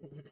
Oops.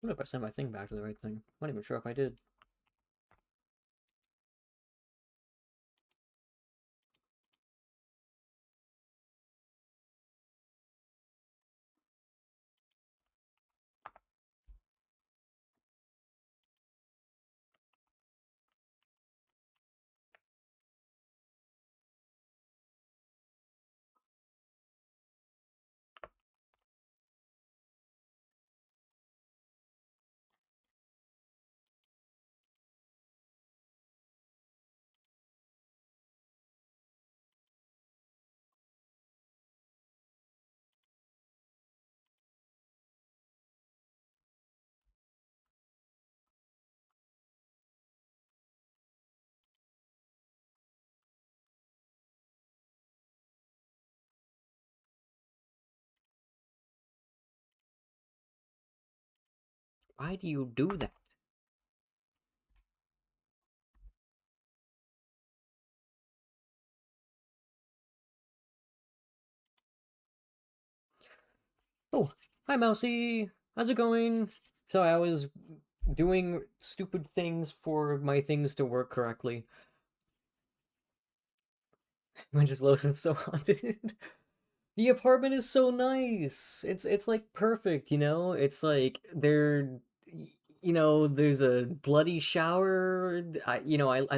What if I send my thing back to the right thing? I'm not even sure if I did. Why do you do that? Oh, hi Mousy! How's it going? So I was doing stupid things for my things to work correctly. Mine just looks so haunted. The apartment is so nice. It's like perfect, you know? It's like there's a bloody shower. I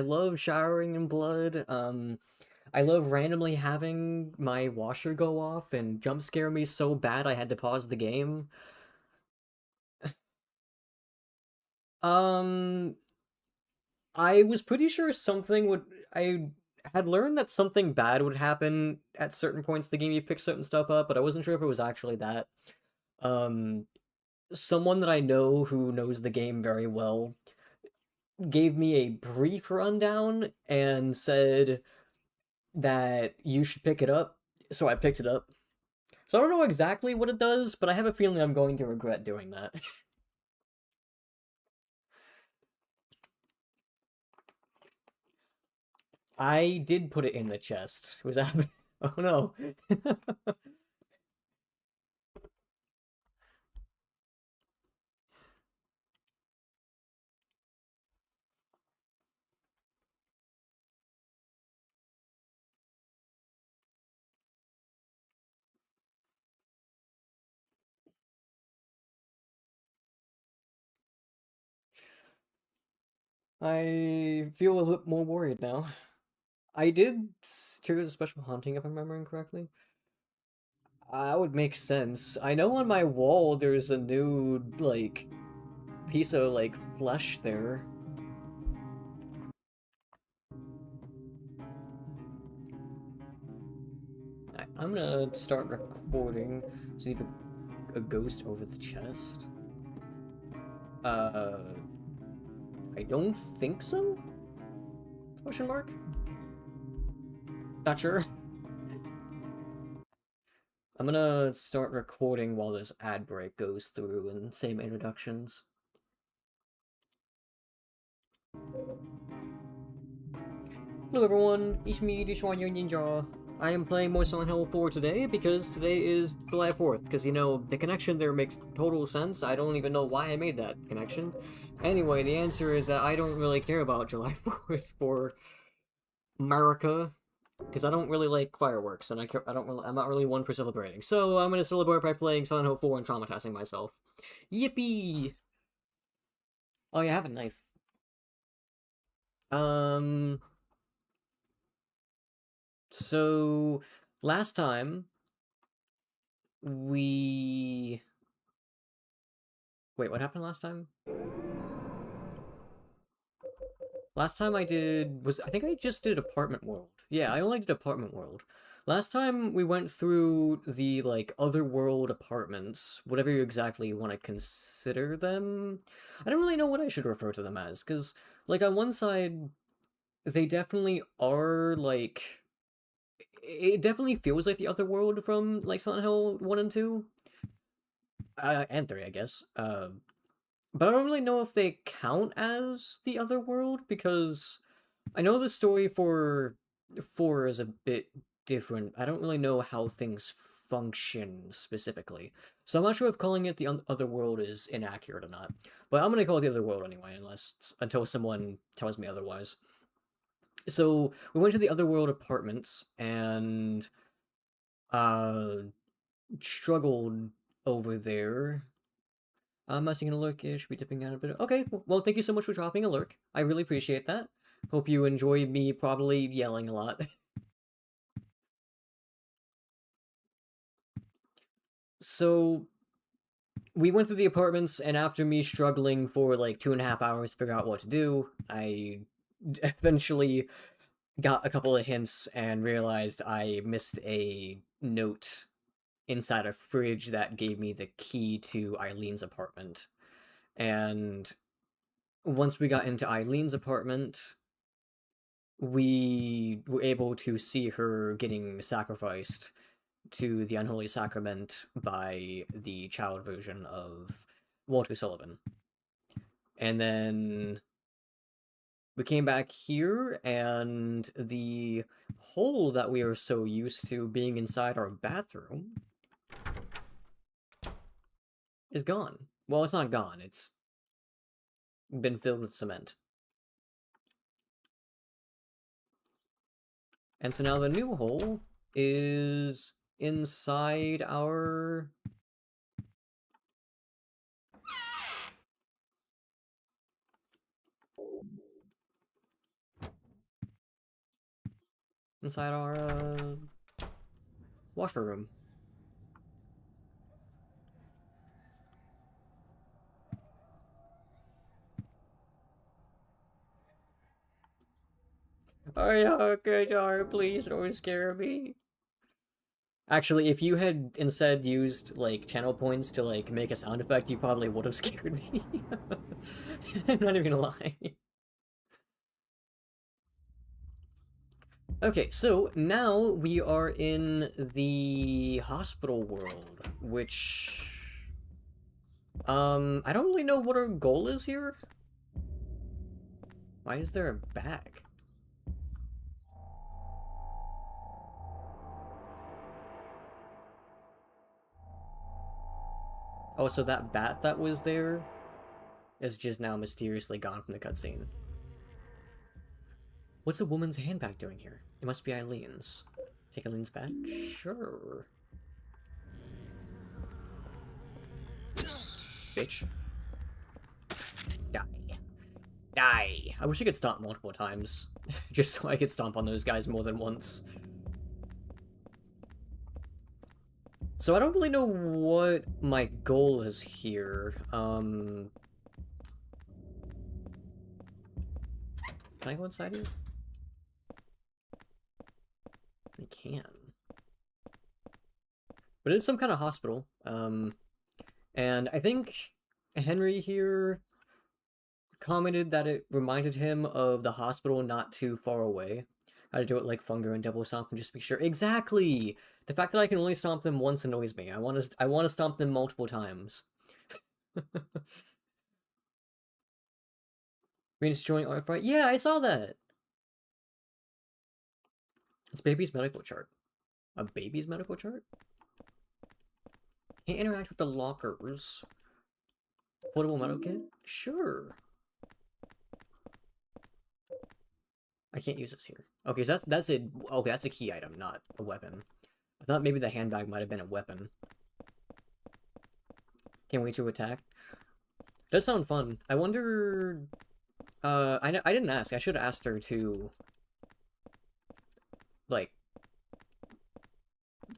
love showering in blood. I love randomly having my washer go off and jump scare me so bad I had to pause the game. Um, I was pretty sure something would. I had learned that something bad would happen at certain points in the game. You pick certain stuff up, but I wasn't sure if it was actually that. Um, Someone that I know who knows the game very well gave me a brief rundown and said that you should pick it up. So I picked it up. So I don't know exactly what it does, but I have a feeling I'm going to regret doing that. I did put it in the chest. Was that? Oh no. I feel a little more worried now. I did trigger the special haunting if I'm remembering correctly. That would make sense. I know on my wall there's a new, like, piece of, like, flesh there. I'm gonna start recording. See if a ghost over the chest. Uh, I don't think so? Question mark? Not sure. I'm gonna start recording while this ad break goes through and same introductions. Hello everyone, it's me, the Shwanyo Ninja. I am playing more Silent Hill 4 today because today is July 4th, because, you know, the connection there makes total sense. I don't even know why I made that connection. Anyway, the answer is that I don't really care about July 4th for America, because I don't really like fireworks, and I'm not really one for celebrating. So I'm gonna celebrate by playing Silent Hill 4 and traumatizing myself. Yippee! Oh, yeah, I have a knife. Um, So, last time, we... Wait, what happened last time? Last time I did was I think I just did Apartment World. Yeah, I only did Apartment World. Last time we went through the like otherworld apartments, whatever you exactly want to consider them. I don't really know what I should refer to them as, because like on one side they definitely are like it definitely feels like the otherworld from like Silent Hill 1 and 2. And 3, I guess. But I don't really know if they count as the otherworld because I know the story for 4 is a bit different. I don't really know how things function specifically. So I'm not sure if calling it the other world is inaccurate or not. But I'm going to call it the other world anyway, until someone tells me otherwise. So we went to the otherworld apartments and uh struggled over there. I'm messing a lurk. Should be dipping out a bit. Okay, well, thank you so much for dropping a lurk. I really appreciate that. Hope you enjoy me probably yelling a lot. So, we went through the apartments, and after me struggling for like 2.5 hours to figure out what to do, I eventually got a couple of hints and realized I missed a note inside a fridge that gave me the key to Eileen's apartment. And once we got into Eileen's apartment, we were able to see her getting sacrificed to the unholy sacrament by the child version of Walter Sullivan. And then we came back here, and the hole that we are so used to being inside our bathroom is gone. Well, it's not gone, it's been filled with cement. And so now the new hole is inside our... inside our, washer room. Oh, yeah, okay, Jar, please don't scare me. Actually, if you had instead used, like, channel points to, like, make a sound effect, you probably would have scared me. I'm not even gonna lie. Okay, so now we are in the hospital world, which... I don't really know what our goal is here. Why is there a bag? Oh, so that bat that was there is just now mysteriously gone from the cutscene. What's a woman's handbag doing here? It must be Eileen's. Take Eileen's bag? Sure. Bitch. Die. Die. I wish I could stomp multiple times. Just so I could stomp on those guys more than once. So I don't really know what my goal is here. Can I go inside here? I can. But it's some kind of hospital. And I think Henry here commented that it reminded him of the hospital not too far away. How to do it like Funger and Double Stomp and just be sure. Exactly! The fact that I can only stomp them once annoys me. I want to stomp them multiple times. Venus joint arc. Yeah, I saw that. It's baby's medical chart. A baby's medical chart? Can't interact with the lockers. Portable medical kit? Sure. I can't use this here. Okay, so that's it. Okay, that's a key item, not a weapon. I thought maybe the handbag might have been a weapon. Can't wait to attack. Does sound fun. I wonder... I didn't ask. I should have asked her to... like,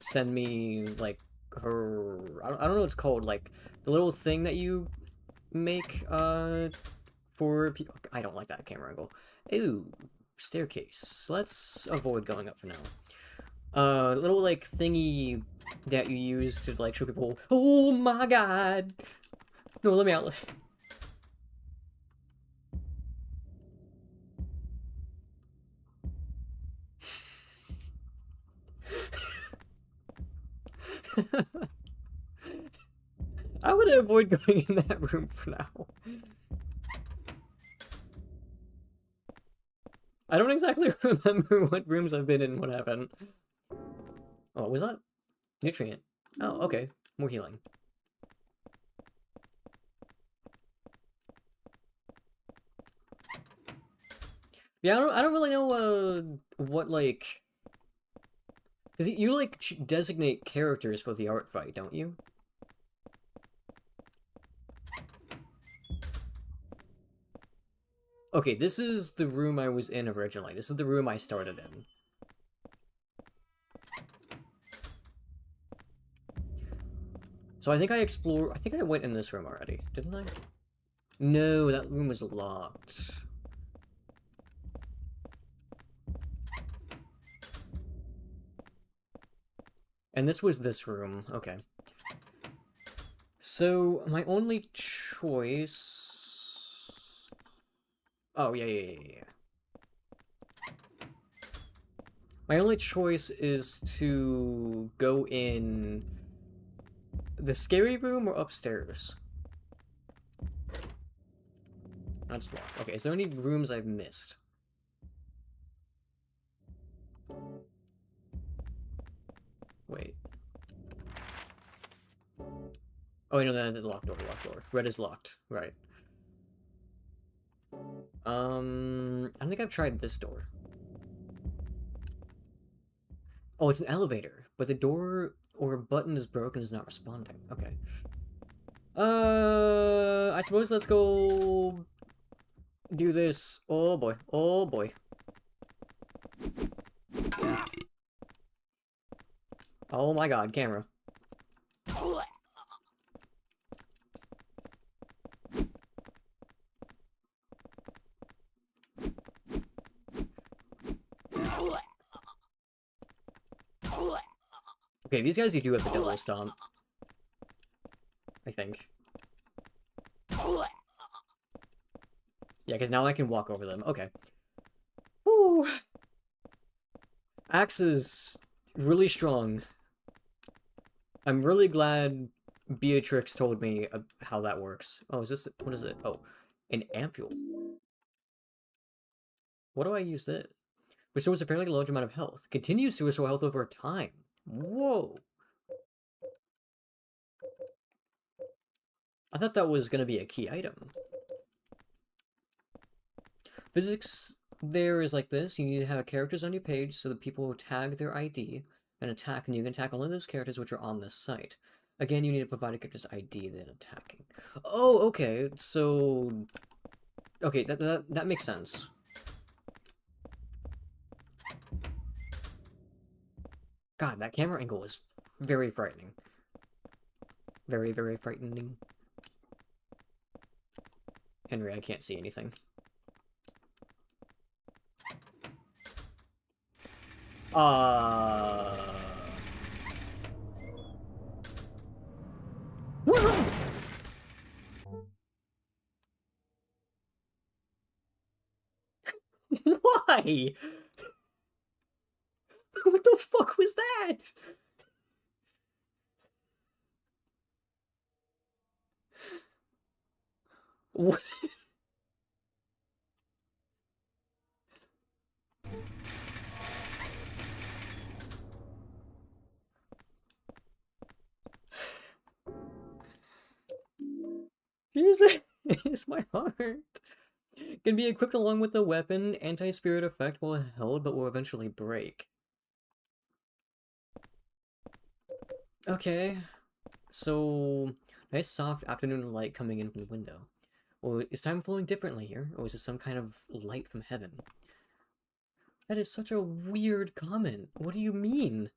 send me, like, her... I don't know what it's called, like, the little thing that you make, for people... I don't like that camera angle. Ooh, staircase. Let's avoid going up for now. Little, like, thingy that you use to, like, show people, oh my god! No, let me out. I would avoid going in that room for now. I don't exactly remember what rooms I've been in and what happened. Oh, what was that? Nutrient. Oh, okay. More healing. Yeah, I don't really know, what, like... Because you, like, designate characters for the art fight, don't you? Okay, this is the room I was in originally. This is the room I started in. So I think I think I went in this room already, didn't I? No, that room was locked. And this was this room, okay. So, my only choice... Oh, yeah. My only choice is to go in the scary room or upstairs. That's locked. Okay, is there any rooms I've missed? Wait. Oh, no, that's locked door, locked door. Red is locked. Right. I don't think I've tried this door. Oh, it's an elevator, but the door or button is broken, is not responding. Okay. I suppose let's go do this. Oh boy. Oh boy. Oh my god, camera. Okay, these guys you do have the double stomp. I think. Yeah, because now I can walk over them. Okay. Woo! Axe is really strong. I'm really glad Beatrix told me how that works. Oh, is this... What is it? Oh, an ampule. What do I use this? Restores a fairly large amount of health. Continues to restore health over time. Whoa. I thought that was going to be a key item. Physics there is like this. You need to have characters on your page so that people will tag their ID and attack, and you can attack only those characters which are on this site. Again, you need to provide a character's ID, then attacking. Oh, okay. So... Okay, that makes sense. God, that camera angle is very frightening. Very, very frightening. Henry, I can't see anything. Why? What the fuck was that? What? Here's my heart. Can be equipped along with the weapon. Anti-spirit effect will hold, but will eventually break. Okay. So, nice soft afternoon light coming in from the window. Well, is time flowing differently here? Or is it some kind of light from heaven? That is such a weird comment. What do you mean?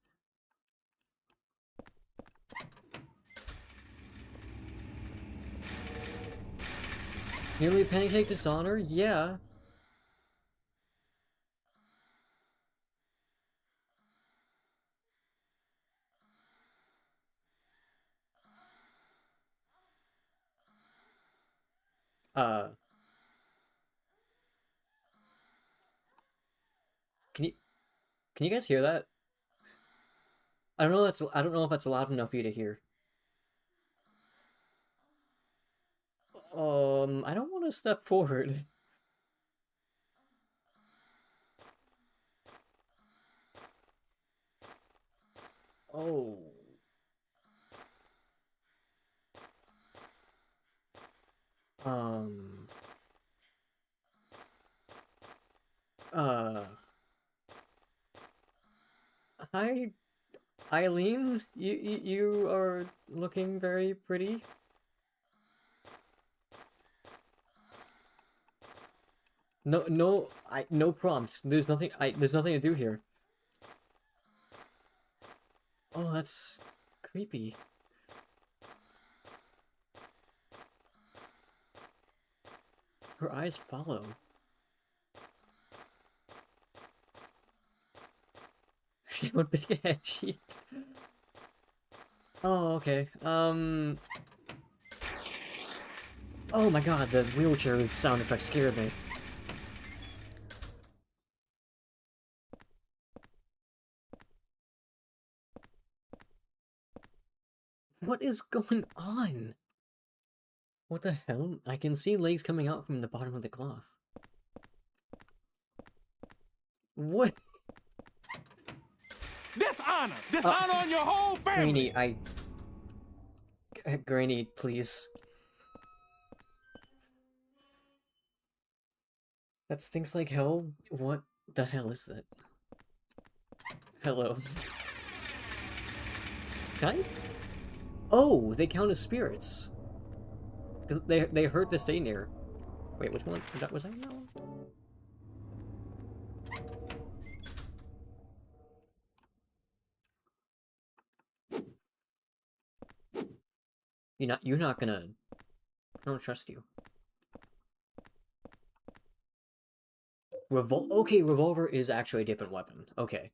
Nearly pancake dishonor? Yeah. Uh, can you can you guys hear that? I don't know if that's loud enough for you to hear. I don't want to step forward. Oh. Um. Uh. Hi, Eileen. You are looking very pretty. No prompts. There's nothing to do here. Oh, that's creepy. Her eyes follow. She would make a head cheat. Oh, okay. Oh my god, the wheelchair sound effect scared me. What is going on? What the hell? I can see legs coming out from the bottom of the cloth. What? Dishonor! Dishonor on your whole family! Granny, Granny, please. That stinks like hell? What the hell is that? Hello. Can I? Oh, they count as spirits. They hurt to stay near. Wait, which one? Was I in that one? You're not gonna... I don't trust you. Okay, revolver is actually a different weapon. Okay.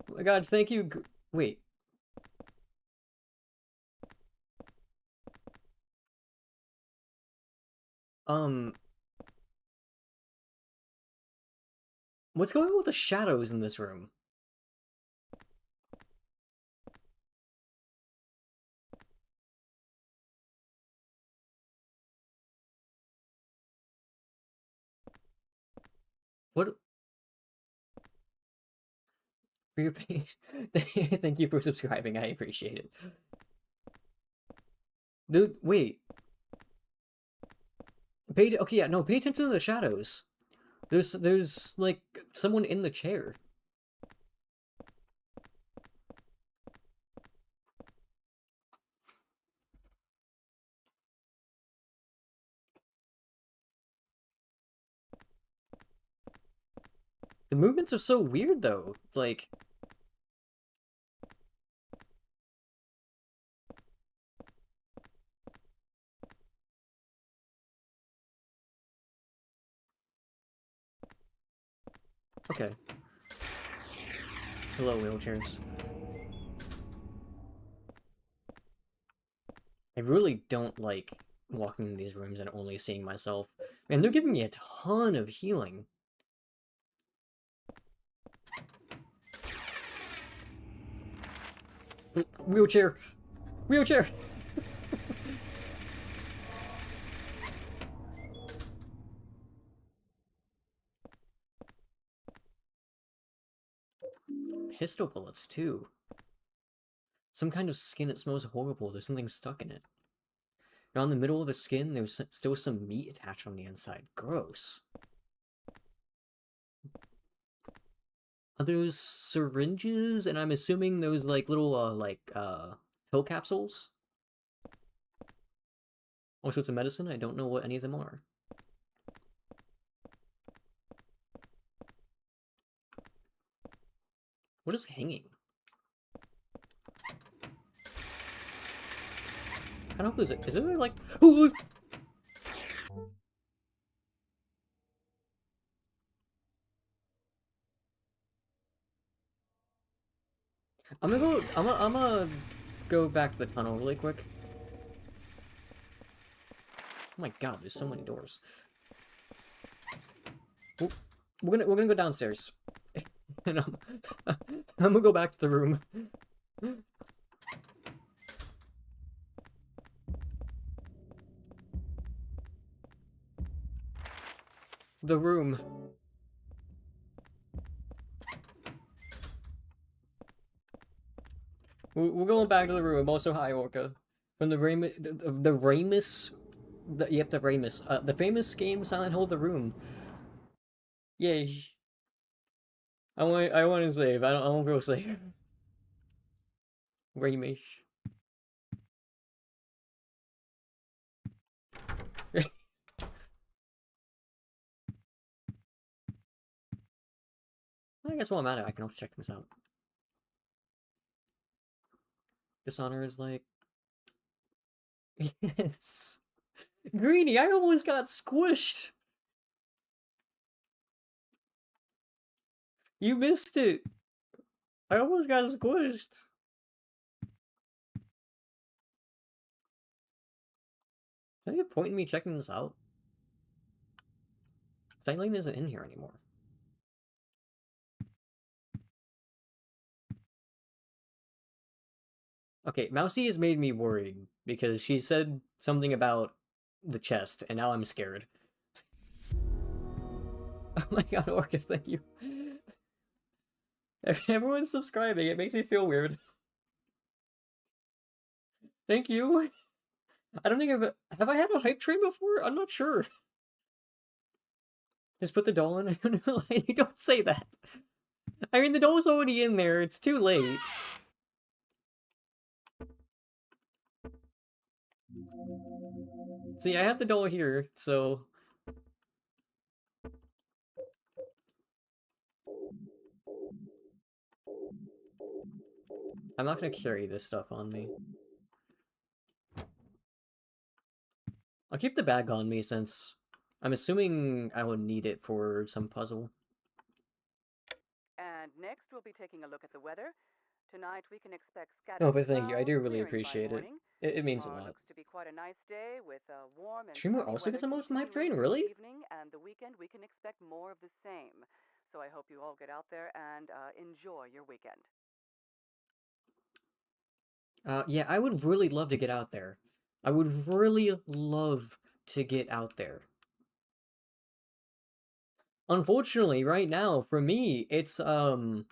Oh my god, thank you. Wait. What's going on with the shadows in this room? What? For your page? Thank you for subscribing, I appreciate it. Dude, wait. Okay, yeah, no, pay attention to the shadows. There's, like, someone in the chair. The movements are so weird, though. Like... Okay. Hello, wheelchairs. I really don't like walking in these rooms and only seeing myself. Man, they're giving me a ton of healing. Wheelchair! Wheelchair! Pistol bullets, too. Some kind of skin that smells horrible. There's something stuck in it. Now, in the middle of the skin, there's still some meat attached on the inside. Gross. Are those syringes? And I'm assuming those, like, little, pill capsules? All sorts of medicine? I don't know what any of them are. What is hanging? I don't know, is it really like... Ooh! I'm gonna go back to the tunnel really quick. Oh my god, there's so many doors. Ooh, we're gonna go downstairs. And I'm gonna go back to the room. The room. We're going back to the room. Also, hi, Orca. From the Ramus, the Ramus, yep, the Ramus, the famous game Silent Hill: The Room. Yay! I want to save. I don't go save. Ramus. I guess while I'm at it, I can also check this out. Dishonor is like... Yes! Greenie, I almost got squished! You missed it! I almost got squished! Is there any point in me checking this out? Styling isn't in here anymore. Okay, Mousy has made me worried, because she said something about the chest, and now I'm scared. Oh my god, Orca, thank you. Everyone's subscribing, it makes me feel weird. Thank you. I don't think have I had a hype train before? I'm not sure. Just put the doll in. You don't say that. I mean, the doll's already in there. It's too late. See, I have the doll here, so... I'm not gonna carry this stuff on me. I'll keep the bag on me since I'm assuming I will need it for some puzzle. And next, we'll be taking a look at the weather. Tonight, we can expect scattered Oh, but thank you. I do clouds, really clearing by appreciate it. morning. It means a Tomorrow lot. looks to be quite a nice day with warm and Streamer sunny also gets a weather most from hype train? continuing Really? this evening, and the weekend we can expect more of the same. So I hope you all get out there and enjoy your weekend. Yeah, I would really love to get out there. I would really love to get out there. Unfortunately, right now, for me, it's, what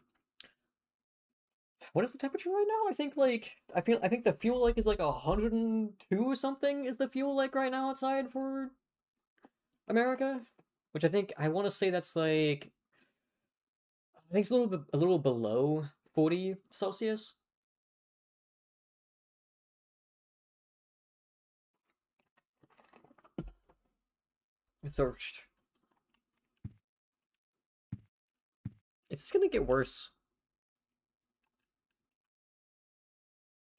is the temperature right now? I think, like, I think the fuel, like, is, like, 102 or something is the fuel, like, right now outside for America? Which I want to say that's, like, I think it's a little below 40 Celsius. Thirst. It's gonna get worse.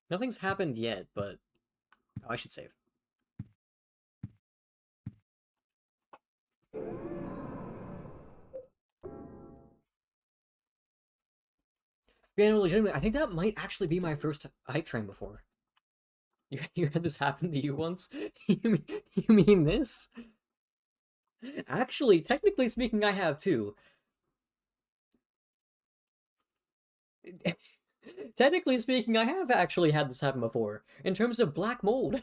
Nothing's happened yet, but oh, I should save. Yeah, no, legitimately, I think that might actually be my first hype train before. You had this happen to you once? You mean this? Actually, technically speaking, I have too. Technically speaking, I have actually had this happen before, in terms of black mold.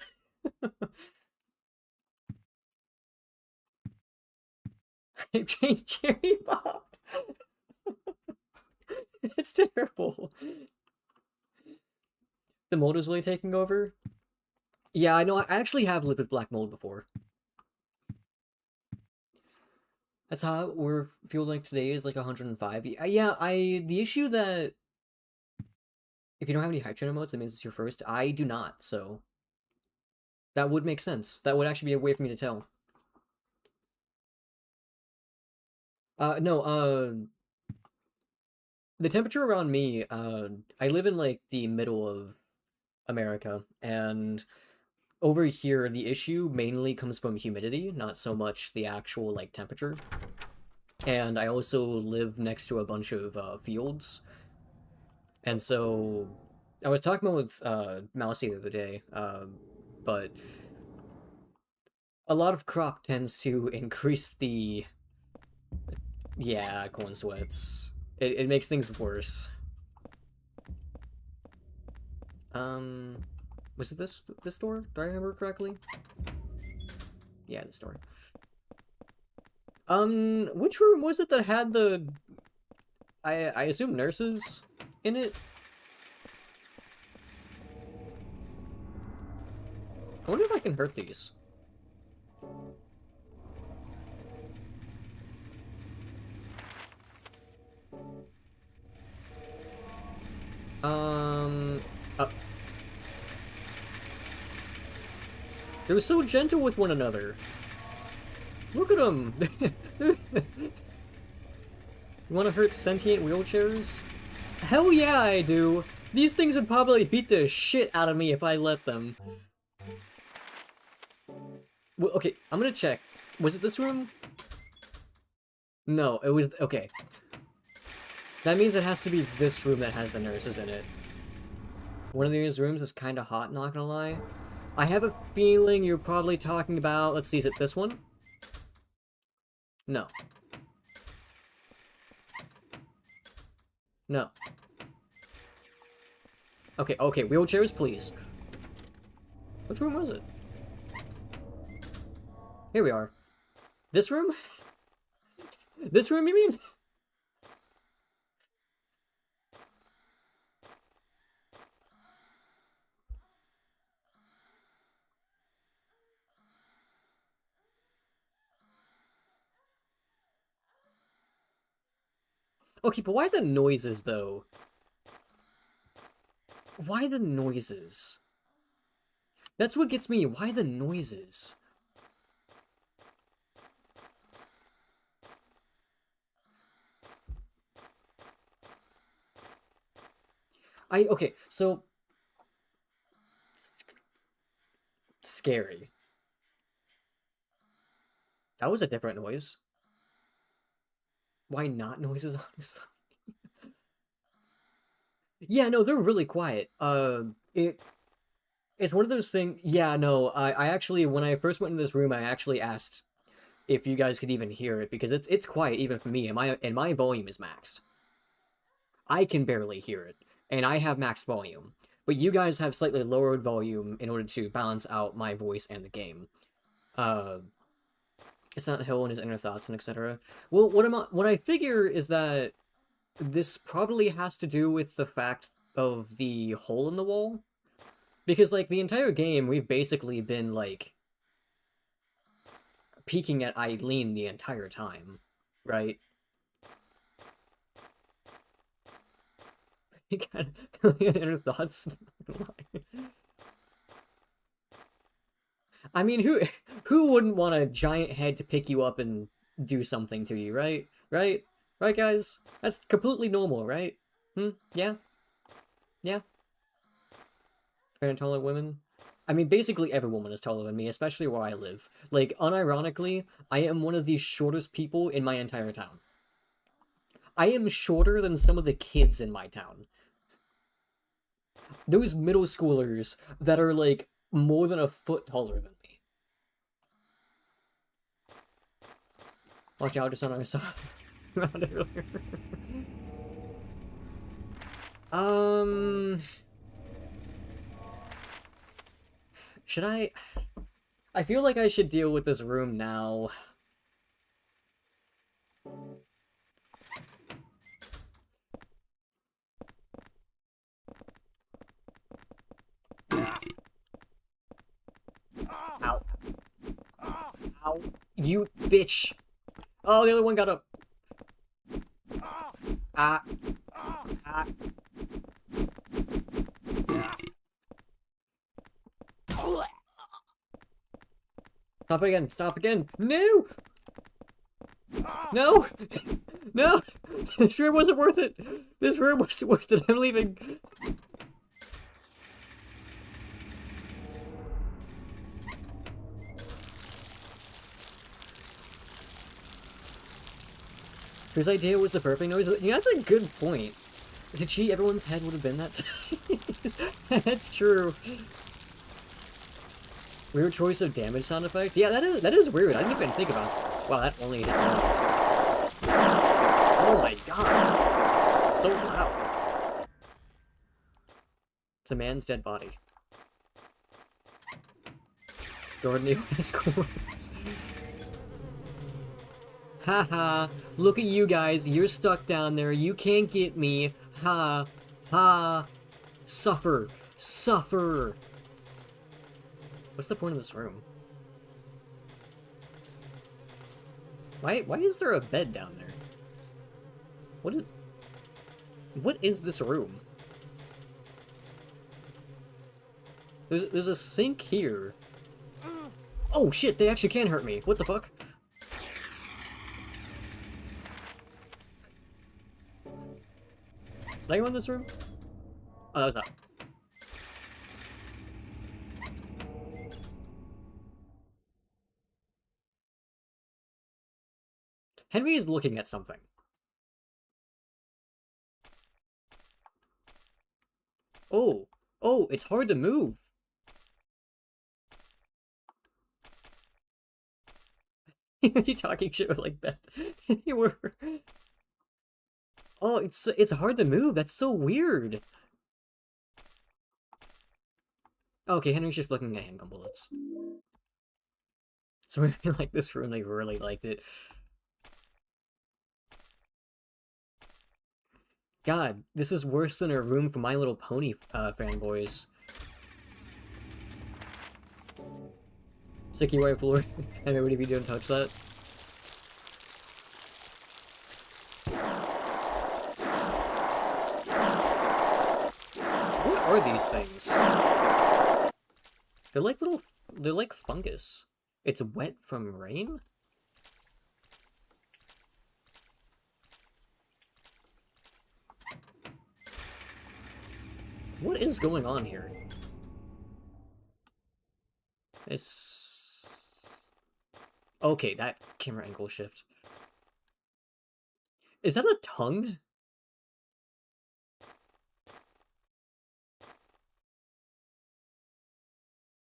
Hype train cherry popped. It's terrible. The mold is really taking over? Yeah, I know, I actually have lived with black mold before. That's how we're feel like today is like 105. Yeah, the issue that if you don't have any hype train emotes, that means it's your first. I do not, so that would make sense. That would actually be a way for me to tell. No, the temperature around me, I live in like the middle of America, and over here, the issue mainly comes from humidity, not so much the actual, like, temperature. And I also live next to a bunch of fields. And so I was talking about with Mousy the other day, but a lot of crop tends to increase the... Yeah, corn sweats. It makes things worse. Was it this door? Do I remember correctly? Yeah, this door. Which room was it that had the... I assume nurses in it? I wonder if I can hurt these. They're so gentle with one another. Look at them! You want to hurt sentient wheelchairs? Hell yeah, I do! These things would probably beat the shit out of me if I let them. Well, okay, I'm gonna check. Was it this room? No, it was... Okay. That means it has to be this room that has the nurses in it. One of these rooms is kind of hot, not gonna lie. I have a feeling you're probably talking about... Let's see, is it this one? No. No. Okay, okay, wheelchairs, please. Which room was it? Here we are. This room? This room, you mean? Okay, but why the noises, though? Why the noises? That's what gets me. Why the noises? Okay, so... Scary. That was a different noise. Why not noises, honestly? Yeah, no, they're really quiet. It's one of those things... Yeah, no, I actually, when I first went in this room, I actually asked if you guys could even hear it, because it's quiet even for me, and my volume is maxed. I can barely hear it, and I have maxed volume. But you guys have slightly lowered volume in order to balance out my voice and the game. It's not Hill and his inner thoughts and etc. Well, what I figure is that this probably has to do with the fact of the hole in the wall. Because, like, the entire game, we've basically been, like, peeking at Eileen the entire time, right? You got inner thoughts. I mean, who wouldn't want a giant head to pick you up and do something to you, right? Right? Right, guys? That's completely normal, right? Yeah? Yeah? Fair and taller women? I mean, basically every woman is taller than me, especially where I live. Like, unironically, I am one of the shortest people in my entire town. I am shorter than some of the kids in my town. Those middle schoolers that are, like, more than a foot taller than me. Watch out, just on our side. Should I... I feel like I should deal with this room now. Ow. Ow. You bitch. Oh, the other one got up. Ah. Ah. Stop again. Stop again. No! No! No! This room wasn't worth it. This room wasn't worth it. I'm leaving. Whose idea was the burping noise? You know, that's a good point. Did she? Everyone's head would have been that size. That's true. Weird choice of damage sound effect. Yeah, that is weird. I didn't even think about it. Wow, that only hits one. Oh my god. It's so loud. It's a man's dead body. Gordon has cords. Haha, look at you guys. You're stuck down there. You can't get me. Ha. Ha. Suffer. Suffer. What's the point of this room? Why is there a bed down there? What is this room? There's a sink here. Oh shit, they actually can hurt me. What the fuck? Did I go in this room? Oh, that was that. Henry is looking at something. Oh, it's hard to move. You talking shit with like that? You were. Oh, it's hard to move. That's so weird. Okay, Henry's just looking at handgun bullets. So I feel like this room, they really liked it. God, this is worse than a room for My Little Pony fanboys. Sticky white floor. And what if you don't touch that? What are these things? They're like fungus. It's wet from rain? What is going on here? It's... Okay, that camera angle shift. Is that a tongue?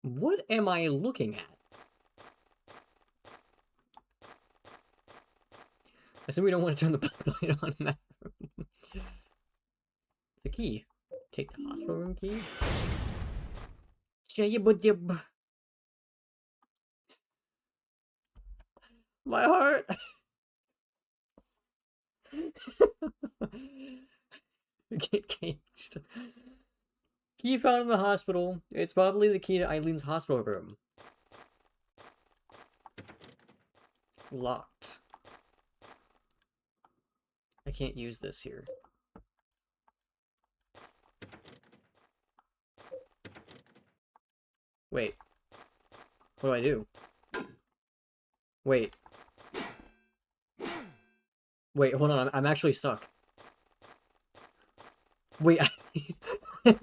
What am I looking at? I assume we don't want to turn the light on in that room. The key. Take the hospital room key. My heart. Get caged. Key found in the hospital. It's probably the key to Eileen's hospital room. Locked. I can't use this here. Wait. What do I do? Wait. Wait, hold on. I'm actually stuck. Wait.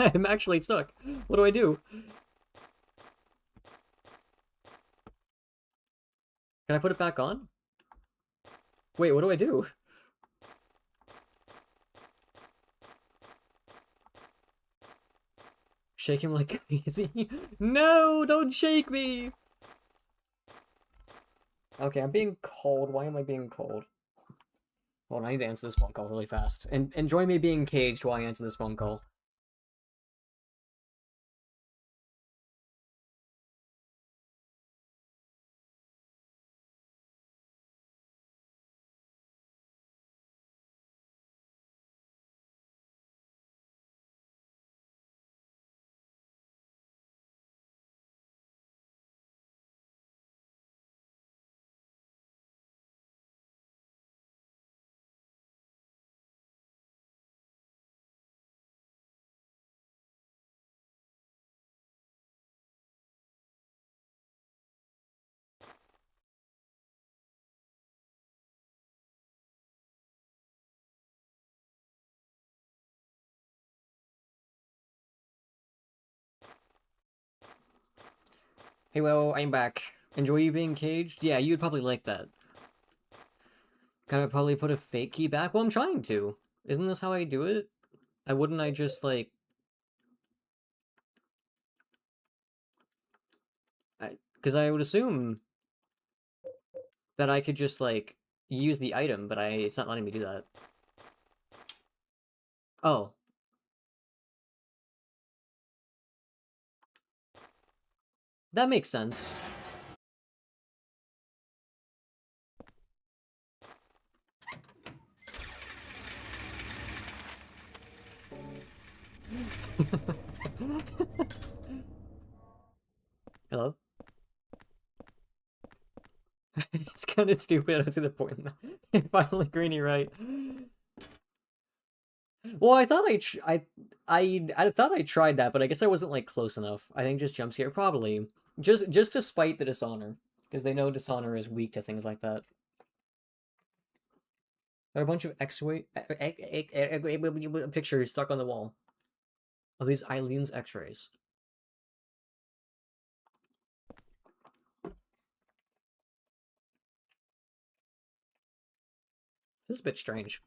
I'm actually stuck. What do I do? Can I put it back on? Wait, what do I do? Shake him like crazy. No, don't shake me! Okay, I'm being cold. Why am I being cold? Hold on, I need to answer this phone call really fast. And enjoy me being caged while I answer this phone call. Hey, well, I'm back. Enjoy you being caged? Yeah, you'd probably like that. Gotta probably put a fake key back? Well, I'm trying to. Isn't this how I do it? Wouldn't I just, like... Because I would assume that I could just, like, use the item, but it's not letting me do that. Oh. That makes sense. Hello? It's kind of stupid. I don't see the point in that. Finally, Greeny, right? Well, I thought I thought I tried that, but I guess I wasn't like close enough. I think just jump scare probably just to spite the Dishonor, because they know Dishonor is weak to things like that. There are a bunch of X-ray pictures stuck on the wall of these Eileen's X-rays. This is a bit strange.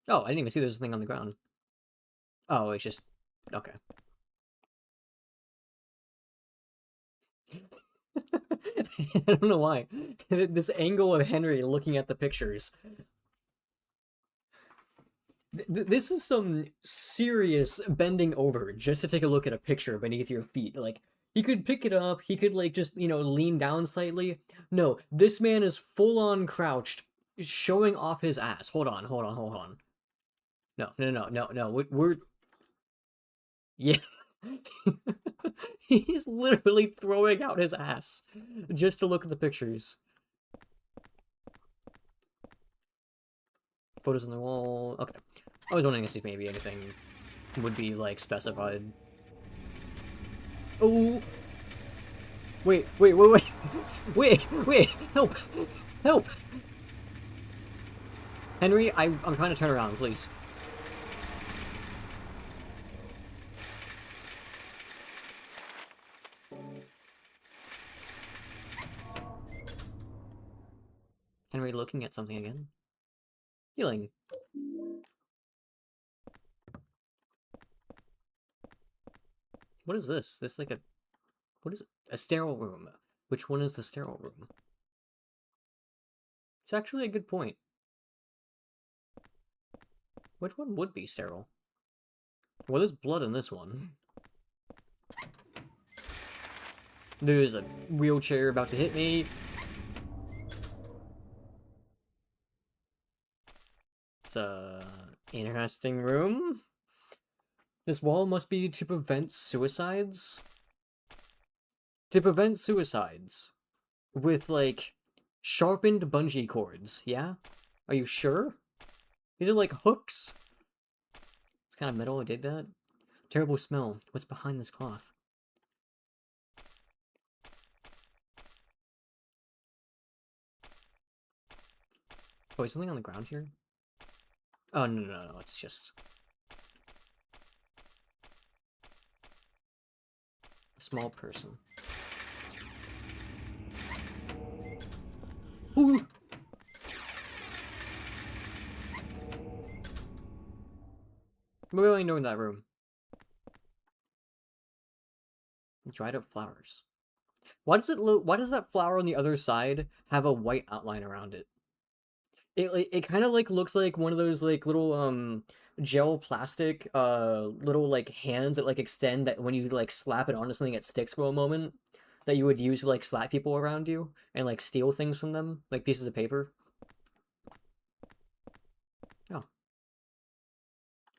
Oh, I didn't even see there's a thing on the ground. Oh, it's just... okay. I don't know why. This angle of Henry looking at the pictures. This is some serious bending over just to take a look at a picture beneath your feet. Like, he could pick it up, he could, like, just, you know, lean down slightly. No, this man is full-on crouched, showing off his ass. Hold on. No. We're... Yeah. He's literally throwing out his ass just to look at the pictures. Photos on the wall. Okay. I was wondering to see if maybe anything would be, like, specified. Oh! Wait. Wait! Help! Henry, I'm trying to turn around, please. Henry looking at something again. Healing. What is this? This like a... what is it? A sterile room. Which one is the sterile room? It's actually a good point. Which one would be sterile? Well, there's blood in this one. There's a wheelchair about to hit me. It's a interesting room. This wall must be to prevent suicides. To prevent suicides. With, like, sharpened bungee cords, yeah? Are you sure? These are like hooks. It's kind of metal, I did that. Terrible smell. What's behind this cloth? Oh, is something on the ground here? Oh, no, it's just... a small person. Ooh! What do I know in that room? Dried up flowers. Why does that flower on the other side have a white outline around it? It kind of like looks like one of those like little gel plastic little like hands that like extend that when you like slap it onto something it sticks for a moment, that you would use to like slap people around you and like steal things from them, like pieces of paper. Oh.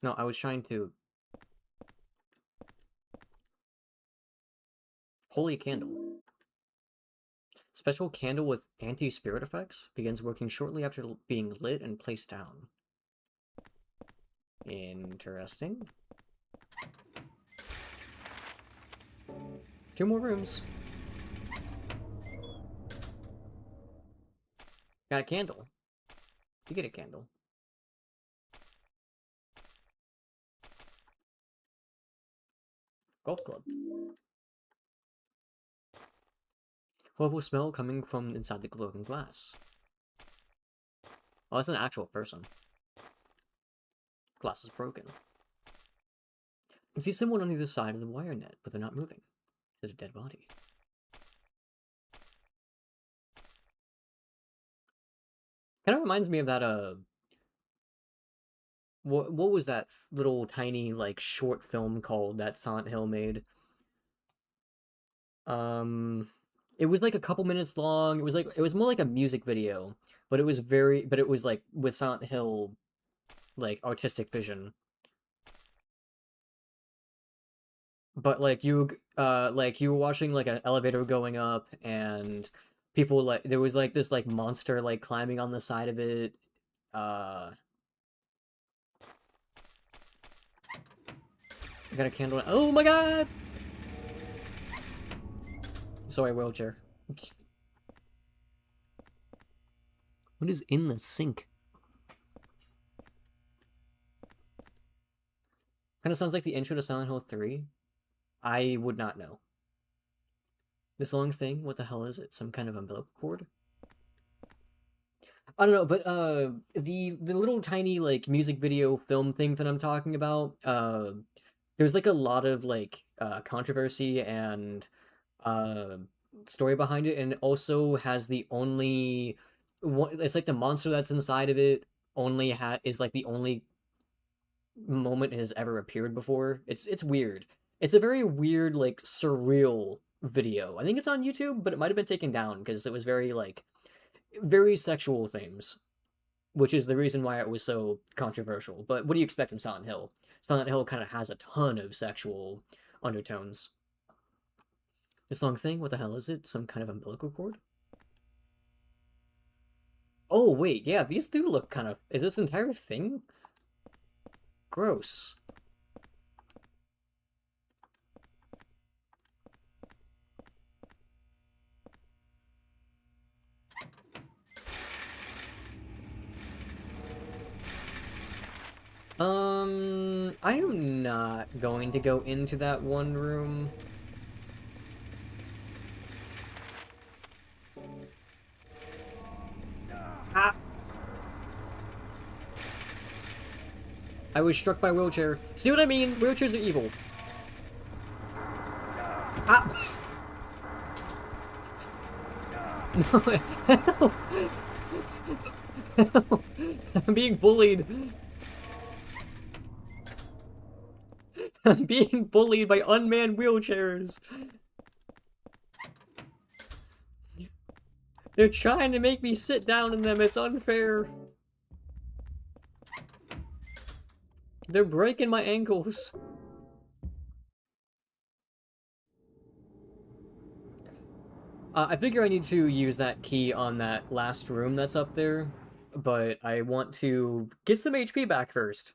No, I was trying to... Holy candle. Special candle with anti-spirit effects begins working shortly after being lit and placed down. Interesting. 2 more rooms. Got a candle. You get a candle. Golf club. Horrible smell coming from inside the glowing glass. Oh, it's an actual person. Glass is broken. I can see someone on the other side of the wire net, but they're not moving. Is it a dead body? Kind of reminds me of that, what was that little tiny, like, short film called that Silent Hill made? It was like a couple minutes long. It was more like a music video, but it was like with Silent Hill, like, artistic vision. But like you were watching like an elevator going up, and people like there was like this like monster like climbing on the side of it. I got a candle. Oh my god! Sorry, wheelchair. What is in the sink? Kind of sounds like the intro to Silent Hill 3. I would not know. This long thing, what the hell is it? Some kind of umbilical cord? I don't know, but the little tiny like music video film thing that I'm talking about, there's like a lot of like controversy and uh story behind it, and it also has the only one. It's like the monster that's inside of it is like the only moment it has ever appeared before. It's weird. It's a very weird like surreal video. I think it's on YouTube, but it might have been taken down because it was very like very sexual themes, which is the reason why it was so controversial. But what do you expect from Silent Hill? Silent Hill kind of has a ton of sexual undertones. This long thing, what the hell is it? Some kind of umbilical cord? Oh, wait, yeah, these do look kind of... Is this entire thing? Gross. I am not going to go into that one room. Ah! I was struck by a wheelchair. See what I mean? Wheelchairs are evil. Ah! No, help! Help! I'm being bullied. I'm being bullied by unmanned wheelchairs. They're trying to make me sit down in them. It's unfair. They're breaking my ankles. I figure I need to use that key on that last room that's up there, but I want to get some HP back first.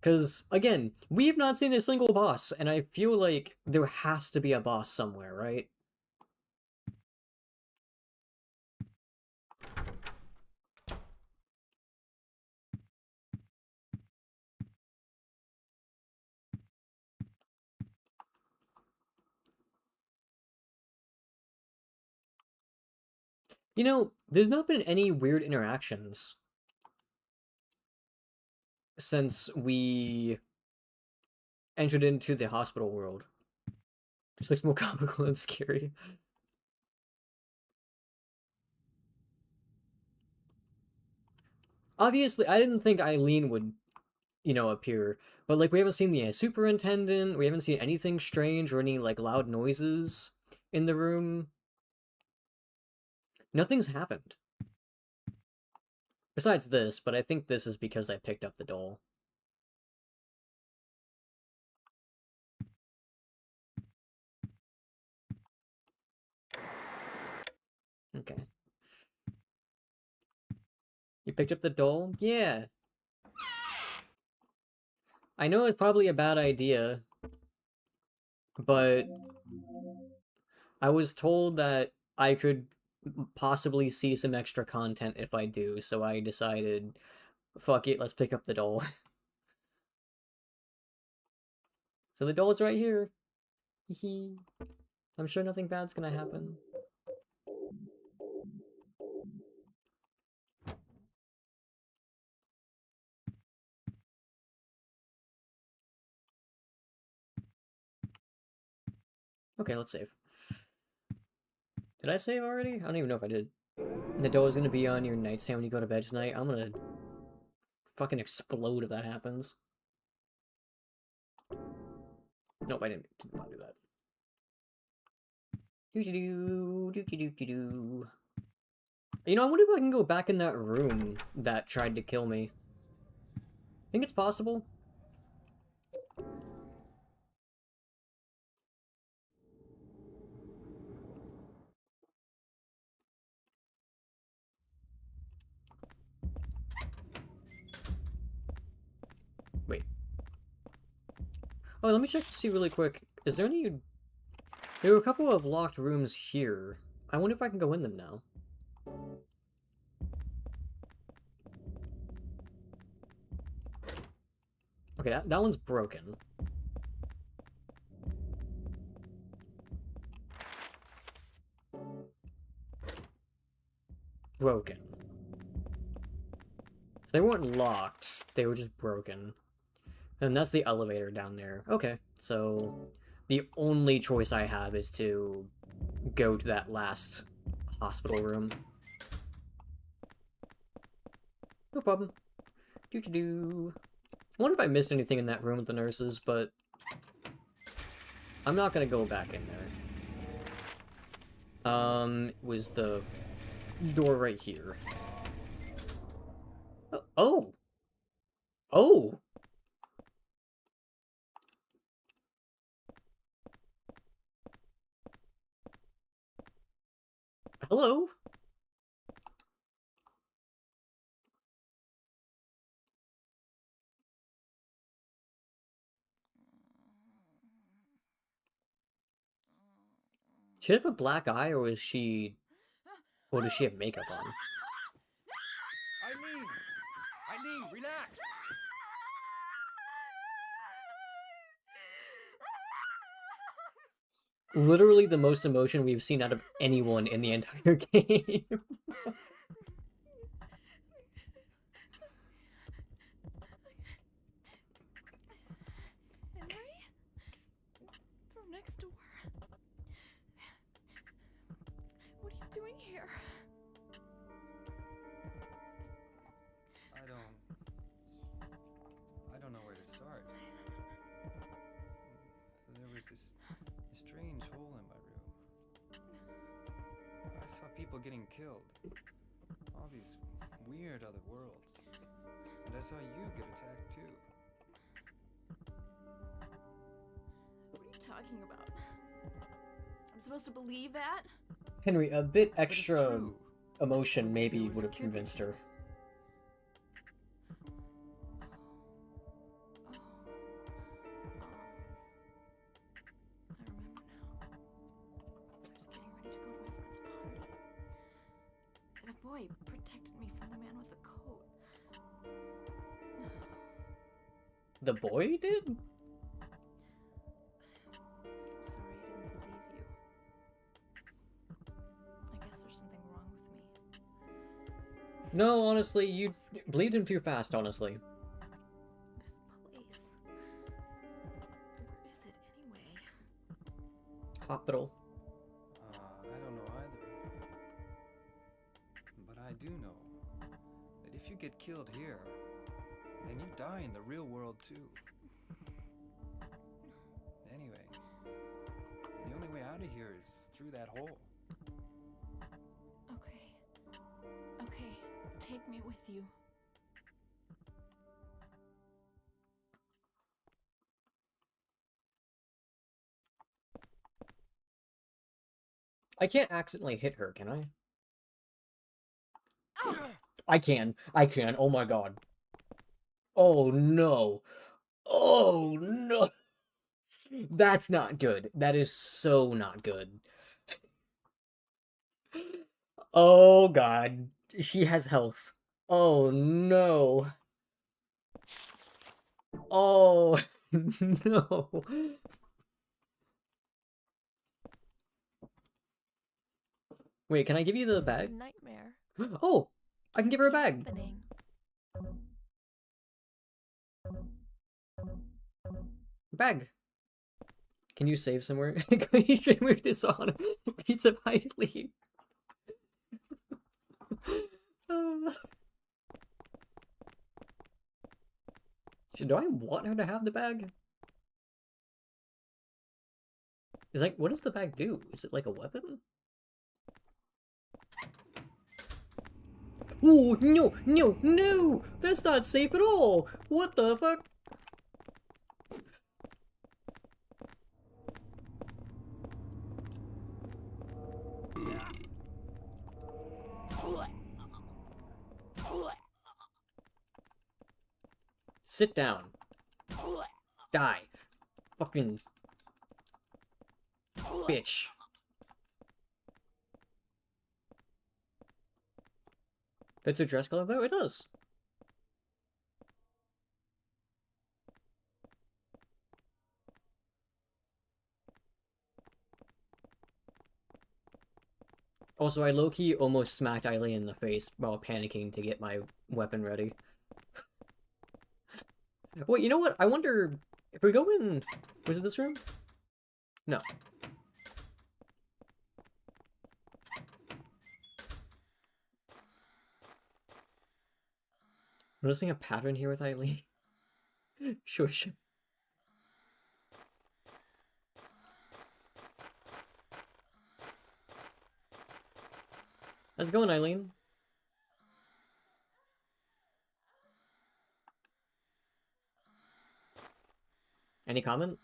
Because, again, we have not seen a single boss, and I feel like there has to be a boss somewhere, right? You know, there's not been any weird interactions since we entered into the hospital world. Just looks more comical and scary. Obviously, I didn't think Eileen would, appear, but, like, we haven't seen the superintendent, we haven't seen anything strange or any, like, loud noises in the room. Nothing's happened. Besides this, but I think this is because I picked up the doll. Okay. You picked up the doll? Yeah. I know it's probably a bad idea, but I was told that I could possibly see some extra content if I do, so I decided, fuck it, let's pick up the doll. So the doll's right here. Hee. I'm sure nothing bad's gonna happen. Okay, let's save. Did I save already? I don't even know if I did. The door is gonna be on your nightstand when you go to bed tonight. I'm gonna fucking explode if that happens. Nope, I did not do that. Doo-doo-doo, doo-doo-doo-doo-doo. You know, I wonder if I can go back in that room that tried to kill me. Think it's possible? Wait. Oh, let me check to see really quick. Is there any... There were a couple of locked rooms here. I wonder if I can go in them now. Okay, that one's broken. Broken. So they weren't locked, they were just broken. And that's the elevator down there. Okay, so the only choice I have is to go to that last hospital room. No problem. Doo-doo-doo. I wonder if I missed anything in that room with the nurses, but I'm not gonna go back in there. It was the door right here. Oh! Oh! Hello? She have a black eye, or is she... Or does she have makeup on? Eileen! Eileen, relax! Literally the most emotion we've seen out of anyone in the entire game. Henry? From next door. What are you doing here? I don't know where to start. There was this strange hole in my room. I saw people getting killed. All these weird other worlds. And I saw you get attacked too. What are you talking about? I'm supposed to believe that? Henry, a bit But it's extra true. emotion maybe There was would a have kid convinced her. I remember now. I was getting ready to go to my friend's party. The boy protected me from the man with the coat. The boy did? I'm sorry I didn't believe you. I guess there's something wrong with me. No, honestly, you believed him too fast, honestly. This place. Where is it anyway? Hospital. I don't know either. But I do know that if you get killed here, then you die in the real world too. Anyway, the only way out of here is through that hole. Okay. Okay, take me with you. I can't accidentally hit her, can I? I can. I can. Oh my god. Oh no. Oh no. That's not good. That is so not good. Oh god. She has health. Oh no. Oh no. Wait, can I give you the This is a bag? nightmare. Oh! I can give her a bag! Happening. Bag! Can you save somewhere? Can you stream this on? Pizza Pie leave. Do I want her to have the bag? Is like, what does the bag do? Is it like a weapon? Ooh, no, no, no! That's not safe at all! What the fuck? Sit down. Die. Fucking bitch. Fits her dress color though? It does. Also, I low-key almost smacked Eileen in the face while panicking to get my weapon ready. Wait, you know what? I wonder if we go in... Was it this room? No. Noticing a pattern here with Eileen. Sure. How's it going, Eileen? Any comment?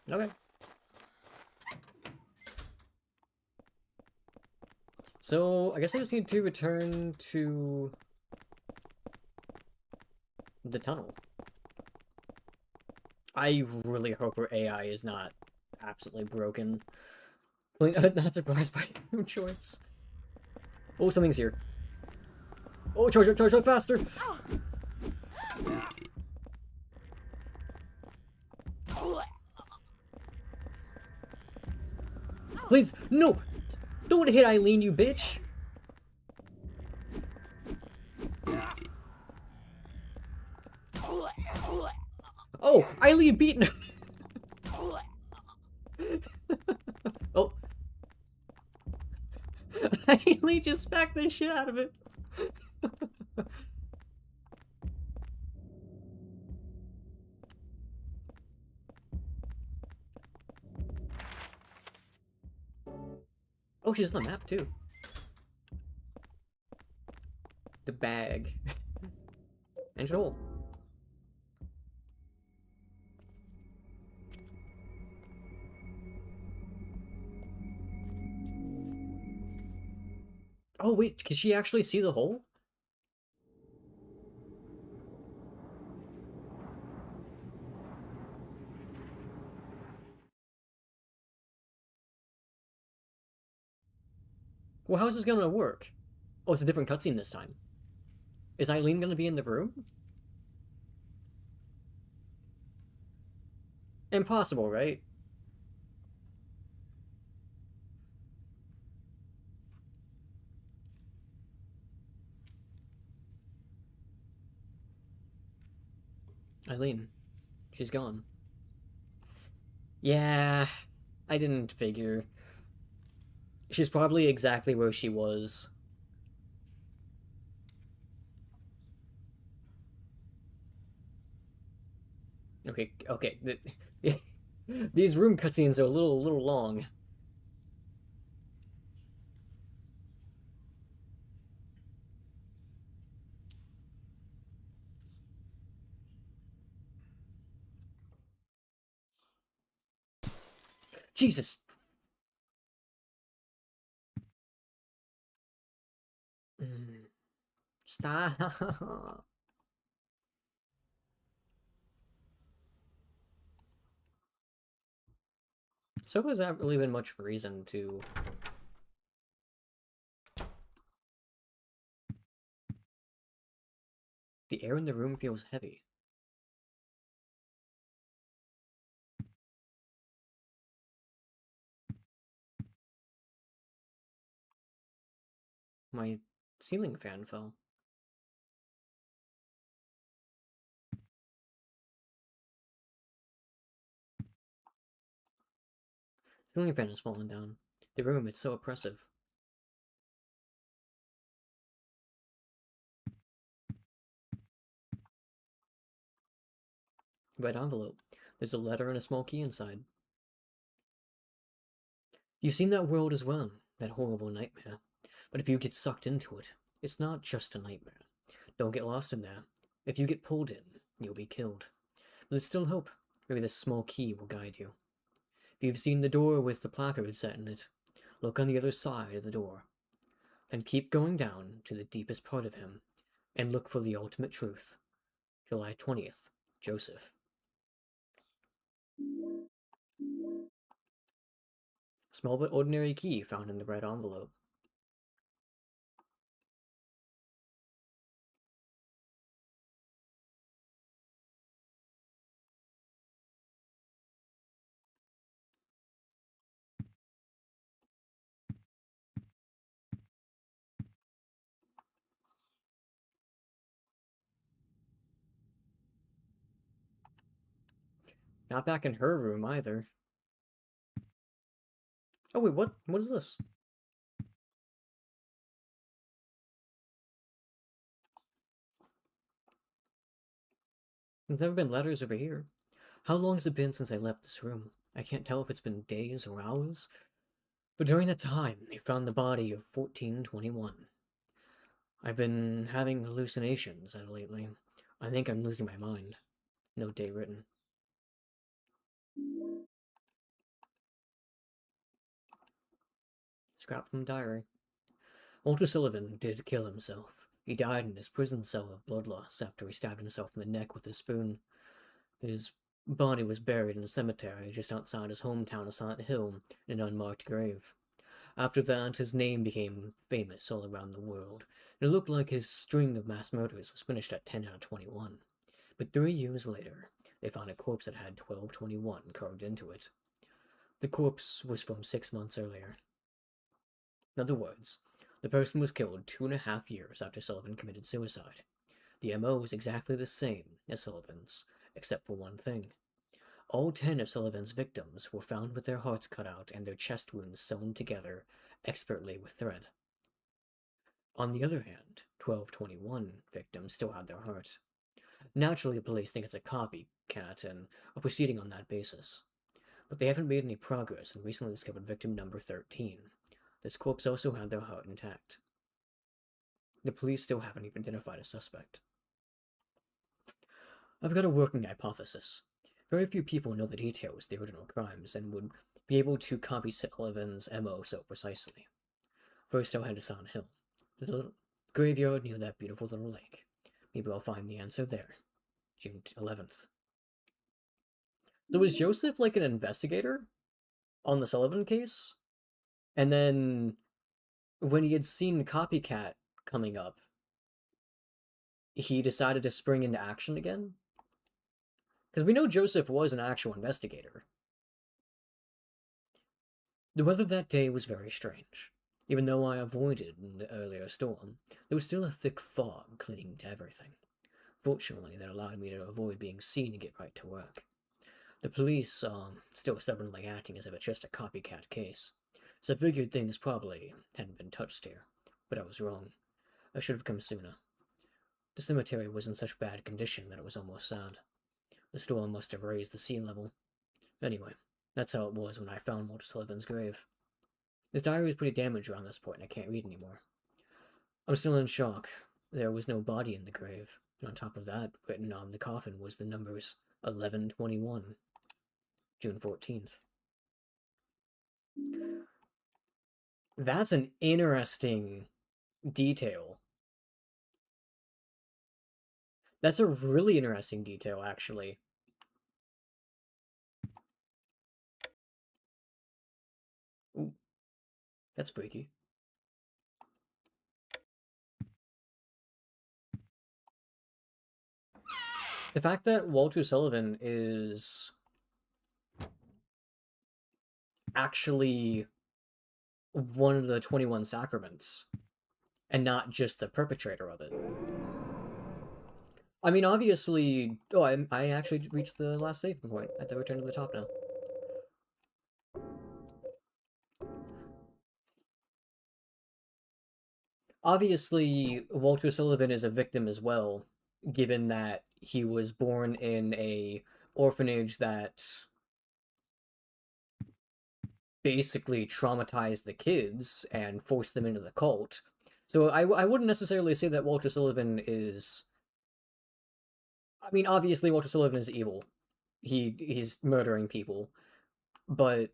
Okay. So, I guess I just need to return to the tunnel. I really hope her AI is not absolutely broken. Not surprised by your choice. Oh, something's here. Oh, charge up faster! Please, no! Don't hit Eileen, you bitch! Oh, Eileen beaten her! Oh. Eileen just smacked the shit out of it. Oh, she's on the map too. The bag. Engine hole. Oh wait, can she actually see the hole? Well, how's this gonna work? Oh, it's a different cutscene this time. Is Eileen gonna be in the room? Impossible, right? Eileen. She's gone. Yeah, I didn't figure. She's probably exactly where she was. Okay, okay. These room cutscenes are a little long. Jesus! Stop! So there's not really been much reason to... The air in the room feels heavy. My ceiling fan fell. Ceiling fan has fallen down. The room, it's so oppressive. Red envelope. There's a letter and a small key inside. You've seen that world as well, that horrible nightmare. But if you get sucked into it, it's not just a nightmare. Don't get lost in there. If you get pulled in, you'll be killed. But there's still hope. Maybe this small key will guide you. If you've seen the door with the placard set in it, look on the other side of the door. Then keep going down to the deepest part of him, and look for the ultimate truth. July 20th, Joseph. Small but ordinary key found in the red envelope. Not back in her room either. Oh wait, what? What is this? There's never been letters over here. How long has it been since I left this room? I can't tell if it's been days or hours. But during that time, they found the body of 1421. I've been having hallucinations lately. I think I'm losing my mind. No date written. Scrap from diary. Walter Sullivan did kill himself. He died in his prison cell of blood loss after he stabbed himself in the neck with a spoon. His body was buried in a cemetery just outside his hometown of Silent Hill in an unmarked grave. After that, his name became famous all around the world, and it looked like his string of mass murders was finished at 10 out of 21. But 3 years later, they found a corpse that had 1221 carved into it. The corpse was from 6 months earlier. In other words, the person was killed 2.5 years after Sullivan committed suicide. The MO was exactly the same as Sullivan's, except for one thing. All 10 of Sullivan's victims were found with their hearts cut out and their chest wounds sewn together expertly with thread. On the other hand, 1221 victims still had their heart. Naturally, the police think it's a copycat and are proceeding on that basis. But they haven't made any progress and recently discovered victim number 13. This corpse also had their heart intact. The police still haven't even identified a suspect. I've got a working hypothesis. Very few people know the details of the original crimes and would be able to copy Sullivan's MO so precisely. First, I'll head to Silent Hill, the little graveyard near that beautiful little lake. Maybe I'll find the answer there. June 11th. So was Joseph like an investigator on the Sullivan case? And then when he had seen Copycat coming up, he decided to spring into action again? Because we know Joseph was an actual investigator. The weather that day was very strange. Even though I avoided the earlier storm, there was still a thick fog clinging to everything. Fortunately, that allowed me to avoid being seen and get right to work. The police are still stubbornly acting as if it's just a copycat case, so I figured things probably hadn't been touched here. But I was wrong. I should have come sooner. The cemetery was in such bad condition that it was almost sad. The storm must have raised the sea level. Anyway, that's how it was when I found Walter Sullivan's grave. His diary was pretty damaged around this point and I can't read anymore. I'm still in shock. There was no body in the grave, and on top of that, written on the coffin was the numbers 1121. June 14th. That's an interesting detail. That's a really interesting detail, actually. Ooh, that's freaky. The fact that Walter Sullivan is actually one of the 21 sacraments and not just the perpetrator of it. I mean, obviously... Oh, I actually reached the last save point. I have to return to the top now. Obviously, Walter Sullivan is a victim as well, given that he was born in a orphanage that basically traumatized the kids and forced them into the cult. So I wouldn't necessarily say that Walter Sullivan is... I mean, obviously Walter Sullivan is evil. He's murdering people. But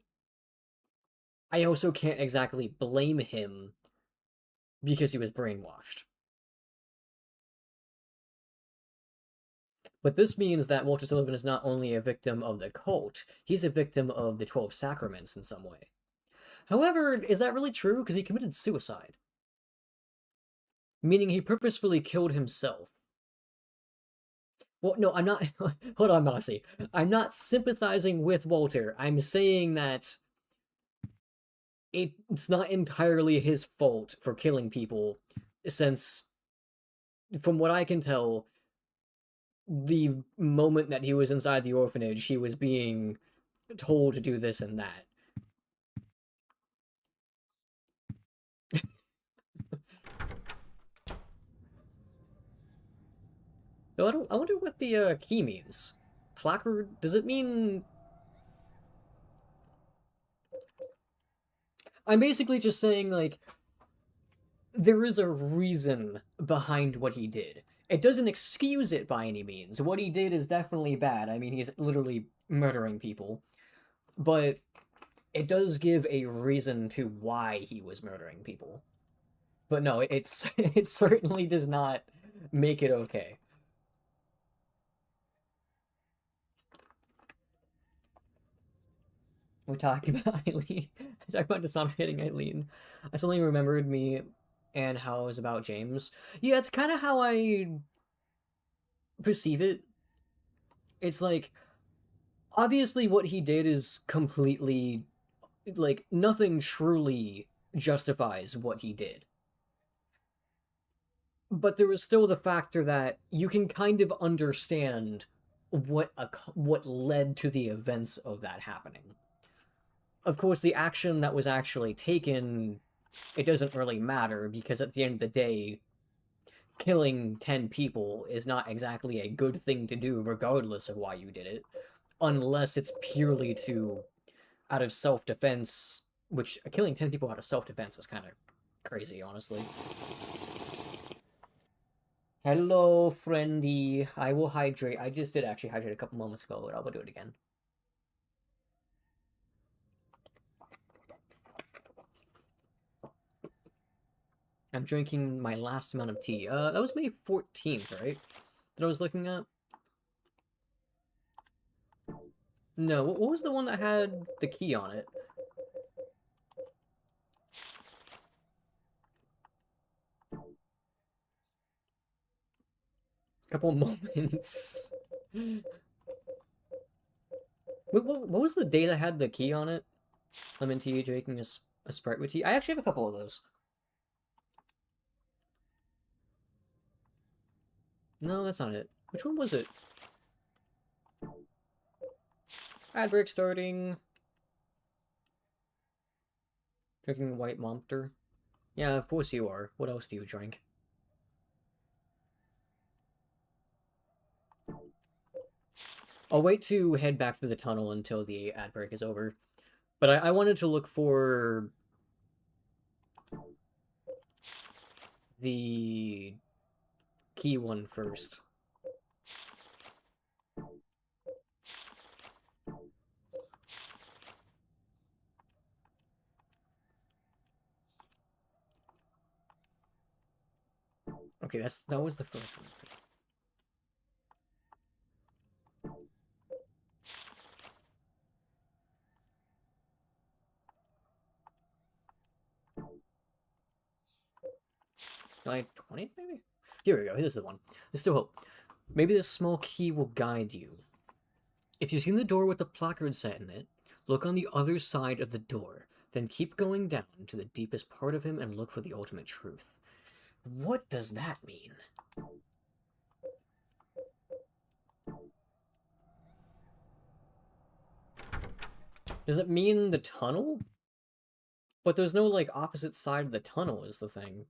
I also can't exactly blame him because he was brainwashed. But this means that Walter Sullivan is not only a victim of the cult, he's a victim of the 12 Sacraments in some way. However, is that really true? Because he committed suicide. Meaning he purposefully killed himself. Well, no, I'm not... Hold on, Mossy. I'm not sympathizing with Walter. I'm saying that it's not entirely his fault for killing people, since, from what I can tell, the moment that he was inside the orphanage, he was being told to do this and that. So I wonder what the key means. Placard, does it mean... I'm basically just saying, like, there is a reason behind what he did. It doesn't excuse it by any means. What he did is definitely bad. I mean, he's literally murdering people. But it does give a reason to why he was murdering people. But no, it certainly does not make it okay. We're talking about Eileen. Talking about Dishonored hitting Eileen. I suddenly remembered me and how it was about James. Yeah, it's kind of how I perceive it. It's like, obviously what he did is completely, like, nothing truly justifies what he did. But there is still the factor that you can kind of understand what led to the events of that happening. Of course, the action that was actually taken, it doesn't really matter, because at the end of the day, killing 10 people is not exactly a good thing to do, regardless of why you did it. Unless it's purely out of self-defense, which killing 10 people out of self-defense is kind of crazy, honestly. Hello, friendy. I will hydrate. I just did actually hydrate a couple moments ago, but I'll do it again. I'm drinking my last amount of tea. That was May 14th, right? That I was looking at? No, what was the one that had the key on it? Couple moments. What was the day that had the key on it? Lemon tea, drinking a Sprite with tea. I actually have a couple of those. No, that's not it. Which one was it? Ad break starting. Drinking white monster. Yeah, of course you are. What else do you drink? I'll wait to head back through the tunnel until the ad break is over. But I wanted to look for the key one first. Okay, that was the first one. July 20th, maybe? Here we go, here's the one. There's still hope. Maybe this small key will guide you. If you've seen the door with the placard set in it, look on the other side of the door, then keep going down to the deepest part of him and look for the ultimate truth. What does that mean? Does it mean the tunnel? But there's no, like, opposite side of the tunnel is the thing.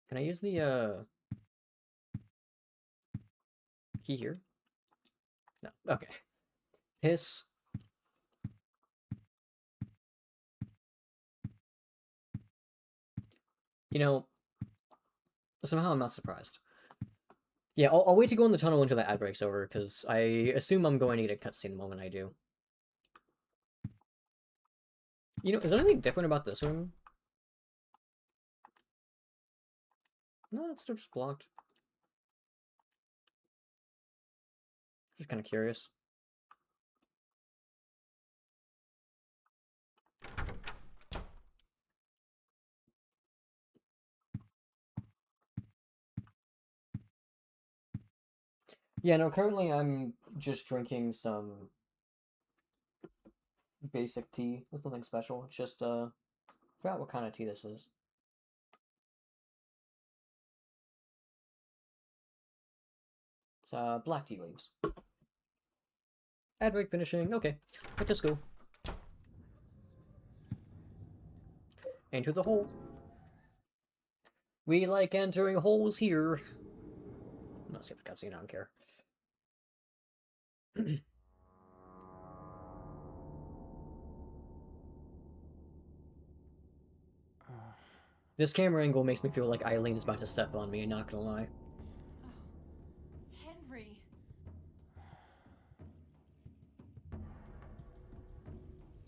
Can I use the, key here? No. Okay. Piss. You know, somehow I'm not surprised. Yeah, I'll wait to go in the tunnel until the ad break's over, because I assume I'm going to get a cutscene the moment I do. You know, is there anything different about this room? No, it's still just blocked. Just kind of curious. Yeah, no, currently I'm just drinking some basic tea. There's nothing special. It's just, forgot what kind of tea this is. It's, black tea leaves. Ad break finishing. Okay, let us go. Enter the hole. We like entering holes here. I'm not skipping cutscene, I don't care. This camera angle makes me feel like Eileen's about to step on me, not gonna lie. Henry.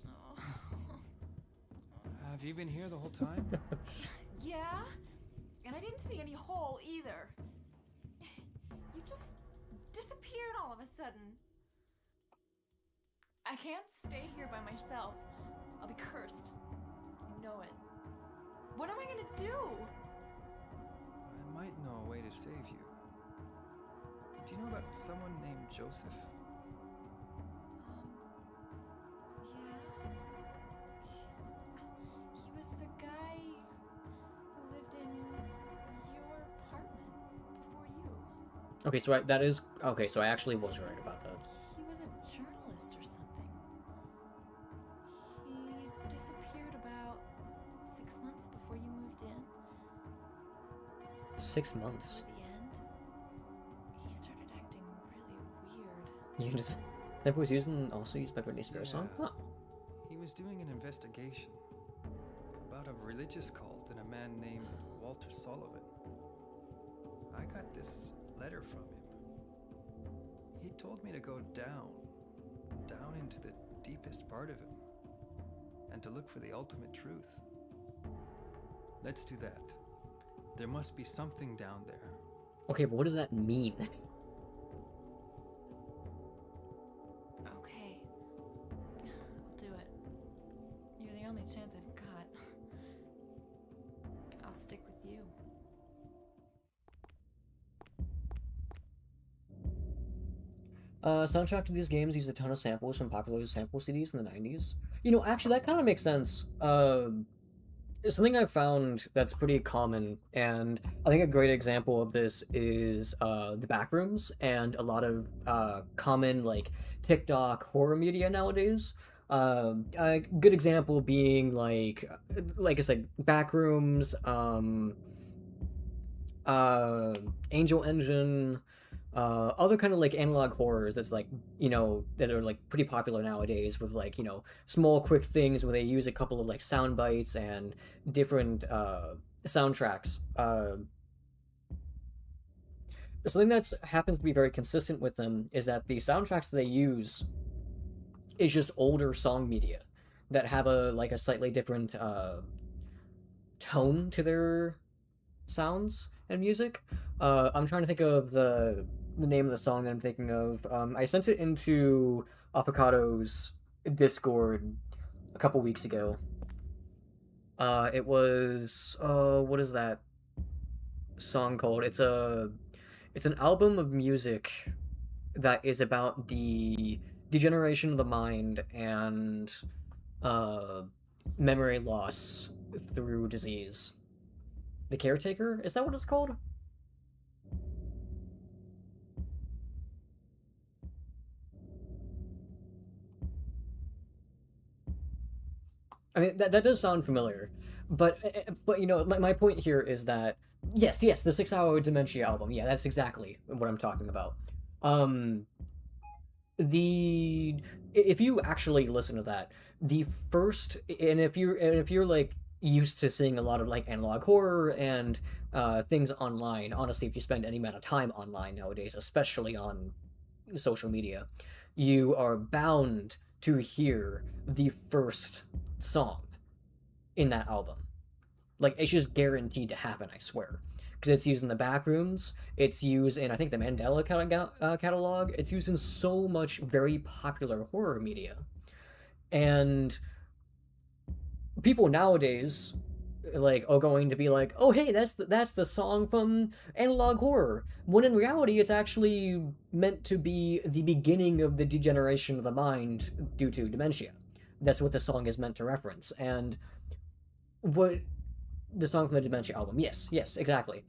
Oh. Have you been here the whole time? Yeah? And I didn't see any hole either. You just disappeared all of a sudden. I can't stay here by myself. I'll be cursed. I know it. What am I gonna do? I might know a way to save you. Do you know about someone named Joseph? Yeah. He was the guy who lived in your apartment before you. Okay, so that is... Okay, so I actually was right about that. He was a journalist or something. He disappeared about 6 months before you moved in. 6 months. At the end, he started acting really weird. You can just... That was also used by Britney Spears song? Yeah. Huh. He was doing an investigation about a religious cult and a man named Walter Sullivan. I got this letter from him. He told me to go down into the deepest part of him, and to look for the ultimate truth. Let's do that. There must be something down there. Okay, but what does that mean? Okay. I'll do it. You're the only chance I've got. I'll stick with you. Soundtrack to these games used a ton of samples from popular sample CDs in the 90s. You know, actually, that kind of makes sense. Something I've found that's pretty common, and I think a great example of this is the Backrooms and a lot of common, like, TikTok horror media nowadays. A good example being, like I said, Backrooms, Angel Engine, other kind of like analog horrors that's like, you know, that are like pretty popular nowadays with like, you know, small quick things where they use a couple of like sound bites and different soundtracks. Something that's happens to be very consistent with them is that the soundtracks they use is just older song media that have a like a slightly different tone to their sounds and music. I'm trying to think of the name of the song that I'm thinking of. I sent it into Avocado's Discord a couple weeks ago. It was what is that song called? It's an album of music that is about the degeneration of the mind and memory loss through disease. The Caretaker? Is that what it's called? I mean, that does sound familiar, but you know, my point here is that yes, the 6 Hour Dementia album, yeah, that's exactly what I'm talking about. Um, the if you actually listen to that, the first, and if you're like used to seeing a lot of like analog horror and things online, honestly, if you spend any amount of time online nowadays, especially on social media, you are bound to hear the first song in that album. Like, it's just guaranteed to happen, I swear. Because it's used in the back rooms, it's used in, I think, the Mandela catalog, it's used in so much very popular horror media. And people nowadays like are going to be like, oh hey, that's the song from analog horror, when in reality it's actually meant to be the beginning of the degeneration of the mind due to dementia. That's what the song is meant to reference. And what the song from the dementia album, yes, exactly.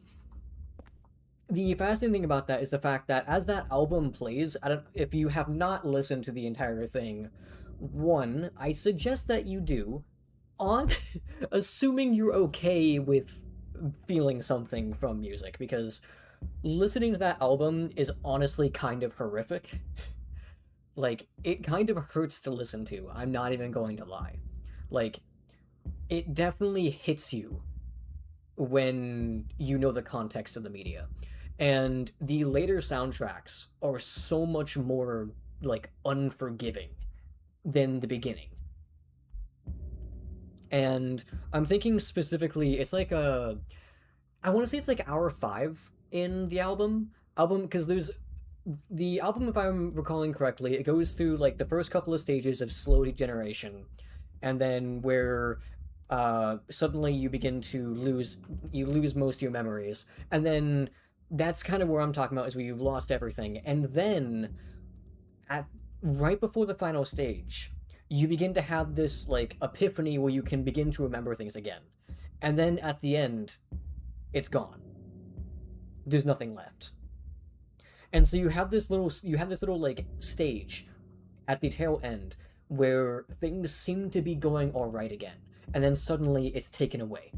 The fascinating thing about that is the fact that as that album plays, if you have not listened to the entire thing, one, I suggest that you do, on assuming you're okay with feeling something from music, because listening to that album is honestly kind of horrific. Like, it kind of hurts to listen to, I'm not even going to lie. Like, it definitely hits you when you know the context of the media. And the later soundtracks are so much more, like, unforgiving than the beginning. And I'm thinking specifically, it's like I want to say it's like hour 5 in the album, because there's the album, if I'm recalling correctly, it goes through like the first couple of stages of slow degeneration, and then where suddenly you begin to lose most of your memories, and then that's kind of where I'm talking about, is where you've lost everything, and then at right before the final stage, you begin to have this like epiphany where you can begin to remember things again, and then at the end, it's gone. There's nothing left. And so you have this little like stage at the tail end where things seem to be going all right again, and then suddenly it's taken away.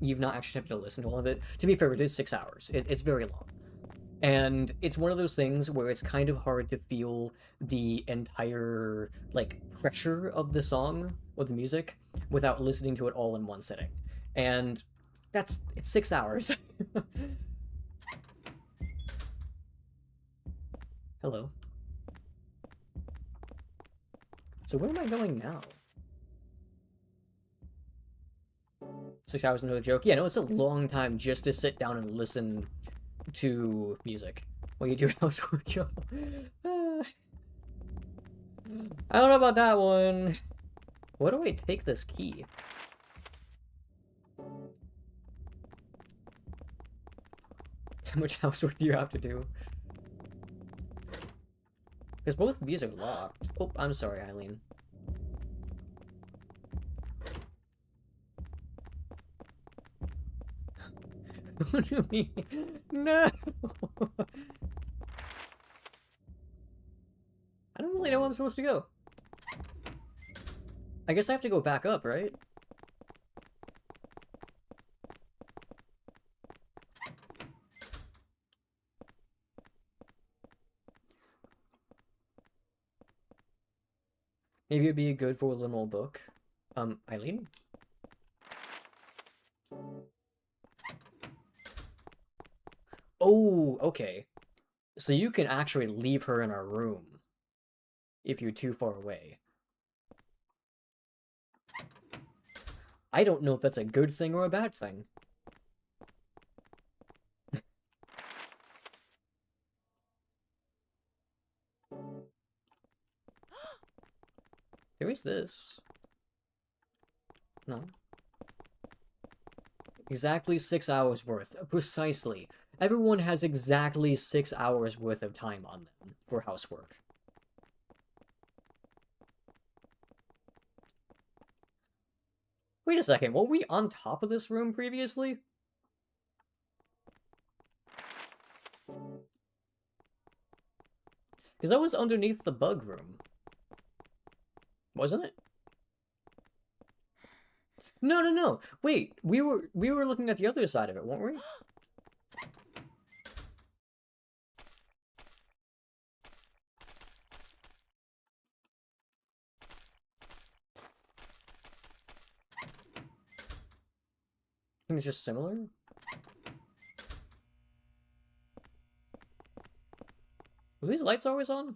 You've not actually had to listen to all of it. To be fair, it is 6 hours. It's very long. And it's one of those things where it's kind of hard to feel the entire, like, pressure of the song or the music without listening to it all in one sitting. And it's 6 hours. Hello. So where am I going now? 6 hours into a joke? Yeah, no, it's a long time just to sit down and listen to music while you do housework, yo. I don't know about that one. Where do I take this key? How much housework do you have to do? Because both of these are locked. Oh, I'm sorry, Eileen. What do you mean? No! I don't really know where I'm supposed to go. I guess I have to go back up, right? Maybe it'd be good for a little book. Eileen? Oh, okay. So you can actually leave her in our room if you're too far away. I don't know if that's a good thing or a bad thing. There is this. No. Exactly 6 hours worth. Precisely. Everyone has exactly 6 hours worth of time on them for housework. Wait a second, were we on top of this room previously? Because that was underneath the bug room. Wasn't it? No, no, no. Wait, we were looking at the other side of it, weren't we? I think it's just similar. Are these lights always on?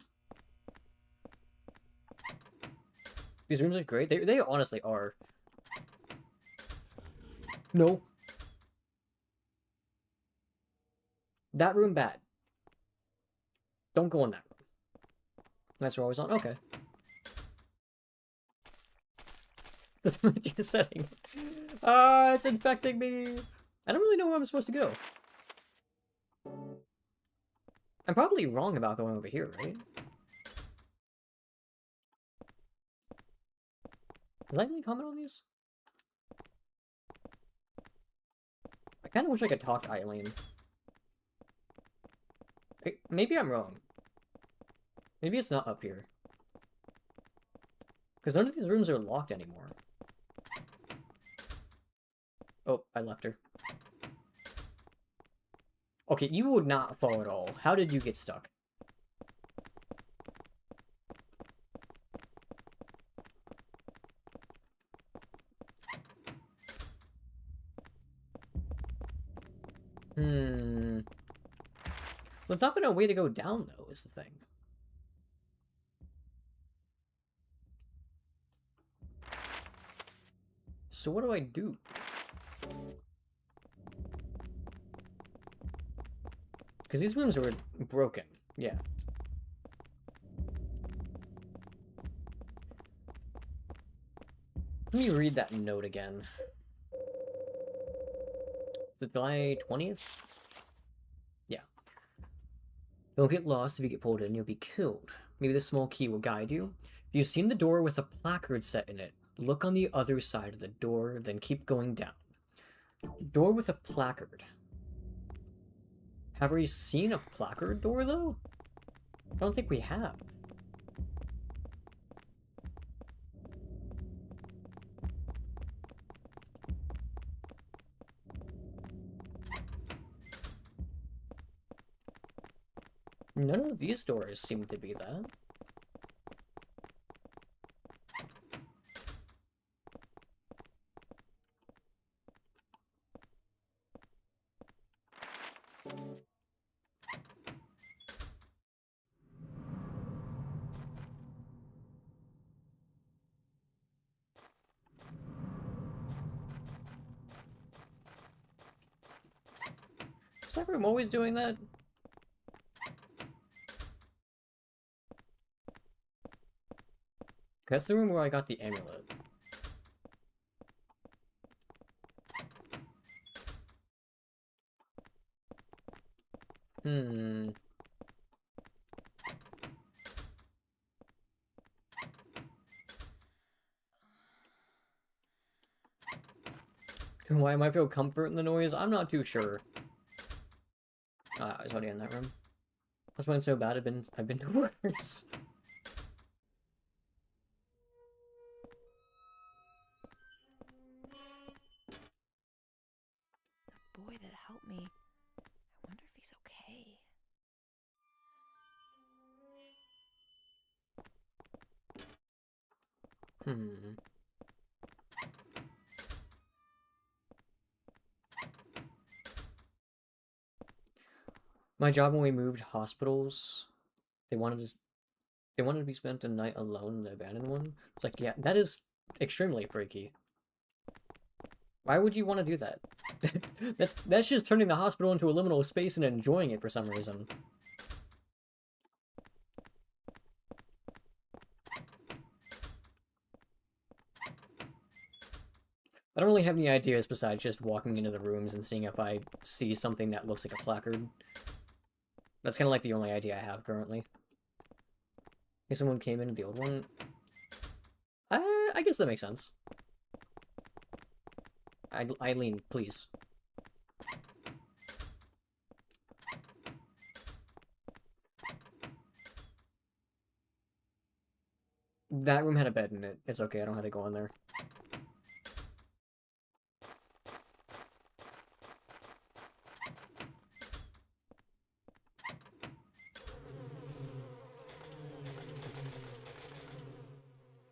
These rooms are great. They honestly are. No. That room bad. Don't go in that room. Lights are always on. Okay. The setting. Ah, it's infecting me. I don't really know where I'm supposed to go. I'm probably wrong about going over here, right? Does anybody comment on these? I kind of wish I could talk to Eileen. Maybe I'm wrong. Maybe it's not up here. Because none of these rooms are locked anymore. Oh, I left her. Okay, you would not fall at all. How did you get stuck? Well, it's not been a way to go down, though, is the thing. So what do I do? Because these rooms were broken. Yeah. Let me read that note again. Is it July 20th? Yeah. Don't get lost. If you get pulled in, you'll be killed. Maybe this small key will guide you. If you've seen the door with a placard set in it, look on the other side of the door, then keep going down. Door with a placard. Have we seen a placard door, though? I don't think we have. None of these doors seem to be that. Is that room always doing that? That's the room where I got the amulet. And why might feel comfort in the noise? I'm not too sure. Ah, I was already in that room. That's why it's so bad. I've been to worse. The boy that helped me. I wonder if he's okay. My job when we moved hospitals, they wanted to be spent a night alone in the abandoned one. It's like, yeah, that is extremely freaky. Why would you want to do that? That's just turning the hospital into a liminal space and enjoying it for some reason. I don't really have any ideas besides just walking into the rooms and seeing if I see something that looks like a placard. That's kind of like the only idea I have currently. If someone came into the old one... I guess that makes sense. Eileen, please. That room had a bed in it. It's okay, I don't have to go in there.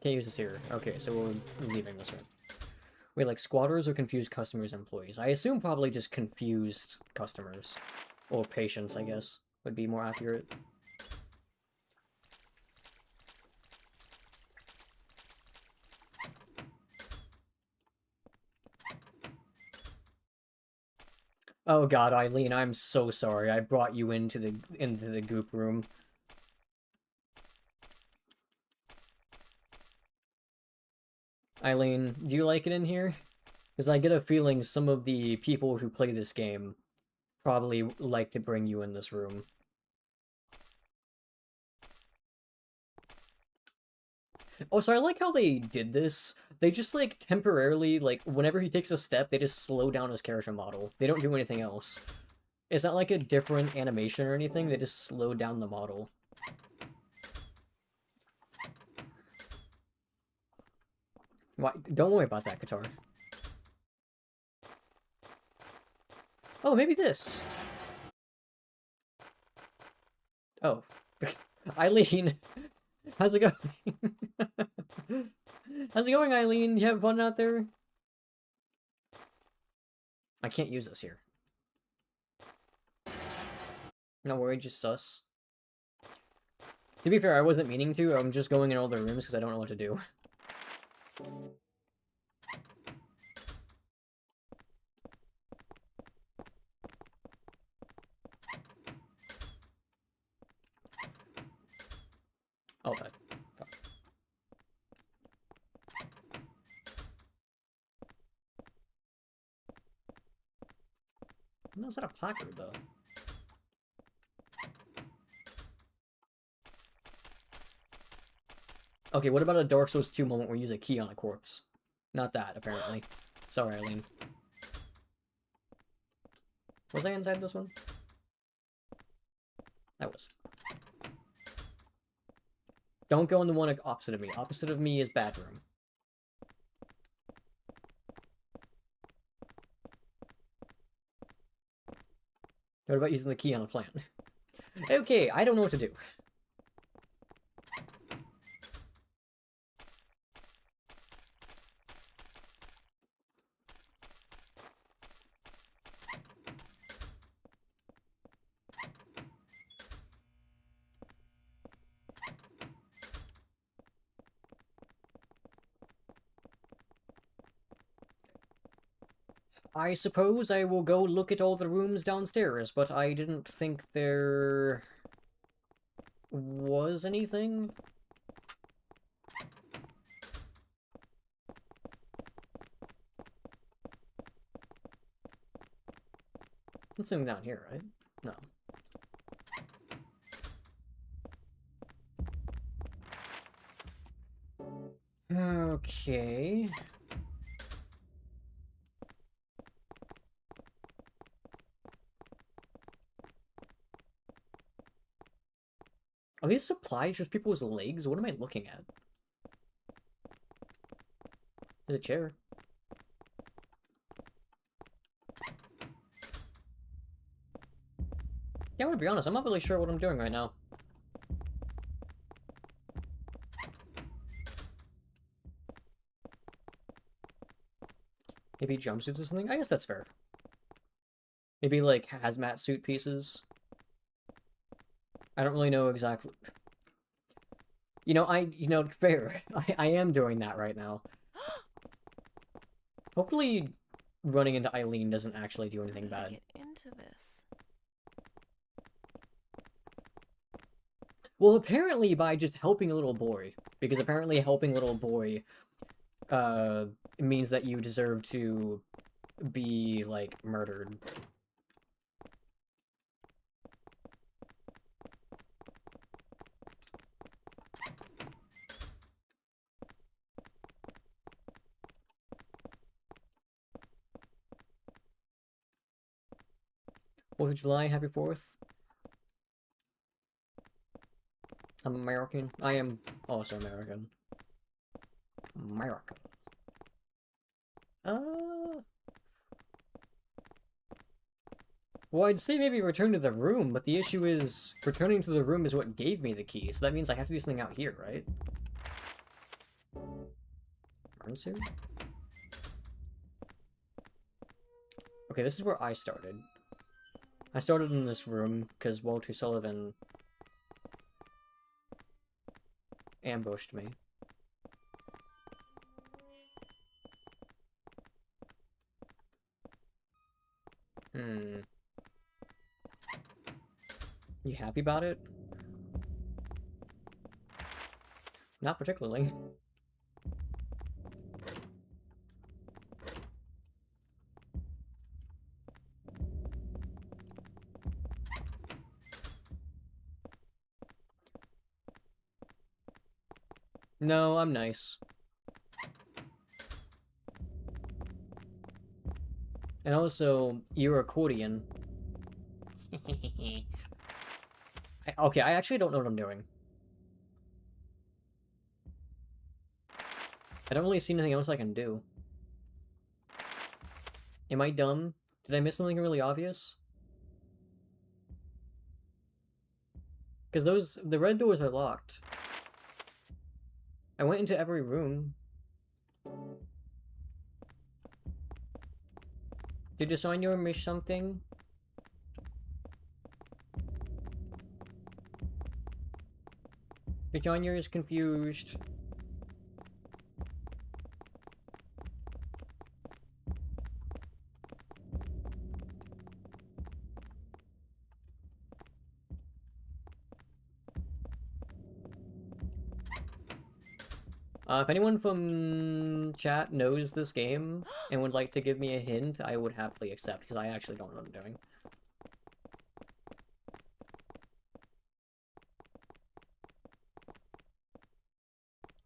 Can't use this here. Okay, so we're leaving this room. Wait, like squatters or confused customers, employees? I assume probably just confused customers. Or patients, I guess, would be more accurate. Oh god, Eileen, I'm so sorry. I brought you into the goop room. Eileen, do you like it in here? Because I get a feeling some of the people who play this game probably like to bring you in this room. Oh, so I like how they did this. They just, like, temporarily, like, whenever he takes a step, they just slow down his character model. They don't do anything else. It's not like a different animation or anything, they just slow down the model. Why? Don't worry about that, guitar. Oh, maybe this. Oh. Eileen! How's it going? How's it going, Eileen? You having fun out there? I can't use this here. No worry, just sus. To be fair, I wasn't meaning to. I'm just going in all the rooms because I don't know what to do. Oh, that. Oh. No, is that a placard, though? Okay, what about a Dark Souls 2 moment where you use a key on a corpse? Not that, apparently. Sorry, Eileen. Was I inside this one? I was. Don't go in the one opposite of me. Opposite of me is bad room. What about using the key on a plant? Okay, I don't know what to do. I suppose I will go look at all the rooms downstairs, but I didn't think there was anything. Something down here, right? No. Okay. Are these supplies just people's legs? What am I looking at? There's a chair. Yeah, I'm gonna be honest, I'm not really sure what I'm doing right now. Maybe jumpsuits or something? I guess that's fair. Maybe, like, hazmat suit pieces? I don't really know exactly. You know, fair. I am doing that right now. Hopefully, running into Eileen doesn't actually do anything How bad. did I get into this? Well, apparently by just helping a little boy. Because apparently helping a little boy, means that you deserve to be, like, murdered. 4th of July, happy 4th. I'm American. I am also American. America. Well, I'd say maybe return to the room, but the issue is returning to the room is what gave me the key, so that means I have to do something out here, right? Burn suit? Okay, this is where I started. I started in this room because Walter Sullivan ambushed me. You happy about it? Not particularly. No, I'm nice. And also, you're accordion. Okay, I actually don't know what I'm doing. I don't really see anything else I can do. Am I dumb? Did I miss something really obvious? Because the red doors are locked. I went into every room. Did Designer miss something? Designer is confused. If anyone from chat knows this game and would like to give me a hint, I would happily accept, because I actually don't know what I'm doing.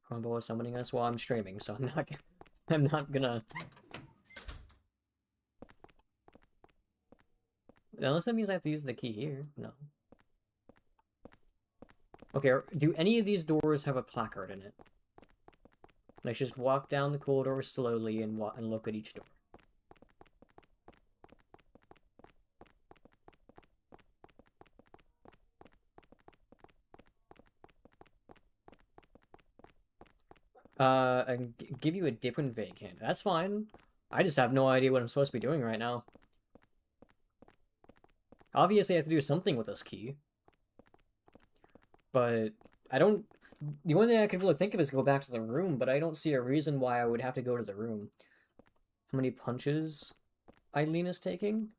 Crumble is summoning us while I'm streaming, so I'm not gonna... Unless that means I have to use the key here. No. Okay, do any of these doors have a placard in it? Let's just walk down the corridor slowly and look at each door. And give you a different vague hint. That's fine. I just have no idea what I'm supposed to be doing right now. Obviously, I have to do something with this key. But I don't... The only thing I can really think of is go back to the room, but I don't see a reason why I would have to go to the room. How many punches Eileen is taking?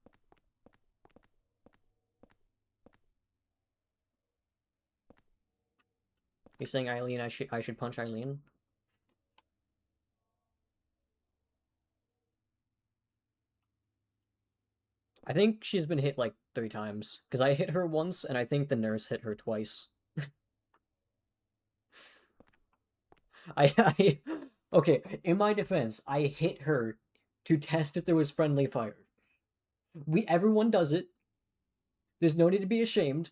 You're saying Eileen, I should punch Eileen? I think she's been hit like 3 times, because I hit her once, and I think the nurse hit her twice. Okay, in my defense, I hit her to test if there was friendly fire. Everyone does it. There's no need to be ashamed.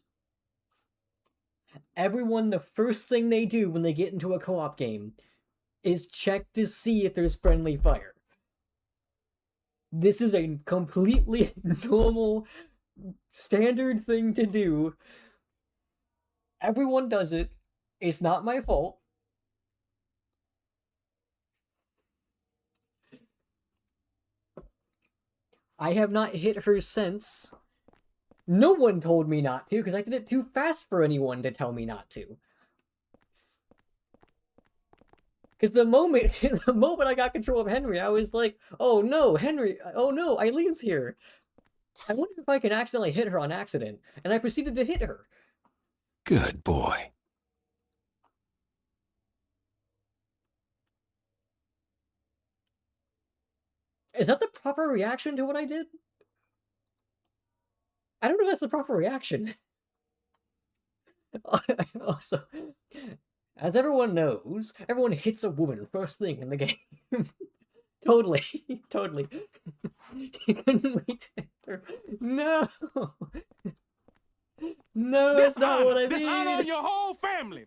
Everyone, the first thing they do when they get into a co-op game is check to see if there's friendly fire. This is a completely normal, standard thing to do. Everyone does it. It's not my fault. I have not hit her since. No one told me not to, because I did it too fast for anyone to tell me not to. Because the moment I got control of Henry, I was like, oh no, Henry, oh no, Eileen's here. I wonder if I can accidentally hit her on accident. And I proceeded to hit her. Good boy. Is that the proper reaction to what I did? I don't know if that's the proper reaction. Also, as everyone knows, everyone hits a woman first thing in the game. Totally, totally. You couldn't wait to hit her. No! No, that's not what I Dishonor mean! your whole family!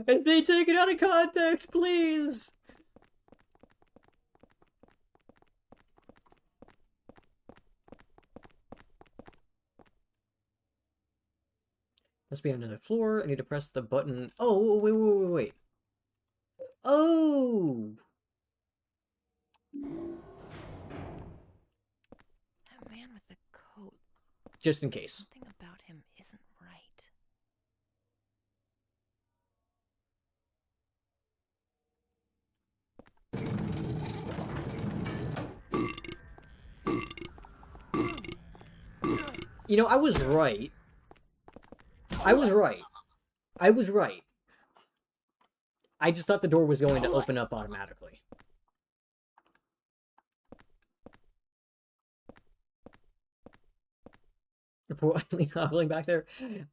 It's being taken out of context, please! Must be on another floor. I need to press the button. Oh, wait. Oh! That man with the coat. Just in case. Something about him isn't right. You know, I was right. I was right. I was right. I just thought the door was going to open up automatically. Poor Eileen hobbling back there.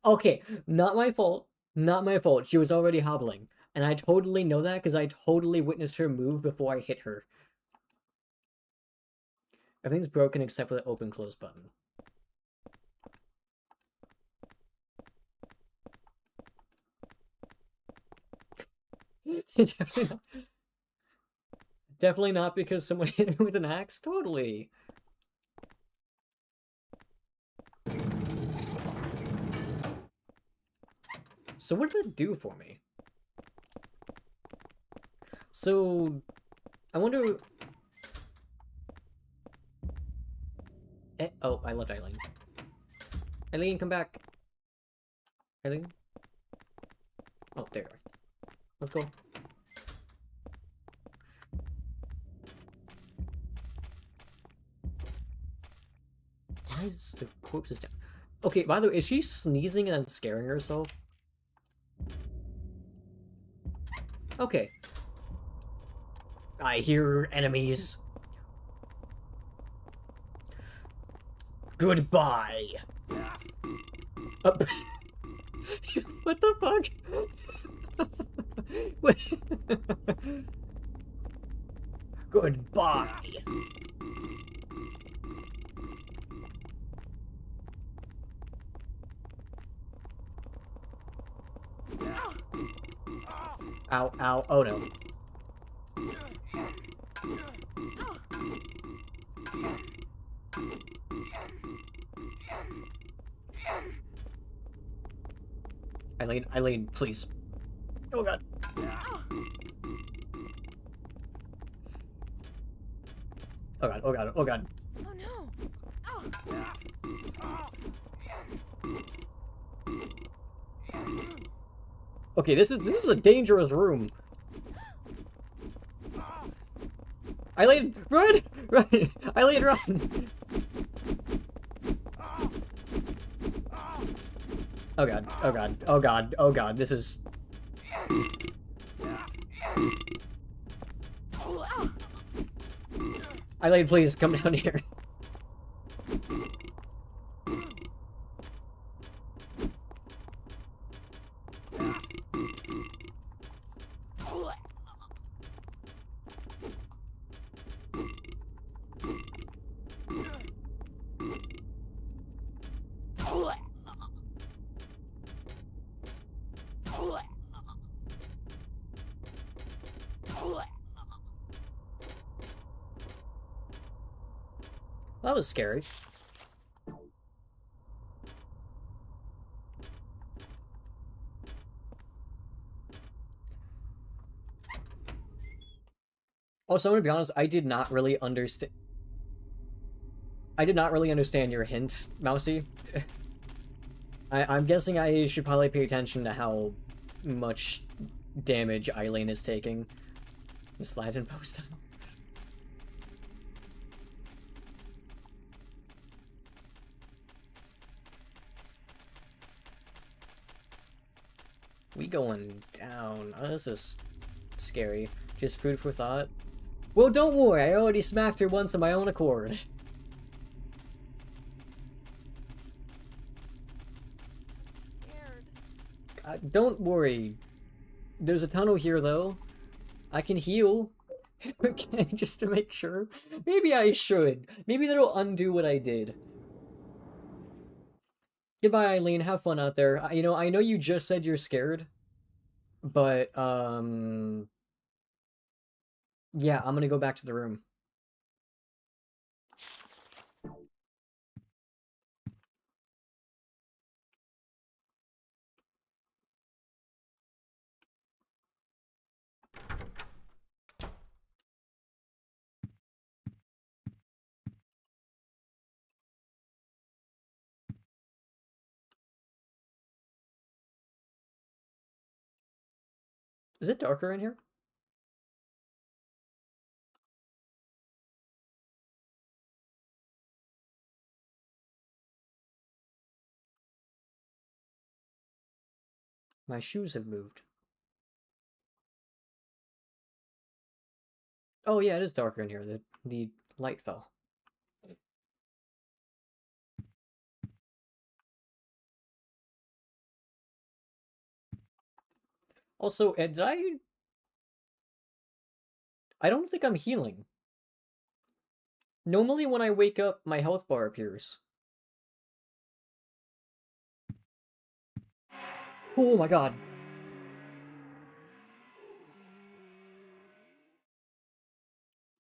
Okay, not my fault. Not my fault. She was already hobbling. And I totally know that because I totally witnessed her move before I hit her. Everything's broken except for the open-close button. Definitely not because someone hit her with an axe. Totally. So what did it do for me? So, I wonder... oh, I left Eileen. Eileen, come back. Eileen? Oh, there you are. Let's go. Why is the corpse down? Okay, by the way, is she sneezing and then scaring herself? Okay. I hear enemies. Goodbye. What the fuck? Wait. Goodbye. Ow, ow, oh no. Eileen, please. Oh god. Oh god, oh god, oh god. Oh no! Okay, this is a dangerous room. Eileen, run! Run! Eileen, run! Oh god, oh god, oh god, oh god, this is... Eileen, please, come down here. That was scary. Also, I'm gonna be honest, I did not really understand your hint, Mousy. I'm guessing I should probably pay attention to how much damage Eileen is taking. Slide and post time. We going down. Oh, this is scary. Just food for thought. Well, don't worry, I already smacked her once on my own accord. Scared. Don't worry. There's a tunnel here, though. I can heal. Okay, just to make sure. Maybe I should. Maybe that'll undo what I did. Goodbye, Eileen. Have fun out there. You know, I know you just said you're scared, but, yeah, I'm gonna go back to the room. Is it darker in here? My shoes have moved. Oh yeah, it is darker in here. The light fell. Also, did I don't think I'm healing. Normally when I wake up, my health bar appears. Oh my god.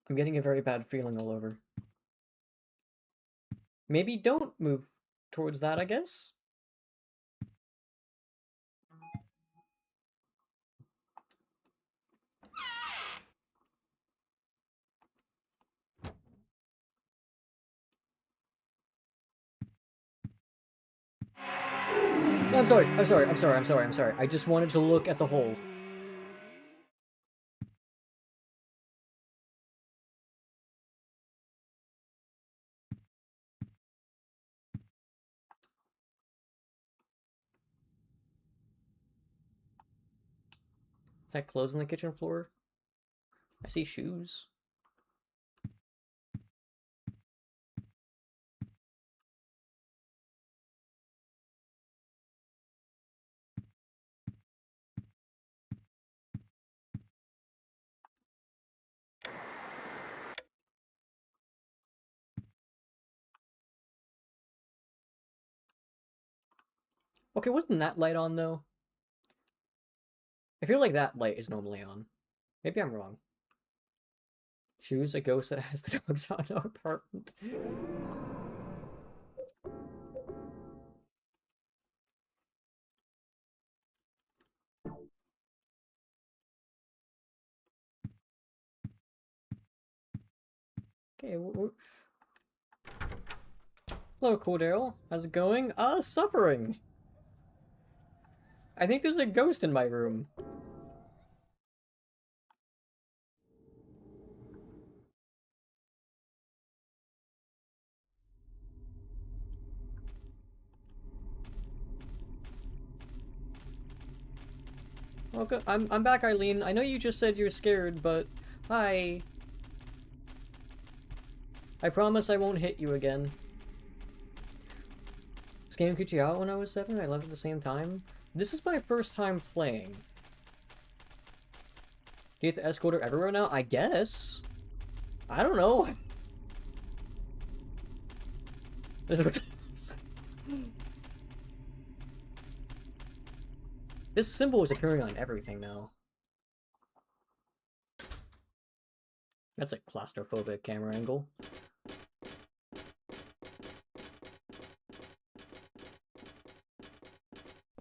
I'm getting a very bad feeling all over. Maybe don't move towards that, I guess? I'm sorry, I'm sorry, I'm sorry, I'm sorry, I'm sorry. I just wanted to look at the hole. Is that clothes on the kitchen floor? I see shoes. Okay, wasn't that light on, though? I feel like that light is normally on. Maybe I'm wrong. Shoes, a ghost that has the dogs out of our apartment. Okay, hello, Cordell. How's it going? Suffering. I think there's a ghost in my room. Okay, I'm back, Eileen. I know you just said you're scared, but hi. I promise I won't hit you again. This game kicked you out when I was 7. I left at the same time. This is my first time playing. Do you have to escort her everywhere now? I guess. I don't know. This symbol is appearing on everything now. That's a claustrophobic camera angle.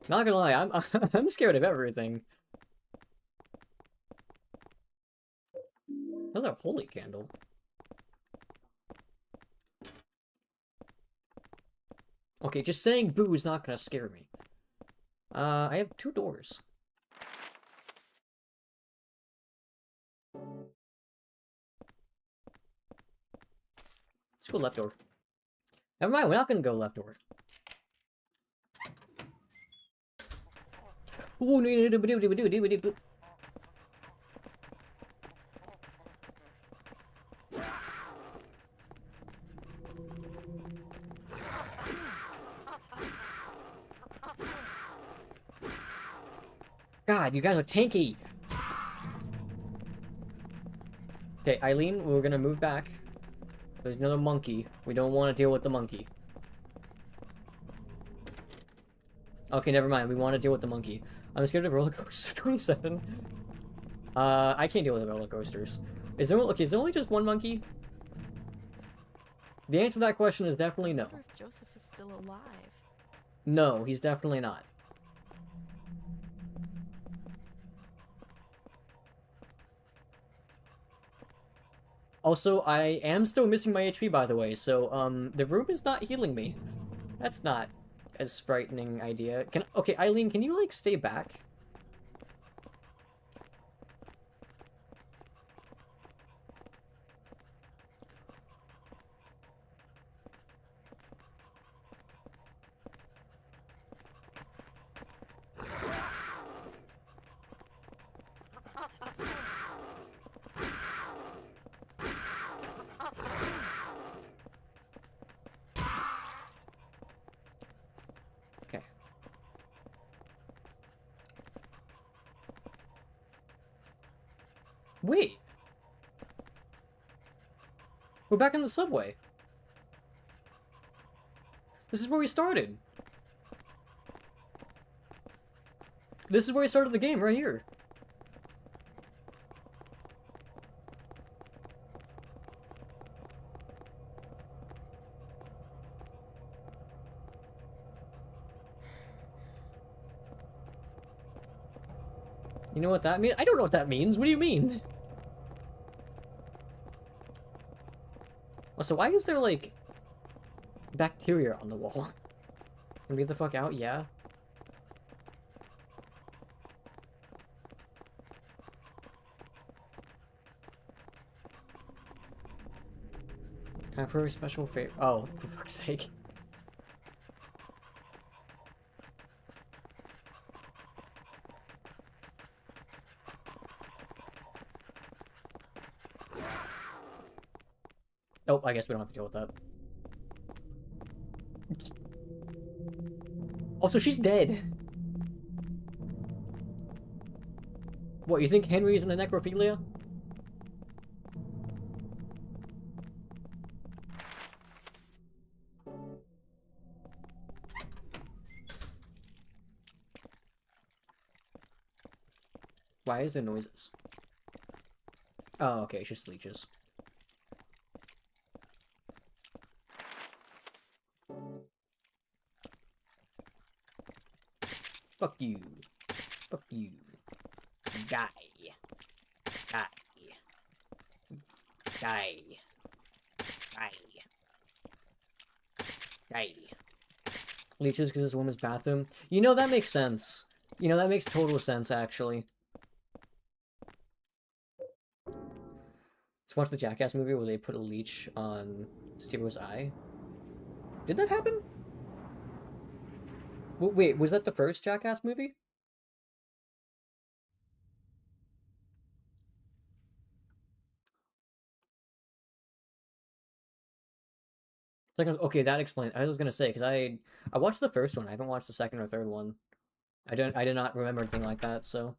Not gonna lie, I'm scared of everything. Another holy candle. Okay, just saying boo is not gonna scare me. I have 2 doors. Let's go left door. Never mind, we're not gonna go left door. Ooh, no. God, you guys are tanky. Okay, Eileen, we're gonna move back. There's another monkey. We don't want to deal with the monkey. Okay, never mind. We want to deal with the monkey. I'm scared of roller coasters. 27. I can't deal with roller coasters. Is there okay? Is there only just one monkey? The answer to that question is definitely no. I wonder if Joseph is still alive. No, he's definitely not. Also, I am still missing my HP, by the way, so, the room is not healing me. That's not as frightening idea. Okay, Eileen, can you, like, stay back? Okay. Wait! We're back in the subway. This is where we started. This is where we started the game, right here. You know what that means? I don't know what that means. What do you mean? Also, why is there, like, bacteria on the wall? Can we get the fuck out? Yeah. Time for a special favor. Oh, for fuck's sake. Oh, I guess we don't have to deal with that. Also, she's dead. What, you think Henry's in a necrophilia? Why is there noises? Oh, okay, it's just leeches. Fuck you. Fuck you. Die. Die. Die. Die. Die. Leeches because it's a woman's bathroom. You know, that makes sense. You know, that makes total sense, actually. Just watch the Jackass movie where they put a leech on Steel's eye. Did that happen? Wait, was that the first Jackass movie? Second, okay, that explains. I was gonna say because I watched the first one. I haven't watched the second or third one. I did not remember anything like that. So.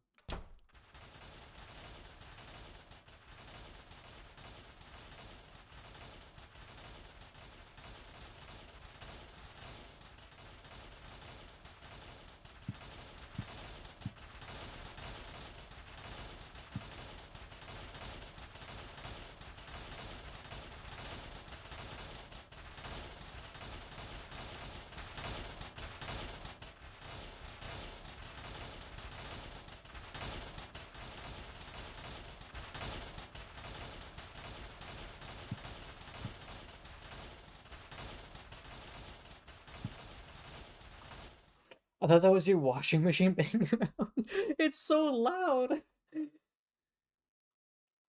I thought that was your washing machine banging around. It's so loud.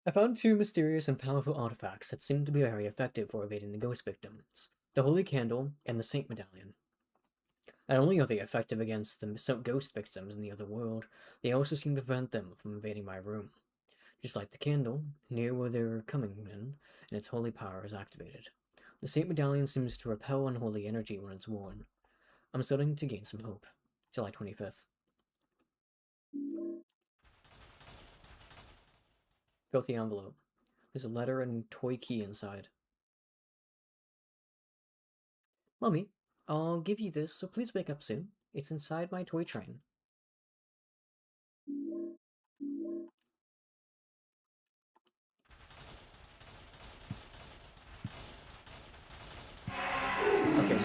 I found two mysterious and powerful artifacts that seem to be very effective for evading the ghost victims. The Holy Candle and the Saint Medallion. Not only are they effective against the ghost victims in the other world, they also seem to prevent them from invading my room. Just like the candle, near where they're coming in, and its holy power is activated. The Saint Medallion seems to repel unholy energy when it's worn. I'm starting to gain some hope. July 25th. Filthy envelope. There's a letter and toy key inside. Mommy, I'll give you this, so please wake up soon. It's inside my toy train. Okay,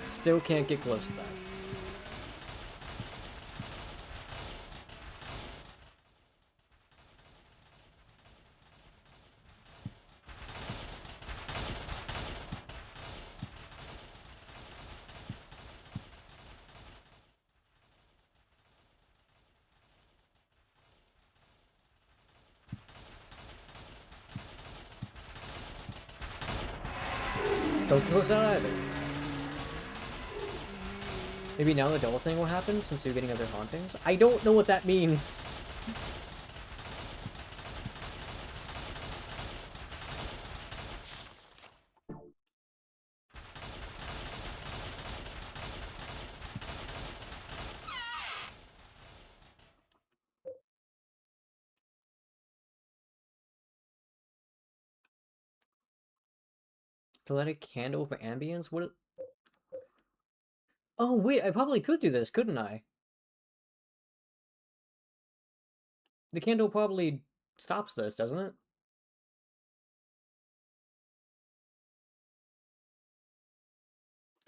still can't get close to that. Don't close that either. Maybe now the double thing will happen since you're getting other hauntings? I don't know what that means. To light a candle for ambience? What? Oh, wait, I probably could do this, couldn't I? The candle probably stops this, doesn't it?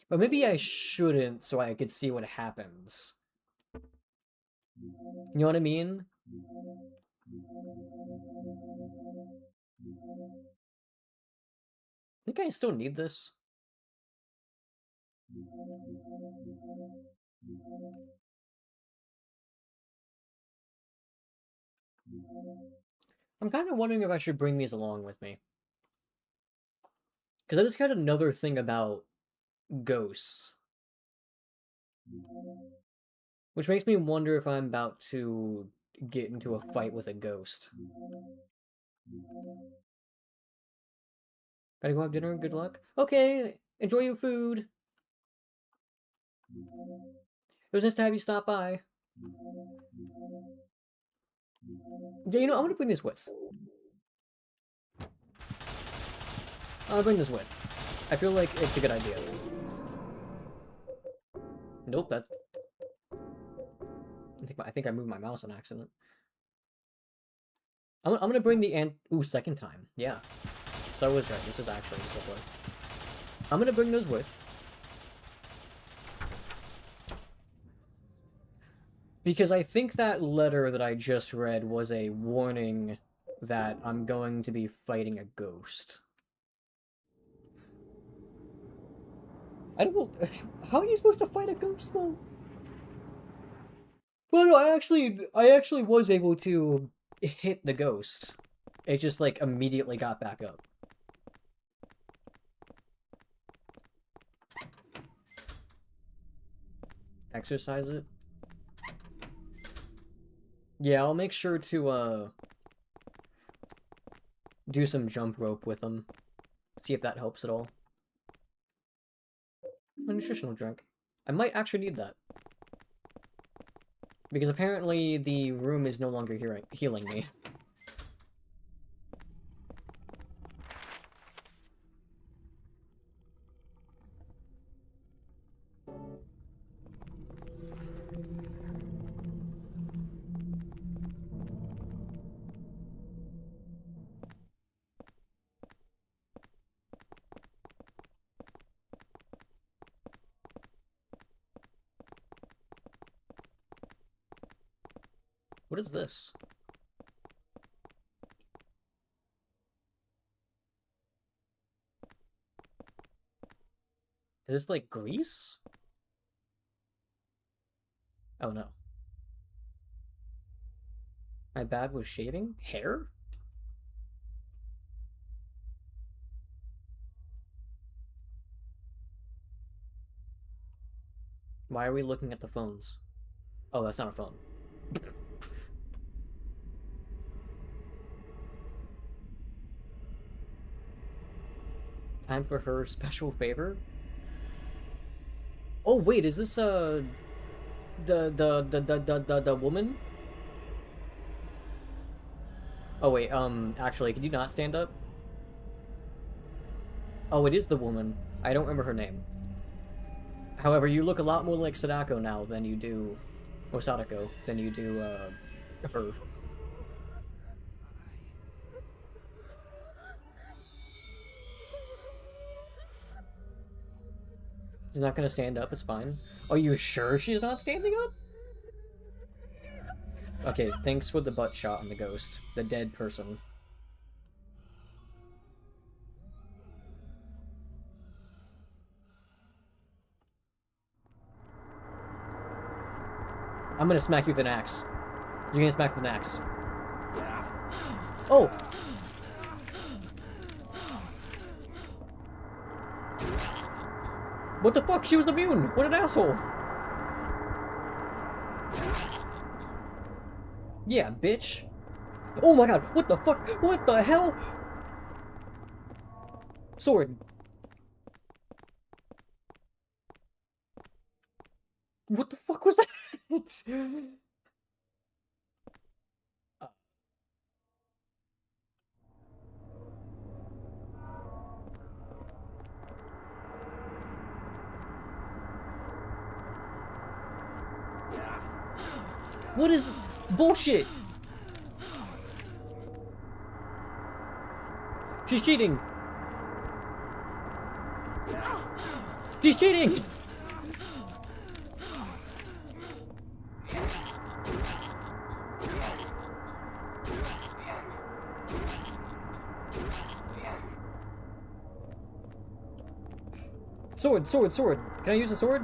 But maybe I shouldn't so I could see what happens. You know what I mean? I think I still need this. I'm kind of wondering if I should bring these along with me. Because I just got another thing about ghosts. Which makes me wonder if I'm about to get into a fight with a ghost. Gotta go have dinner, good luck. Okay, enjoy your food. It was nice to have you stop by. Yeah, you know, I'm gonna bring this with. I'll bring this with. I feel like it's a good idea. Nope, that... I think I moved my mouse on accident. I'm gonna bring the ooh, second time. Yeah. So I was right. This is actually the subway. I'm gonna bring those with. Because I think that letter that I just read was a warning that I'm going to be fighting a ghost. I don't know. How are you supposed to fight a ghost, though? Well, no, I actually was able to hit the ghost. It just, like, immediately got back up. Exercise it? Yeah, I'll make sure to, do some jump rope with them. See if that helps at all. A nutritional drink. I might actually need that. Because apparently the room is no longer healing me. What is this? Is this like grease? Oh no. My bad was shaving? Hair? Why are we looking at the phones? Oh, that's not a phone. Time for her special favor? Oh wait, is this the woman? Oh wait, actually, could you not stand up? Oh, it is the woman. I don't remember her name. However, you look a lot more like Sadako now than you do... Or Sadako, than you do, her. She's not gonna stand up, it's fine. Are you sure she's not standing up? Okay, thanks for the butt shot on the ghost. The dead person. I'm gonna smack you with an axe. You're gonna smack with an axe. Oh! What the fuck? She was immune! What an asshole! Yeah, bitch. Oh my god, what the fuck? What the hell? Sword. What the fuck was that? What is bullshit? She's cheating. She's cheating. Sword, sword, sword. Can I use a sword?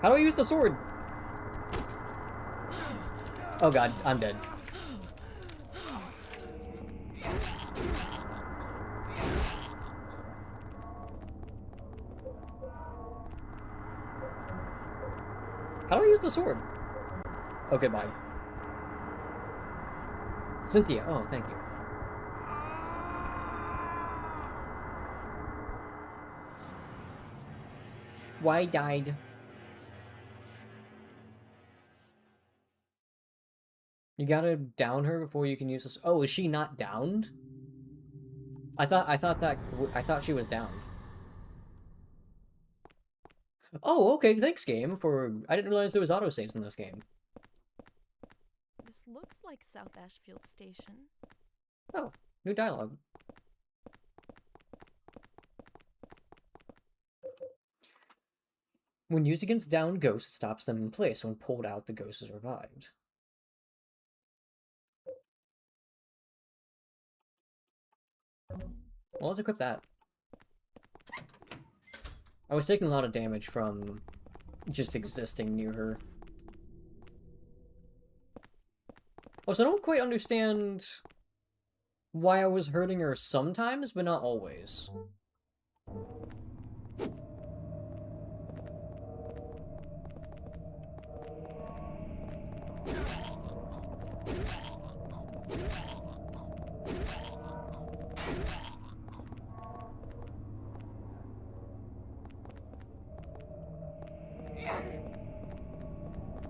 How do I use the sword? Oh god, I'm dead. How do I use the sword? Okay, bye. Cynthia, oh, thank you. Why died? You gotta down her before you can use this. Oh, is she not downed? I thought she was downed. Oh, okay, thanks game I didn't realize there was autosaves in this game. This looks like South Ashfield Station. Oh, new dialogue. When used against downed ghosts, it stops them in place. When pulled out, the ghost is revived. Well, let's equip that. I was taking a lot of damage from just existing near her. Oh, so I don't quite understand why I was hurting her sometimes, but not always.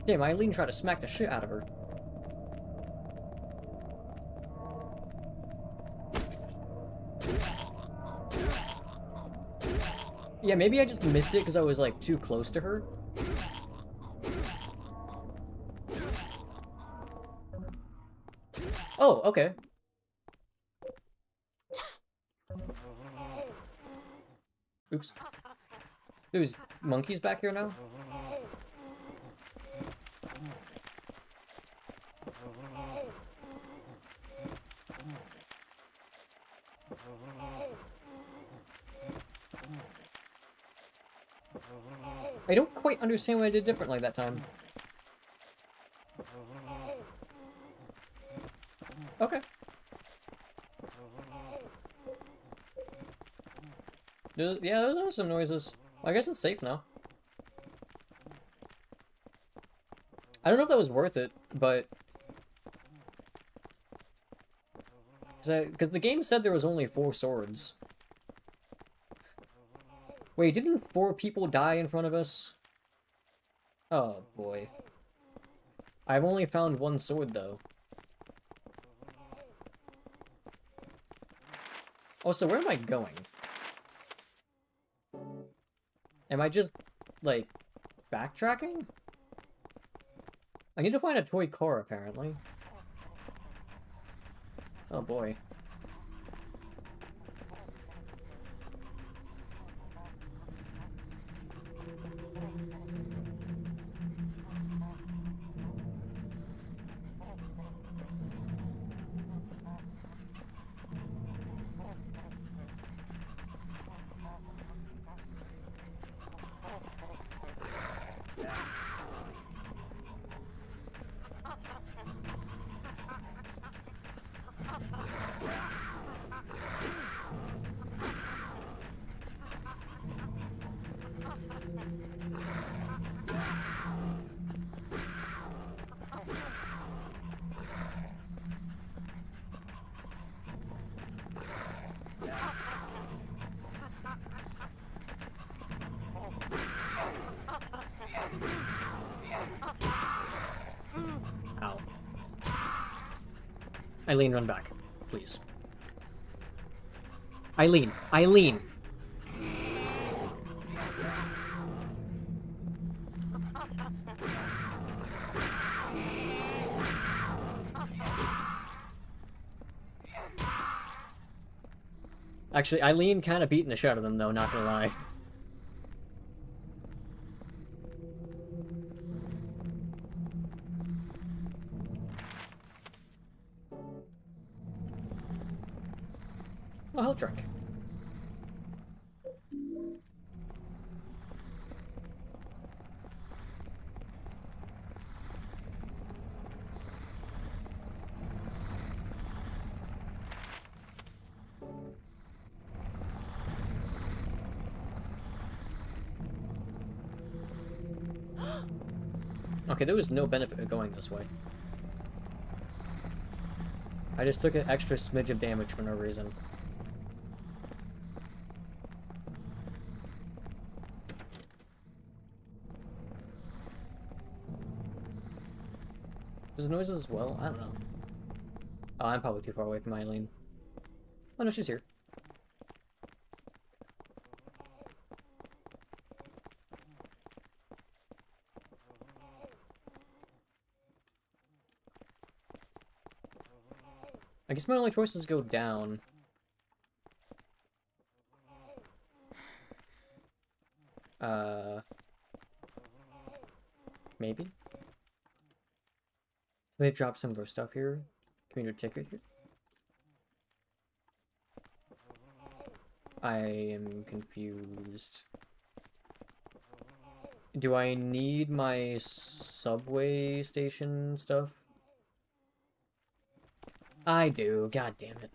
Damn, Eileen tried to smack the shit out of her. Yeah, maybe I just missed it because I was, like, too close to her. Oh, okay. Oops. There's monkeys back here now? I don't quite understand what I did differently that time. Okay. Yeah, those are some noises. Well, I guess it's safe now. I don't know if that was worth it, but... Because the game said there was only 4 swords. Wait, didn't 4 people die in front of us? Oh, boy. I've only found 1 sword, though. Oh, so where am I going? Am I just, like, backtracking? I need to find a toy car, apparently. Oh, boy. Ow. Eileen, run back. Please. Eileen! Eileen! Actually, Eileen kind of beating the shit out of them, though, not gonna lie. Oh, health drink. Okay, there was no benefit of going this way. I just took an extra smidge of damage for no reason. There's noises as well? I don't know. Oh, I'm probably too far away from Eileen. Oh no, she's here. I guess my only choice is to go down. Maybe? They dropped some of their stuff here. Can we do a ticket here? I am confused. Do I need my subway station stuff? I do, god damn it.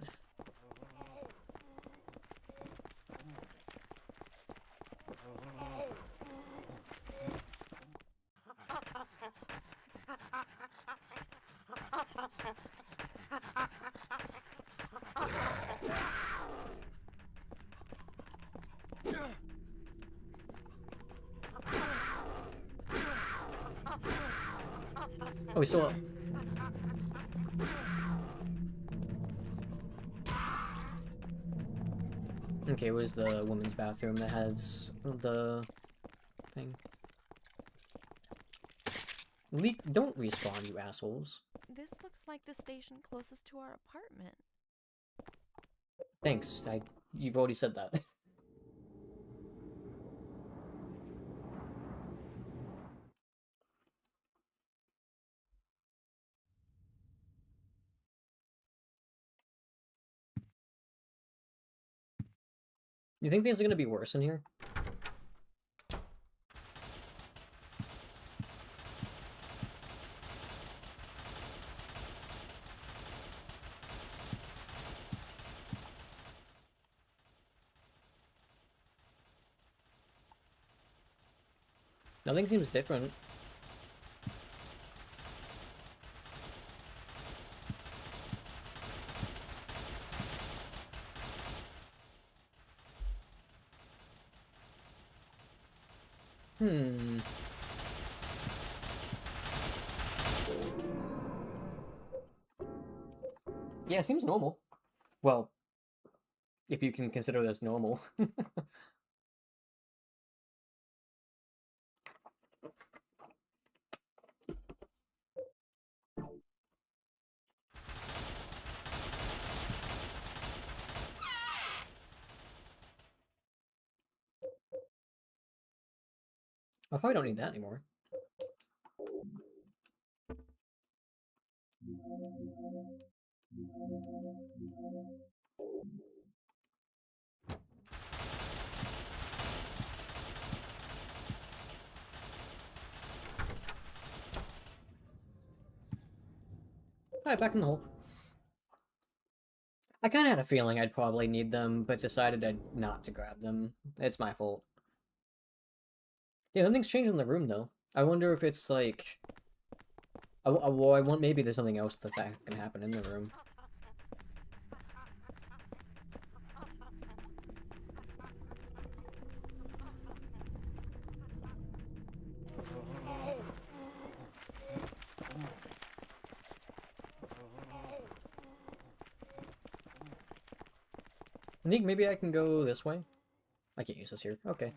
Oh, we still up. Okay, where's the women's bathroom that has the thing? Don't respawn, you assholes. This looks like the station closest to our apartment. Thanks, you've already said that. You think things are gonna be worse in here? Nothing seems different. Hmm. Yeah, it seems normal. Well, if you can consider this normal. I probably don't need that anymore. Alright, back in the hole. I kinda had a feeling I'd probably need them, but decided not to grab them. It's my fault. Yeah, nothing's changed in the room, though. I wonder if it's, like... well, I want maybe there's something else that can happen in the room. I think maybe I can go this way? I can't use this here. Okay.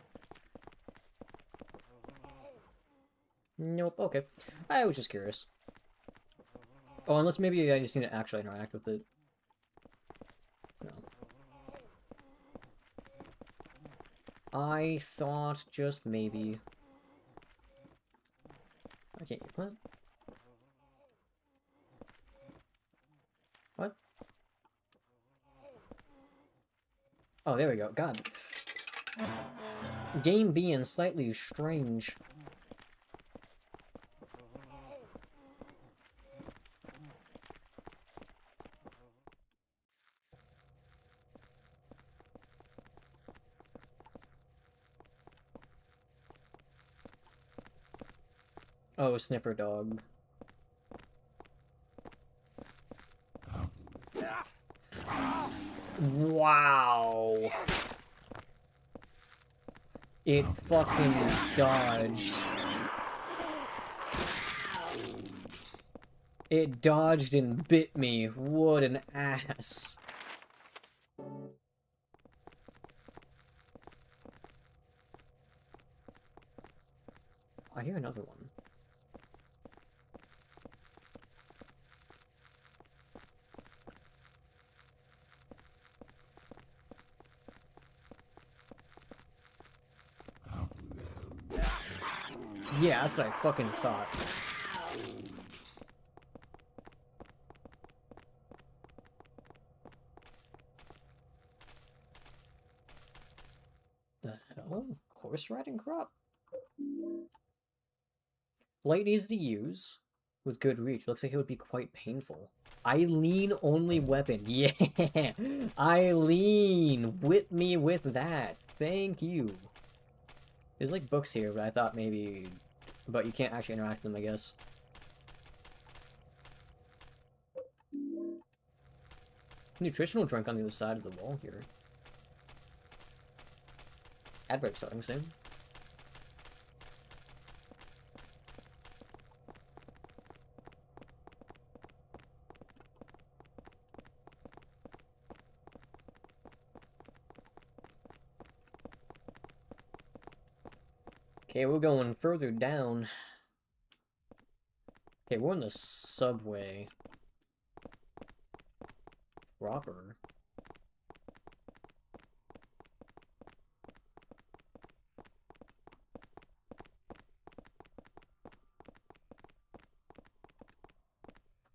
Nope, okay. I was just curious. Oh, unless maybe I just need to actually interact with it. No. I thought just maybe... I can't... What? What? Oh, there we go. God. Game being slightly strange. Oh, sniffer dog. Wow. It fucking dodged. It dodged and bit me. What an ass. I hear another one. Yeah, that's what I fucking thought. The hell? Horse riding crop? Light easy to use, with good reach. Looks like it would be quite painful. Eileen only weapon. Yeah! Eileen! Whip me with that. Thank you. There's like books here, but I thought maybe... But you can't actually interact with them, I guess. Nutritional drink on the other side of the wall here. Ad break starting soon. Okay, we're going further down. Okay, we're in the subway. Proper.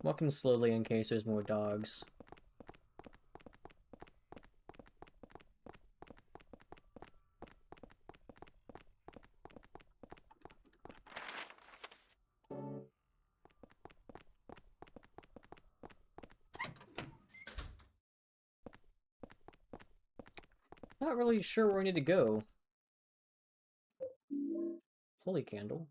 Walking slowly in case there's more dogs. Not really sure where I need to go. Holy candle.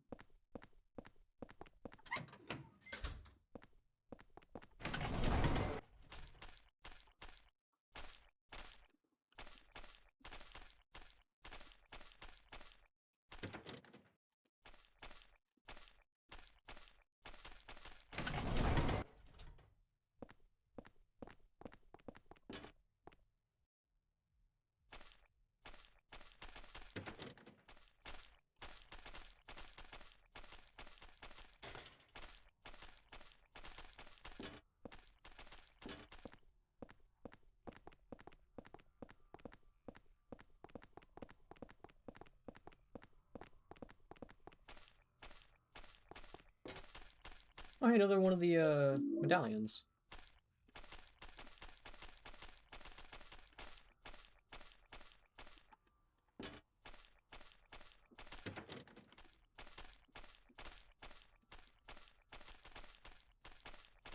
Oh, hey, another one of the, medallions.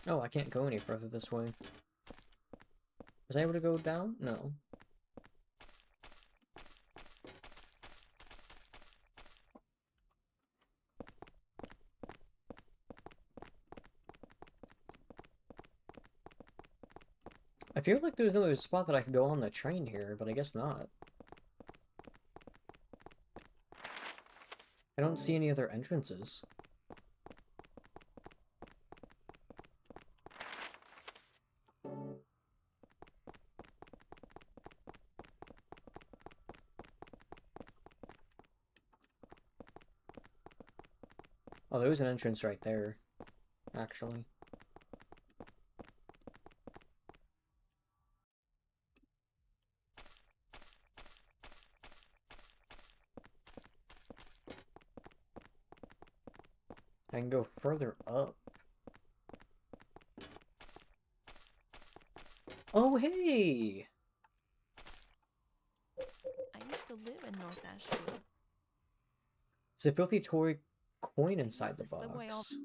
Oh, I can't go any further this way. Was I able to go down? No. I feel like there's another spot that I could go on the train here, but I guess not. I don't see any other entrances. Oh, there was an entrance right there, actually. I can go further up. Oh, hey! I used to live in North Ashfield. There's a filthy toy coin I inside used the the subway all- box.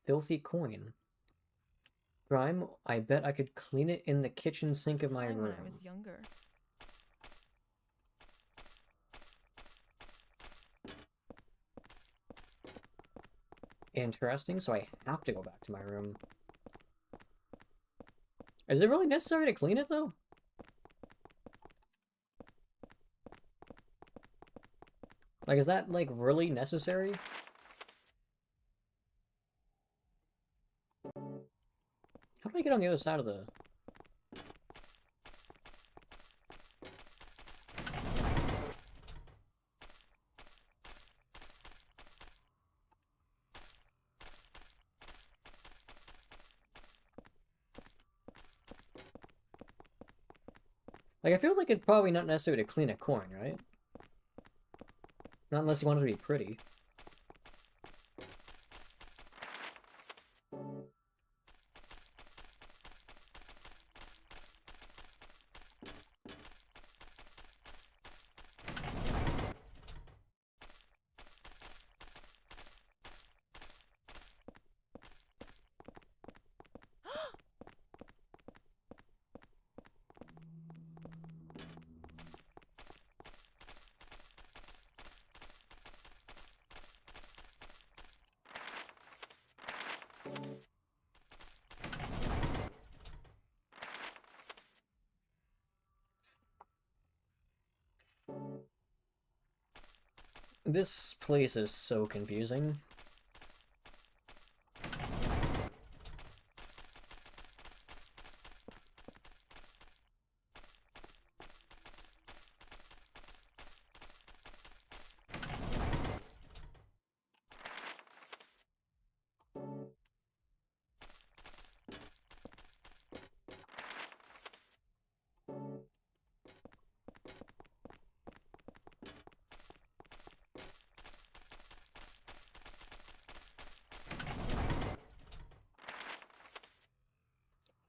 Filthy coin. Grime, I bet I could clean it in the kitchen sink of my Time when room. I was younger. Interesting, so I have to go back to my room. Is it really necessary to clean it, though? Like, is that, like, really necessary? How do I get on the other side of the... Like, I feel like it's probably not necessary to clean a coin, right? Not unless you want it to be pretty. This place is so confusing.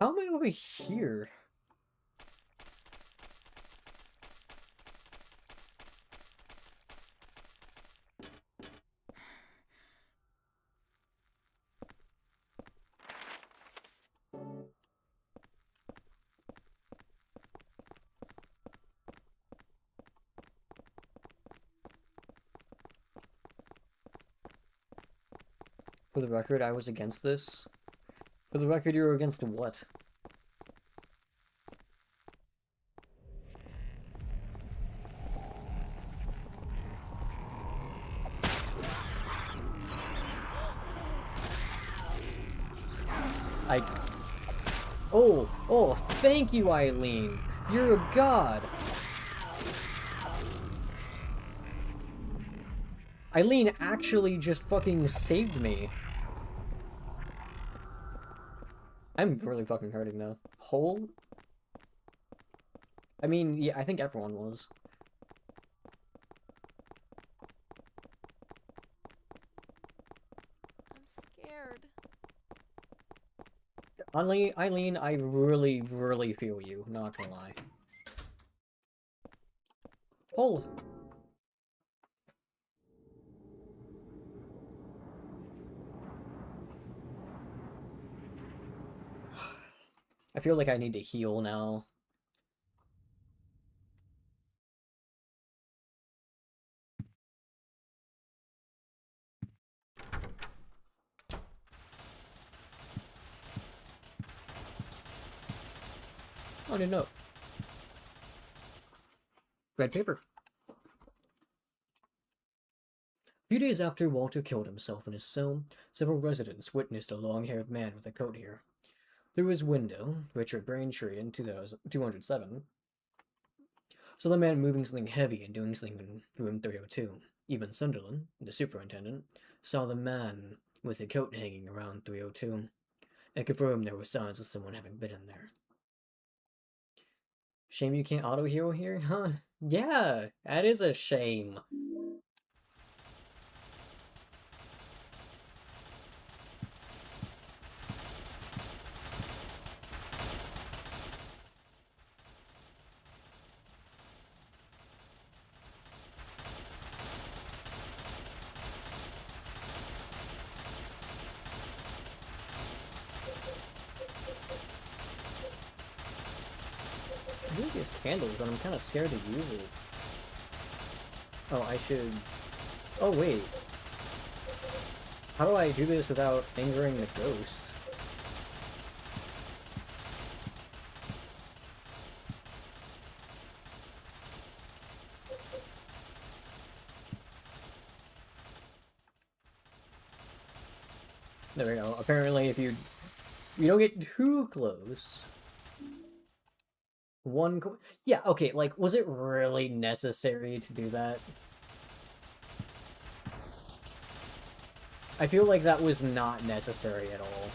How am I over here? For the record, I was against this. For the record, you were against what? Oh, thank you, Eileen! You're a god! Eileen actually just fucking saved me. I'm really fucking hurting, though. Hole? I mean, yeah, I think everyone was. I'm scared. Eileen, I really, really feel you, not gonna lie. Oh! I feel like I need to heal now. Oh, no, no. Red paper. A few days after Walter killed himself in his cell, several residents witnessed a long-haired man with a coat here. Through his window, Richard Braintree in 207 saw the man moving something heavy and doing something in room 302. Even Sunderland, the superintendent, saw the man with the coat hanging around 302 and confirmed there were signs of someone having been in there. Shame you can't auto-heal here, huh? Yeah, that is a shame. I think these candles, and I'm kind of scared to use it. Oh, I should... Oh, wait. How do I do this without angering the ghost? There we go. Apparently, if you don't get too close... Yeah, okay, like, was it really necessary to do that? I feel like that was not necessary at all.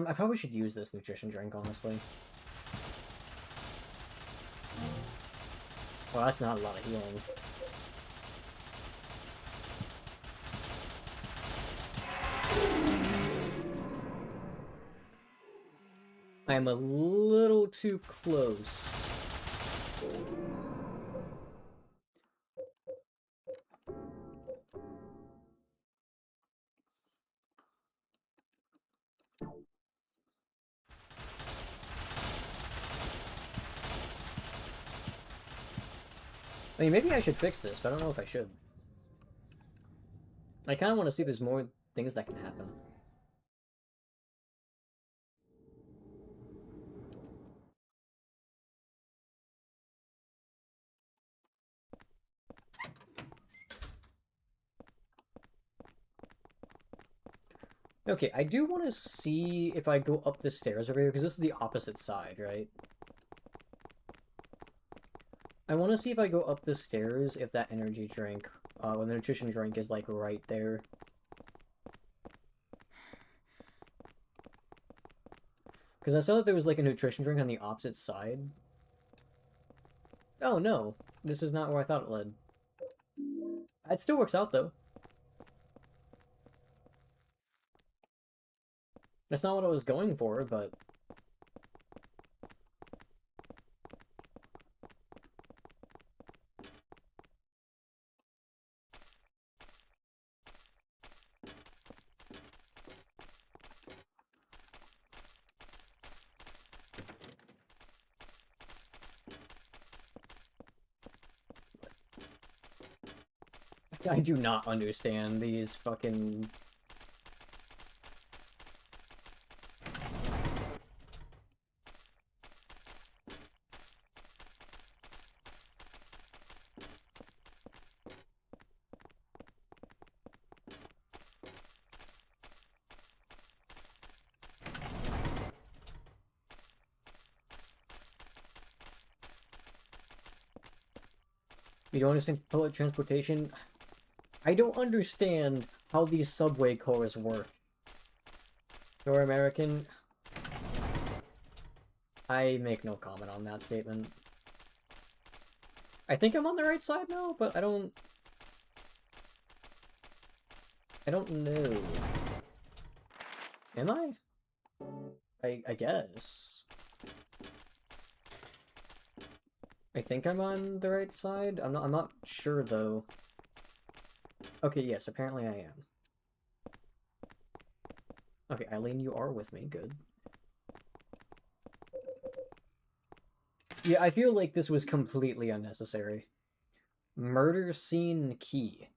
I probably should use this nutrition drink, honestly. Well, that's not a lot of healing. I am a little too close. I mean, maybe I should fix this, but I don't know if I should. I kind of want to see if there's more things that can happen. Okay, I do want to see if I go up the stairs over here, because this is the opposite side, right? I want to see if I go up the stairs, if that energy drink, or the nutrition drink is, like, right there. Because I saw that there was, like, a nutrition drink on the opposite side. Oh, no. This is not where I thought it led. It still works out, though. That's not what I was going for, but... I do not understand these fucking... You don't understand public transportation? I don't understand how these subway cars work. You're American? I make no comment on that statement. I think I'm on the right side now, but I don't know. Am I? I guess. I think I'm on the right side. I'm not sure though. Okay, yes, apparently I am. Okay, Eileen, you are with me. Good. Yeah, I feel like this was completely unnecessary. Murder scene key.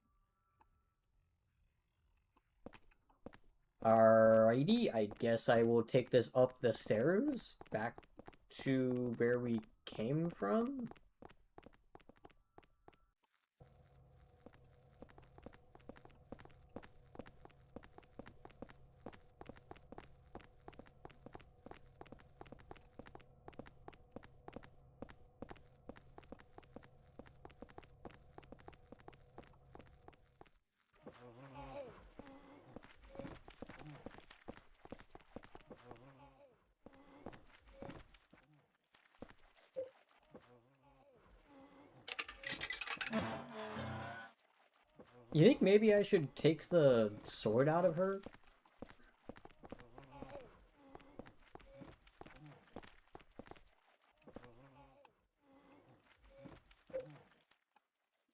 Alrighty, I guess I will take this up the stairs back to where we came from. You think maybe I should take the sword out of her?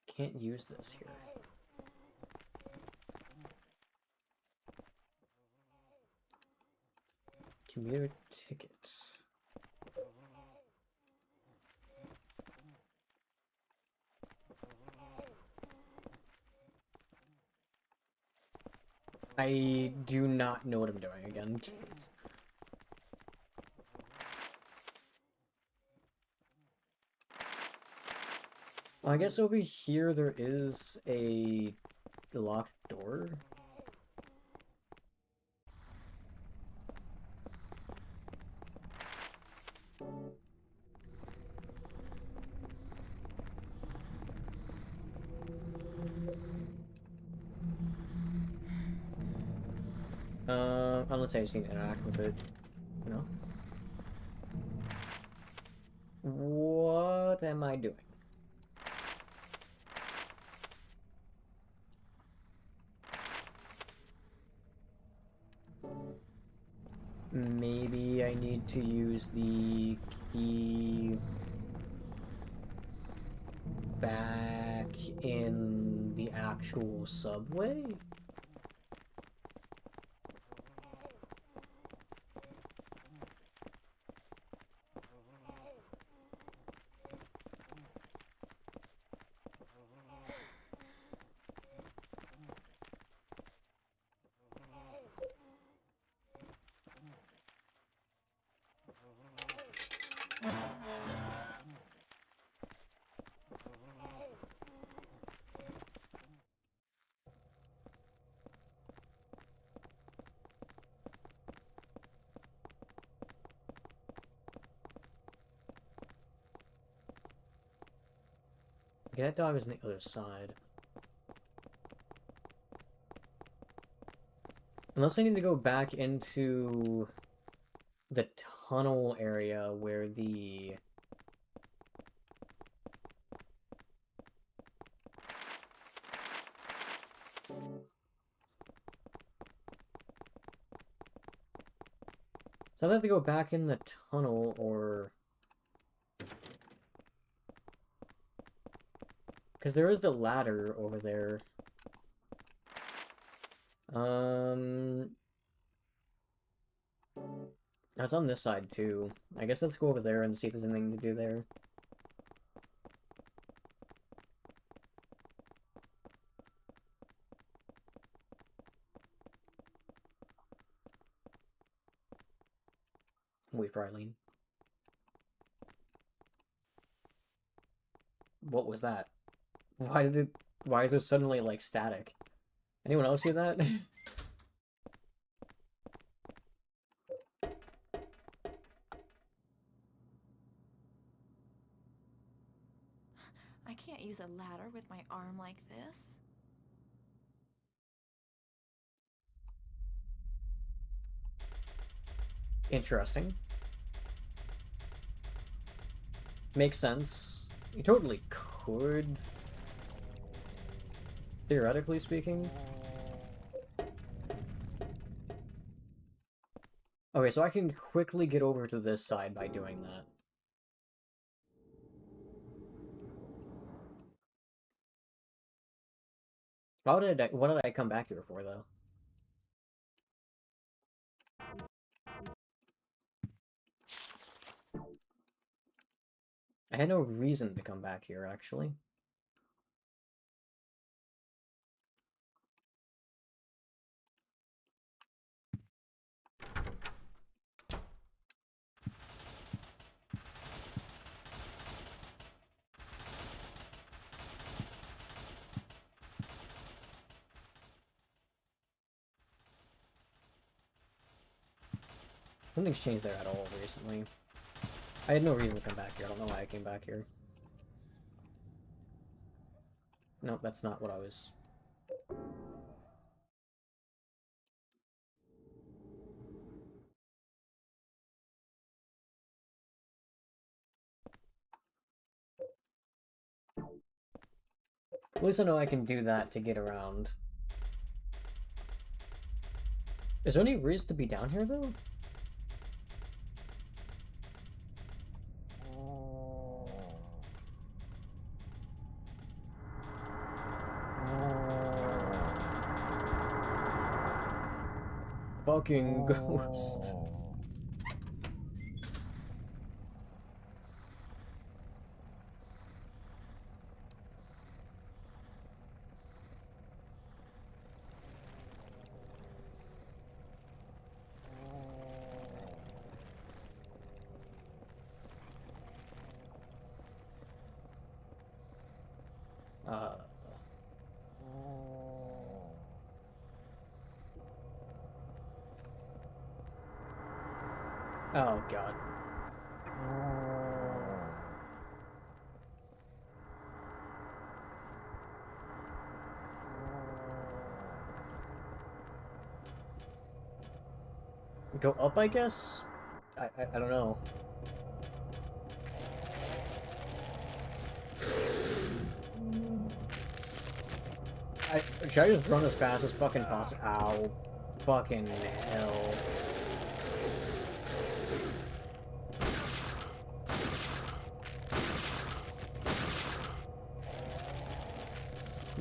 Can't use this here. Commuter ticket. I do not know what I'm doing again. Well, I guess over here there is a locked door. Unless I just need to interact with it. No? What am I doing? Maybe I need to use the key back in the actual subway? Okay, that dog is on the other side. Unless I need to go back into the tunnel area where the... So I have to go back in the tunnel, or... Because there is the ladder over there. That's on this side, too. I guess let's go over there and see if there's anything to do there. Wait for Eileen. What was that? Why did it... Why is there suddenly, like, static? Anyone else hear that? I can't use a ladder with my arm like this. Interesting. Makes sense. You totally could. Theoretically speaking. Okay, so I can quickly get over to this side by doing that. What did I come back here for, though? I had no reason to come back here, actually. Nothing's changed there at all recently. I had no reason to come back here. I don't know why I came back here. Nope, that's not what I was... At least I know I can do that to get around. Is there any reason to be down here, though? Fucking ghost. Oh, God. Go up, I guess? I don't know. Should I just run as fast as fucking possible? Ow. Fucking hell.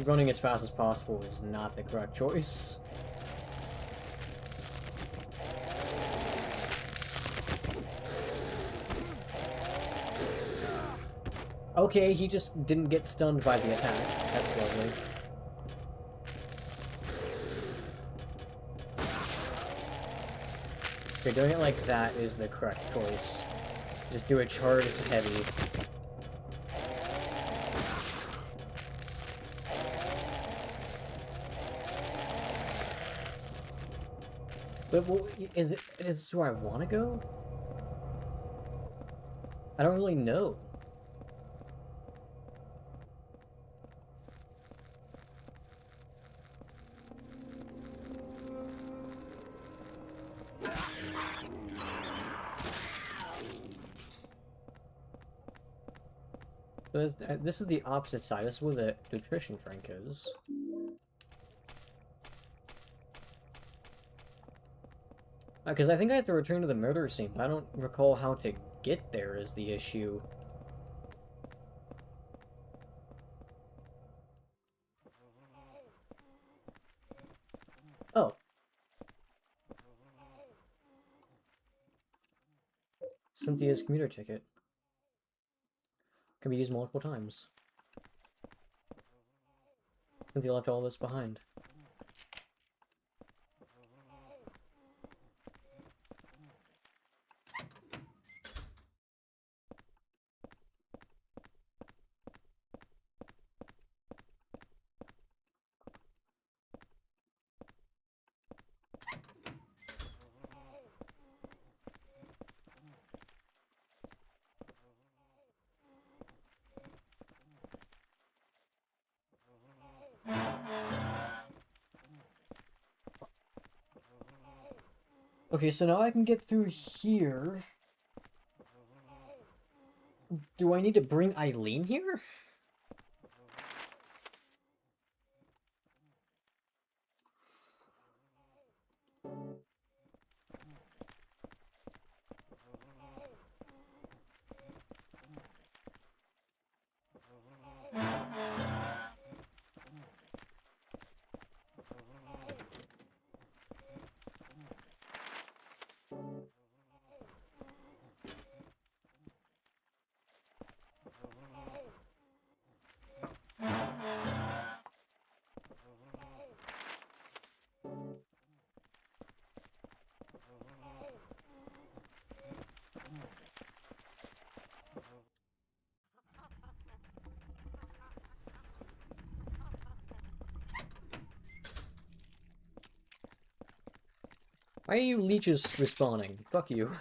Running as fast as possible is not the correct choice. Okay, he just didn't get stunned by the attack. That's lovely. Okay, doing it like that is the correct choice. Just do a charged heavy. But well, is this where I want to go? I don't really know. So this is the opposite side. This is where the nutrition drink is. Because I think I have to return to the murder scene, but I don't recall how to get there is the issue. Oh. Cynthia's commuter ticket. Can be used multiple times. Cynthia left all this behind. Okay, so now I can get through here. Do I need to bring Eileen here? Why are you leeches respawning? Fuck you.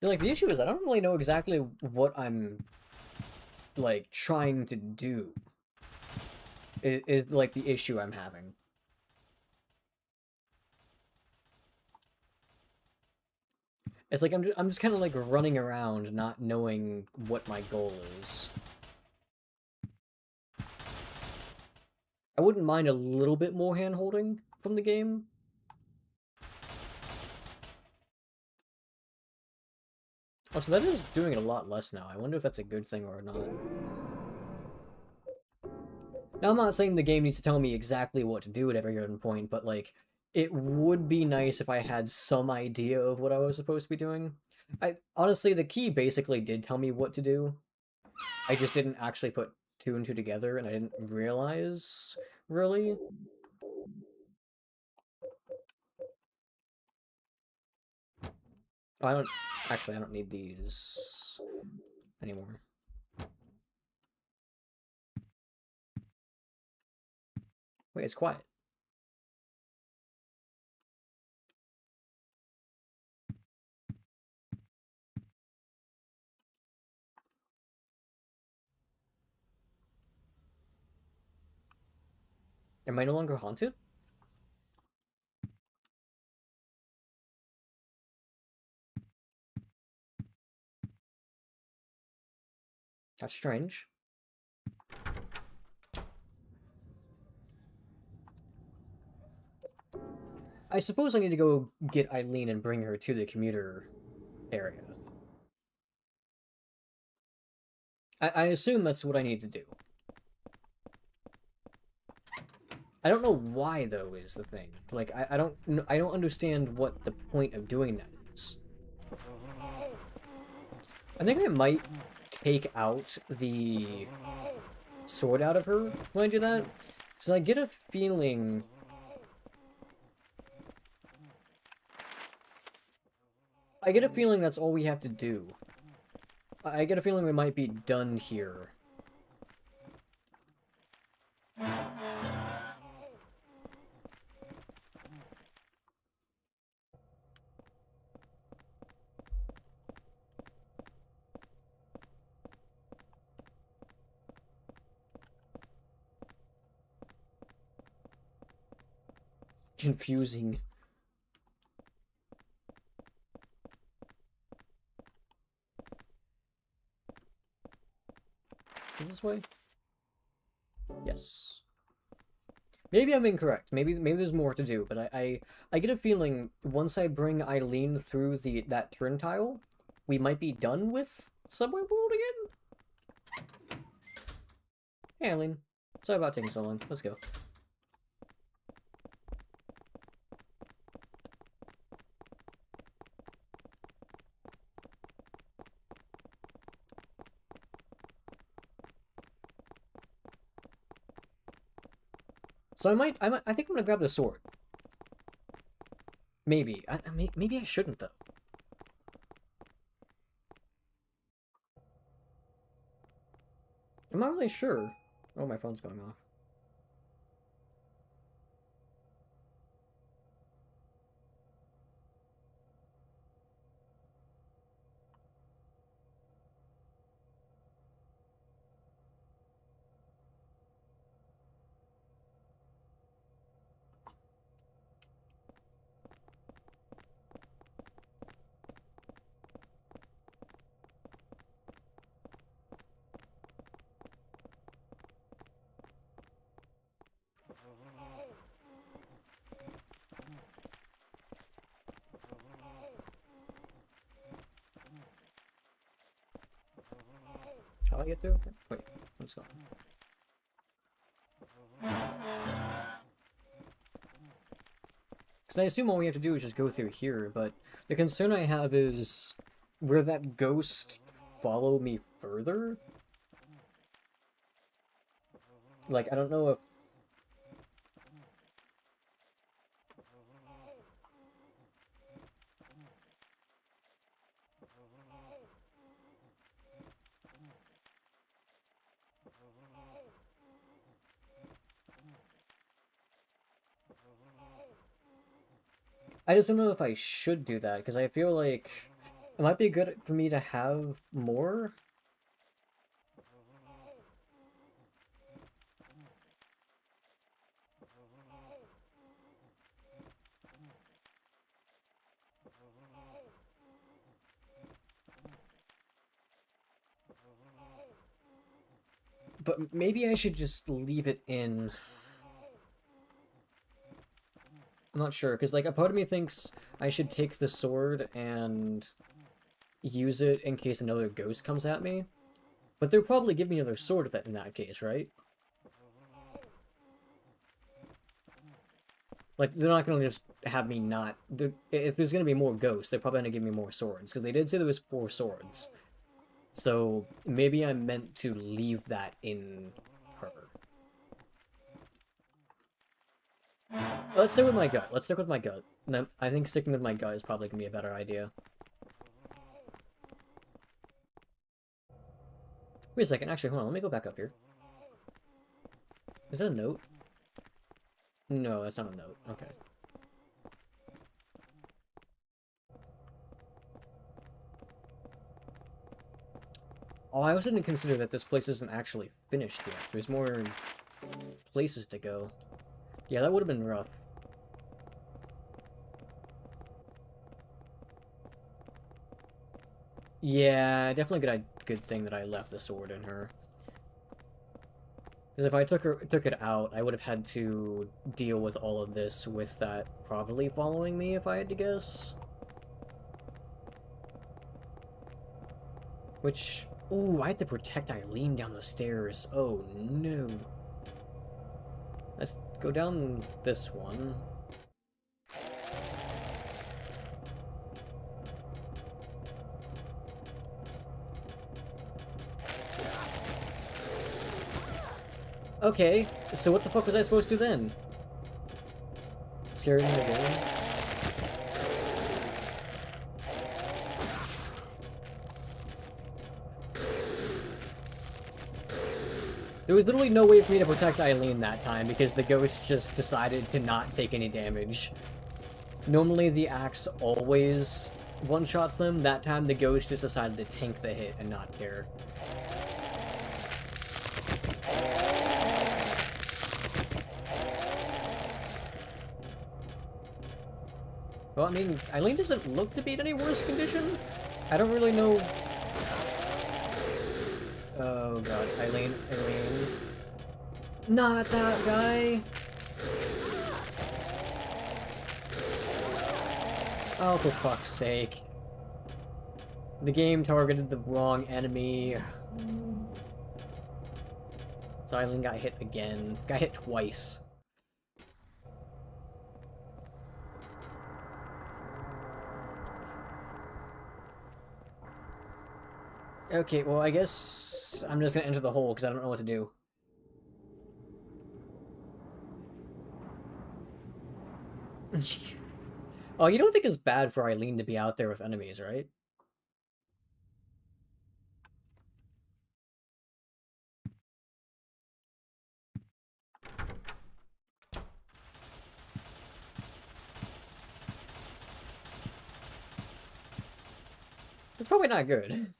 Like, the issue is I don't really know exactly what I'm, like, trying to do. Is like, the issue I'm having. It's like I'm just kind of, like, running around not knowing what my goal is. I wouldn't mind a little bit more hand-holding from the game. Oh, so that is doing it a lot less now. I wonder if that's a good thing or not. Now, I'm not saying the game needs to tell me exactly what to do at every given point, but, like, it would be nice if I had some idea of what I was supposed to be doing. Honestly, the key basically did tell me what to do. I just didn't actually put two and two together, and I didn't realize, really. Oh, I don't need these anymore. Wait, it's quiet. Am I no longer haunted? That's strange. I suppose I need to go get Eileen and bring her to the commuter area. I assume that's what I need to do. I don't know why, though, is the thing. Like, I don't understand what the point of doing that is. I think I might take out the sword out of her when I do that. So I get a feeling... that's all we have to do. I get a feeling we might be done here. Confusing. This way? Yes. Maybe I'm incorrect. Maybe there's more to do, but I get a feeling once I bring Eileen through that turn tile, we might be done with Subway World again? Hey, Eileen. Sorry about taking so long. Let's go. So I think I'm gonna grab the sword. Maybe. Maybe I shouldn't, though. I'm not really sure. Oh, my phone's going off. How do I get through? Wait, let's go. Because I assume all we have to do is just go through here, but the concern I have is, will that ghost follow me further? Like, I don't know if... I just don't know if I should do that, because I feel like it might be good for me to have more. But maybe I should just leave it in. I'm not sure, because like a part of me thinks I should take the sword and use it in case another ghost comes at me. But they'll probably give me another sword in that case, right? Like, they're not going to just have me not... If there's going to be more ghosts, they're probably going to give me more swords, because they did say there was 4 swords. So, maybe I'm meant to leave that in her. Let's stick with my gut. Let's stick with my gut. No, I think sticking with my gut is probably going to be a better idea. Wait a second, actually, hold on, let me go back up here. Is that a note? No, that's not a note. Okay. Oh, I also didn't consider that this place isn't actually finished yet. There's more places to go. Yeah, that would have been rough. Yeah, definitely good thing that I left the sword in her. Because if I took it out, I would have had to deal with all of this with that probably following me, if I had to guess. Which, ooh, I had to protect Eileen down the stairs. Oh no. Let's go down this one. Okay, so what the fuck was I supposed to do then? Scare him again? There was literally no way for me to protect Eileen that time because the ghost just decided to not take any damage. Normally the axe always one-shots them. That time the ghost just decided to tank the hit and not care. Well, I mean, Eileen doesn't look to be in any worse condition. I don't really know... Oh god, Eileen. Not that guy! Oh, for fuck's sake. The game targeted the wrong enemy. So Eileen got hit again. Got hit twice. Okay, well, I guess I'm just gonna enter the hole because I don't know what to do. Oh, you don't think it's bad for Eileen to be out there with enemies, right? It's probably not good.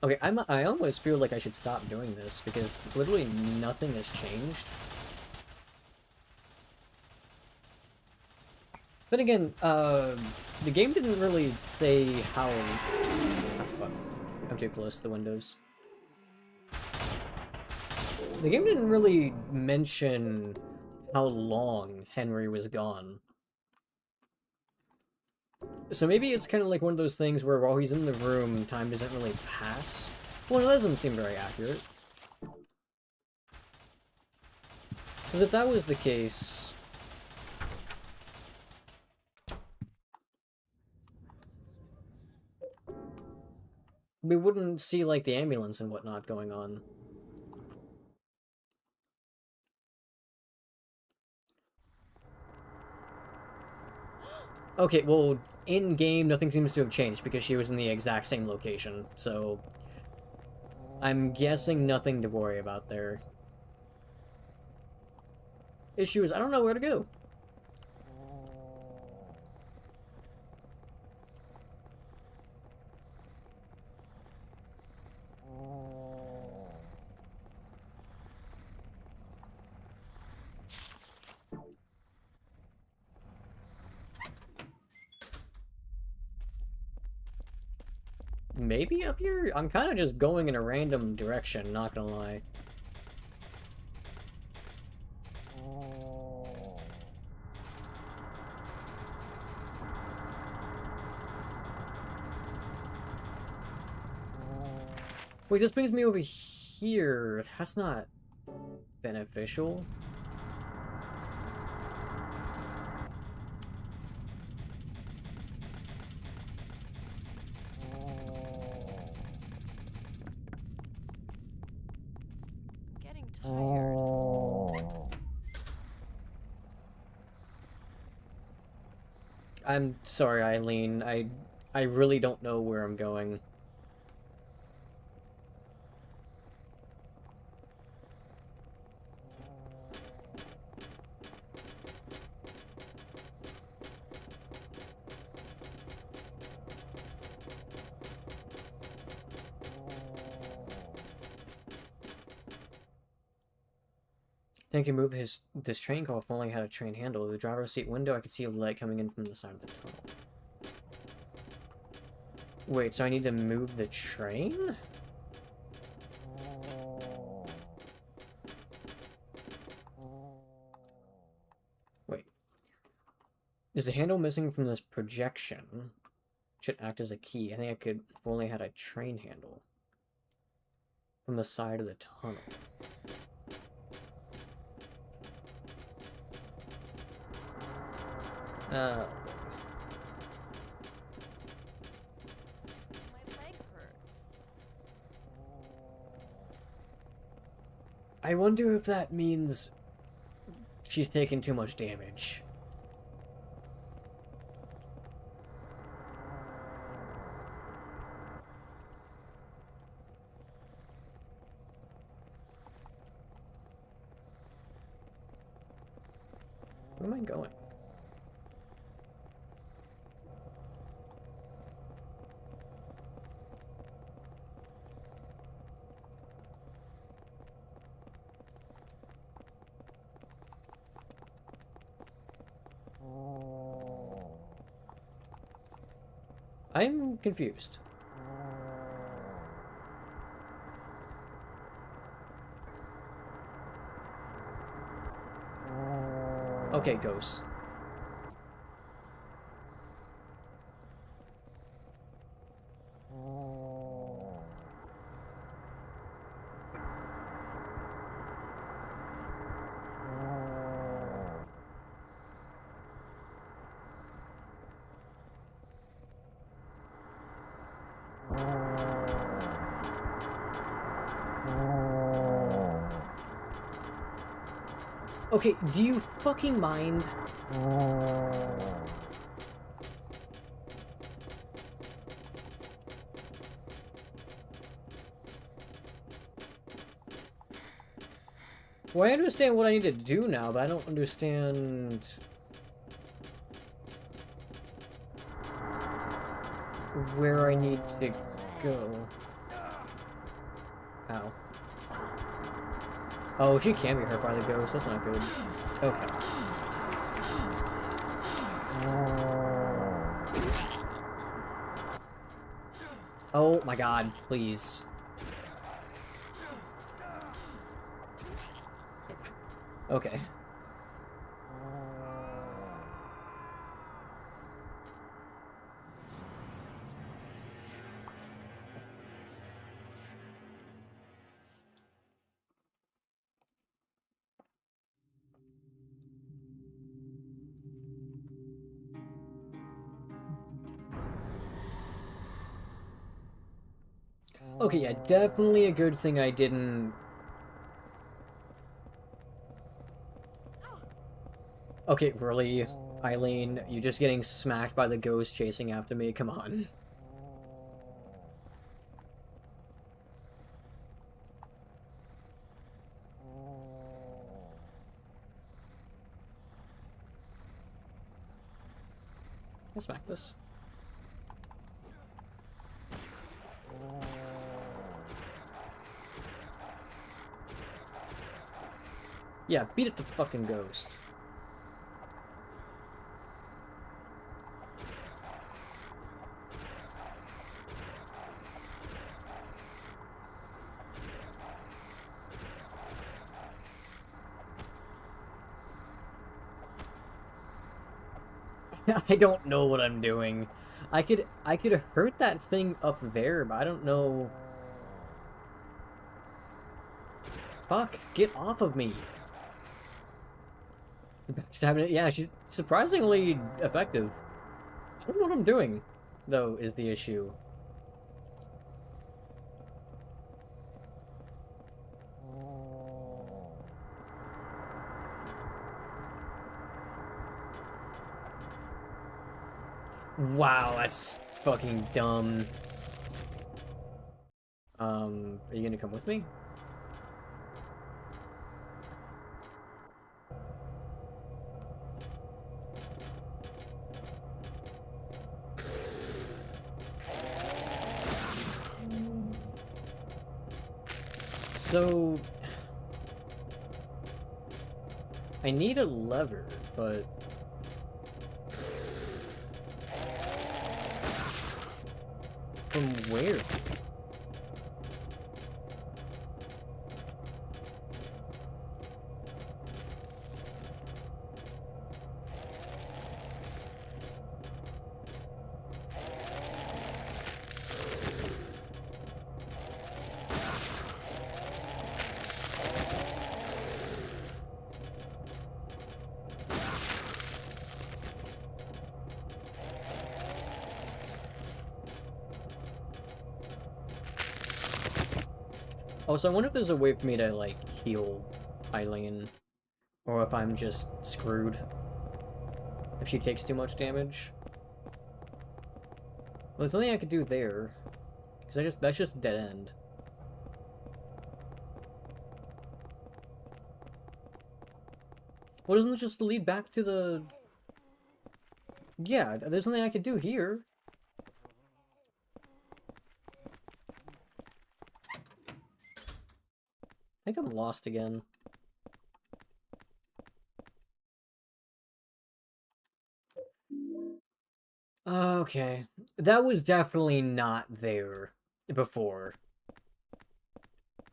Okay, I almost feel like I should stop doing this because literally nothing has changed. Then again, the game didn't really say how... Oh, fuck. I'm too close to the windows. The game didn't really mention how long Henry was gone. So maybe it's kind of like one of those things where while he's in the room, time doesn't really pass. Well, that doesn't seem very accurate. Because if that was the case... we wouldn't see, like, the ambulance and whatnot going on. Okay, well, in-game, nothing seems to have changed because she was in the exact same location, so... I'm guessing nothing to worry about there. Issue is, I don't know where to go. Maybe up here? I'm kind of just going in a random direction, not gonna lie. Wait, this brings me over here. That's not beneficial. I'm getting tired. I'm sorry, Eileen. I really don't know where I'm going. I can move this train car if only had a train handle. The driver's seat window, I could see a light coming in from the side of the tunnel. Wait, so I need to move the train? Wait. Is the handle missing from this projection? Should act as a key. I think I could if only had a train handle. From the side of the tunnel. My leg hurts. I wonder if that means she's taken too much damage. Where am I going? I'm confused. Okay, ghosts. Okay, do you fucking mind? Well, I understand what I need to do now, but I don't understand... where I need to go. Ow. Oh, she can be hurt by the ghost. That's not good. Okay. Oh my god, please. Okay. Okay, yeah, definitely a good thing I didn't... Okay, really? Eileen, you just getting smacked by the ghost chasing after me? Come on. Let's smack this. Yeah, beat up the fucking ghost. I don't know what I'm doing. I could hurt that thing up there, but I don't know. Fuck, get off of me. Backstabbing it, yeah, she's surprisingly effective. I don't know what I'm doing, though, is the issue. Wow, that's fucking dumb. Are you gonna come with me? So... I need a lever, but... From where? Oh, so I wonder if there's a way for me to, like, heal Eileen. Or if I'm just screwed. If she takes too much damage. Well, there's nothing I could do there. Because that's just dead end. Well, doesn't it just lead back to the... Yeah, there's nothing I could do here. I think I'm lost again. Okay. That was definitely not there before.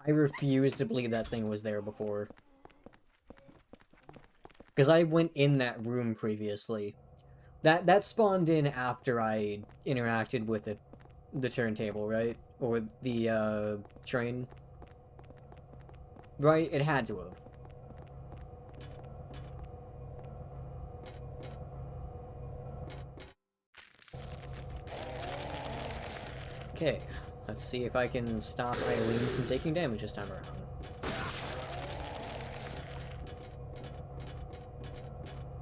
I refuse to believe that thing was there before. Because I went in that room previously. That spawned in after I interacted with the turntable, right? Or the, train. Right? It had to have. Okay, let's see if I can stop Eileen from taking damage this time around.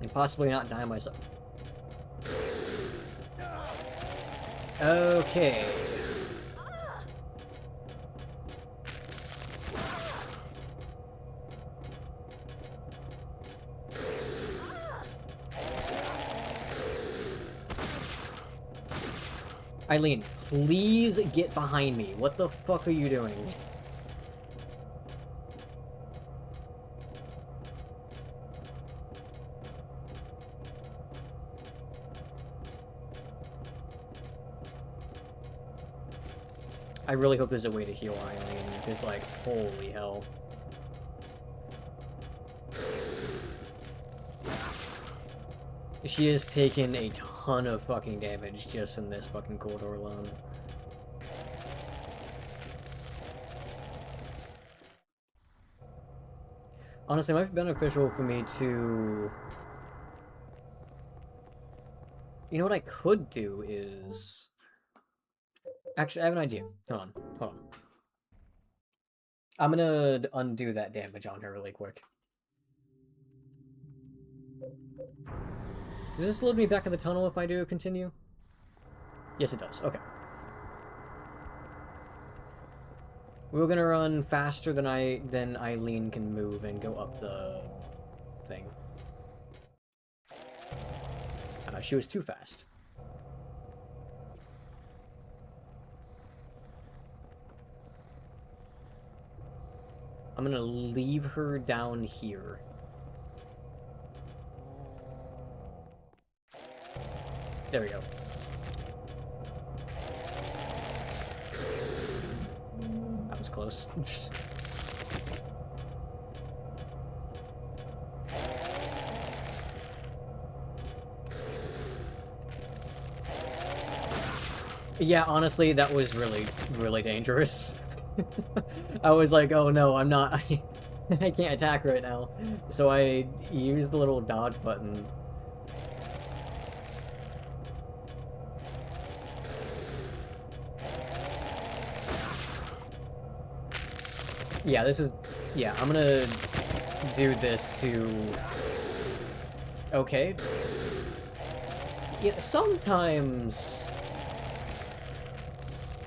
And possibly not die myself. Okay. Eileen, please get behind me. What the fuck are you doing? I really hope there's a way to heal Eileen, because, like, holy hell. She has taken a ton of fucking damage just in this fucking corridor alone. Honestly, it might be beneficial for me to... You know what I could do is... Actually, I have an idea. Hold on. I'm gonna undo that damage on her really quick. Does this load me back in the tunnel if I do continue? Yes, it does. Okay. We're gonna run faster than Eileen can move and go up the thing. She was too fast. I'm gonna leave her down here. There we go. That was close. Yeah, honestly, that was really, really dangerous. I was like, oh no, I'm not... I can't attack right now. So I used the little dodge button. Yeah, this is... Yeah, I'm gonna do this to... Okay. Yeah, sometimes...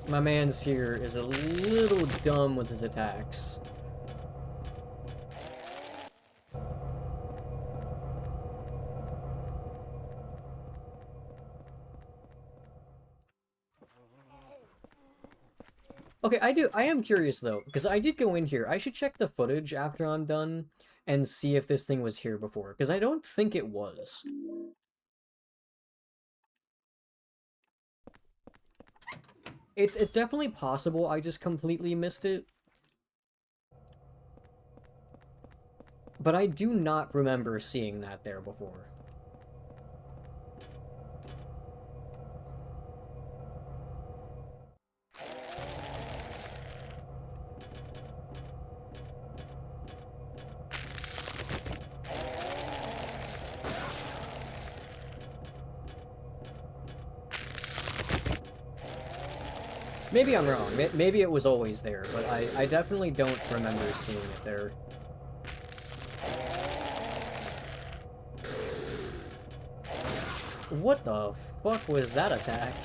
My man's here is a little dumb with his attacks. Okay, I am curious though, because I did go in here. I should check the footage after I'm done and see if this thing was here before, because I don't think it was. It's definitely possible I just completely missed it. But I do not remember seeing that there before. Maybe I'm wrong. Maybe it was always there, but I definitely don't remember seeing it there. What the fuck was that attack?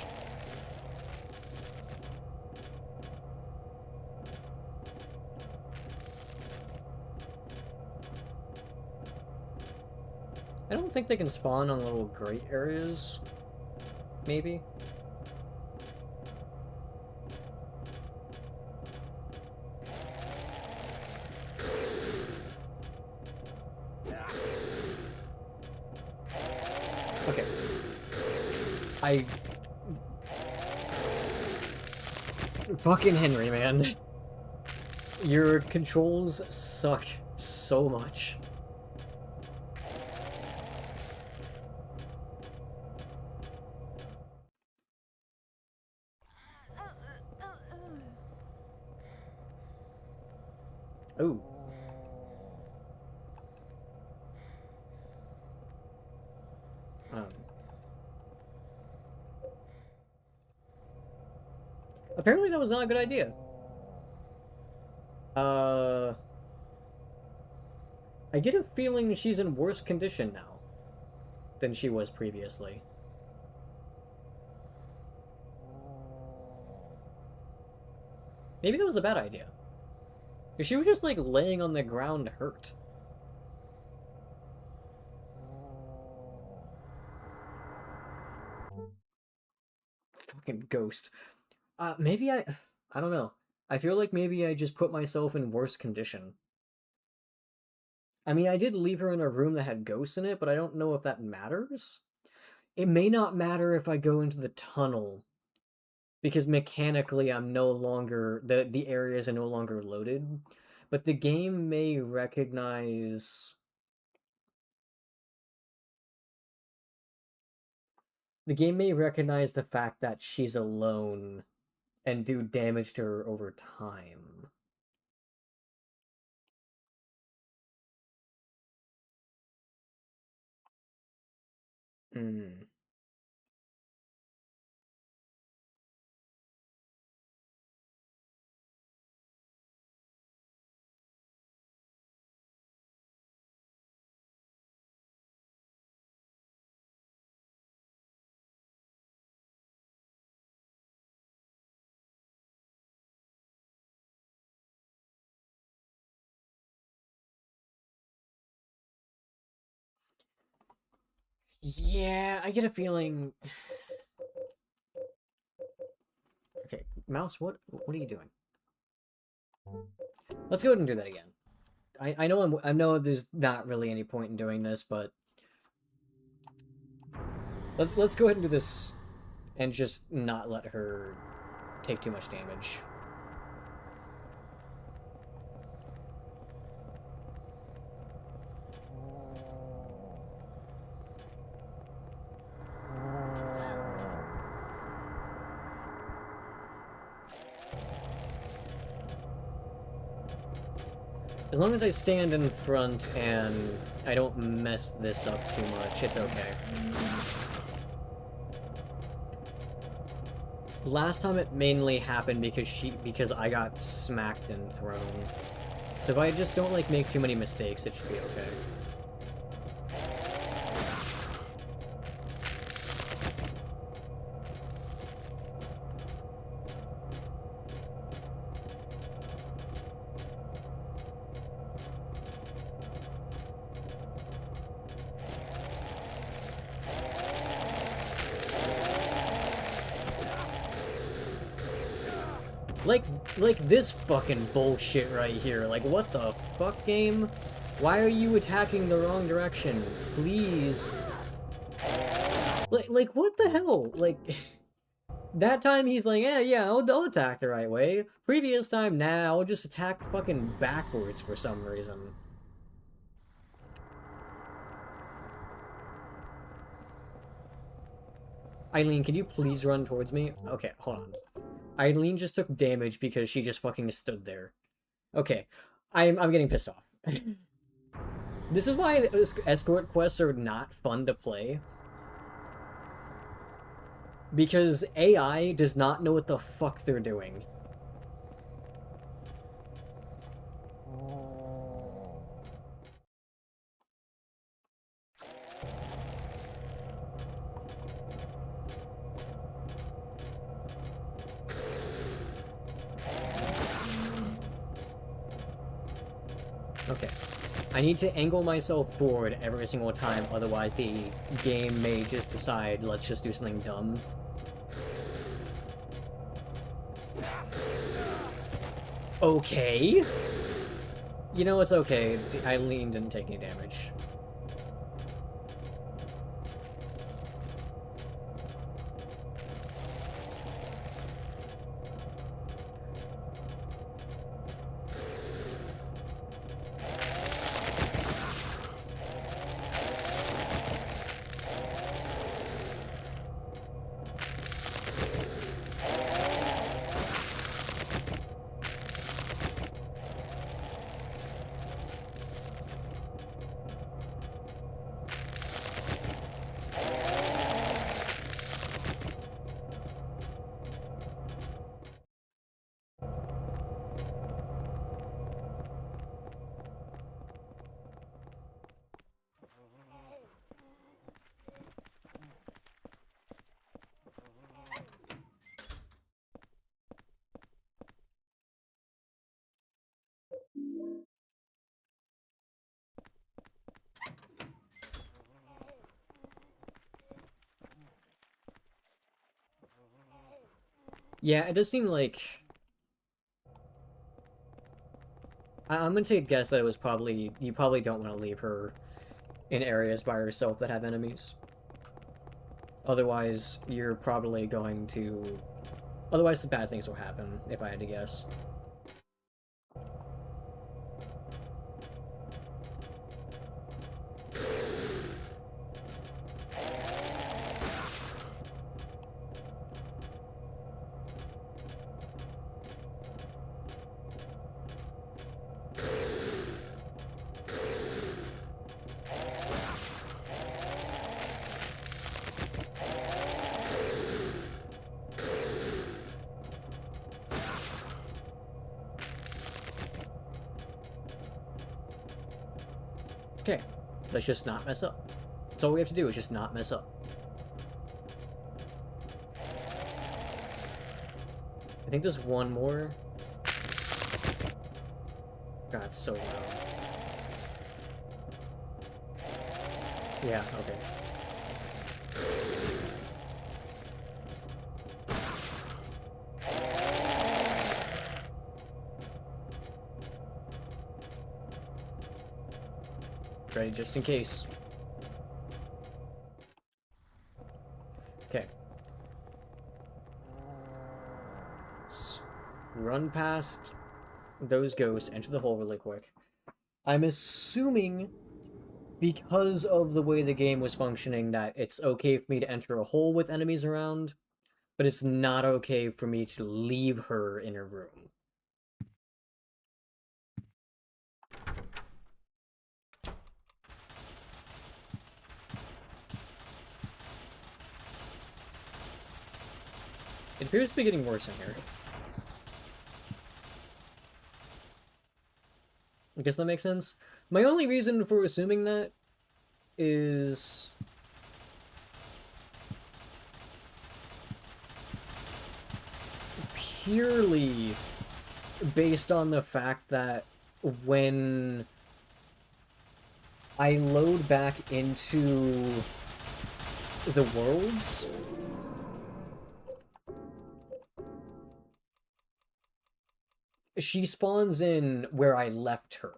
I don't think they can spawn on little grate areas. Maybe? Okay. Fucking Henry, man. Your controls suck so much. Ooh. Apparently that was not a good idea. I get a feeling she's in worse condition now than she was previously. Maybe that was a bad idea. If she was just, like, laying on the ground hurt. Fucking ghost. Maybe I don't know. I feel like maybe I just put myself in worse condition. I mean, I did leave her in a room that had ghosts in it, but I don't know if that matters. It may not matter if I go into the tunnel, because mechanically I'm no longer... the areas are no longer loaded. But the game may recognize... The game may recognize the fact that she's alone and do damage to her over time. Hmm. Yeah, I get a feeling... Okay, mouse, what are you doing? Let's go ahead and do that again. I know there's not really any point in doing this, but let's go ahead and do this and just not let her take too much damage. As long as I stand in front and I don't mess this up too much, it's okay. Last time it mainly happened because I got smacked and thrown. So if I just don't like make too many mistakes, it should be okay. Like this fucking bullshit right here. Like, what the fuck, game? Why are you attacking the wrong direction? Please. Like what the hell? Like, that time he's like, yeah, I'll attack the right way. Previous time, nah, I'll just attack fucking backwards for some reason. Eileen, can you please run towards me? Okay, hold on. Eileen just took damage because she just fucking stood there. Okay, I'm getting pissed off. This is why escort quests are not fun to play. Because AI does not know what the fuck they're doing. Okay. I need to angle myself forward every single time, otherwise the game may just decide, let's just do something dumb. Okay. You know, it's okay. Eileen didn't take any damage. Yeah, it does seem like... I'm gonna take a guess that it was probably... You probably don't want to leave her in areas by herself that have enemies. Otherwise, you're probably going to... Otherwise, the bad things will happen, if I had to guess. Okay, let's just not mess up. That's all we have to do, is just not mess up. I think there's one more. God, it's so loud. Yeah, okay. ready just in case. Okay. Let's run past those ghosts, enter the hole really quick. I'm assuming, because of the way the game was functioning, that it's okay for me to enter a hole with enemies around, but it's not okay for me to leave her in her room. It appears to be getting worse in here. I guess that makes sense. My only reason for assuming that is purely based on the fact that when I load back into the worlds, she spawns in where I left her.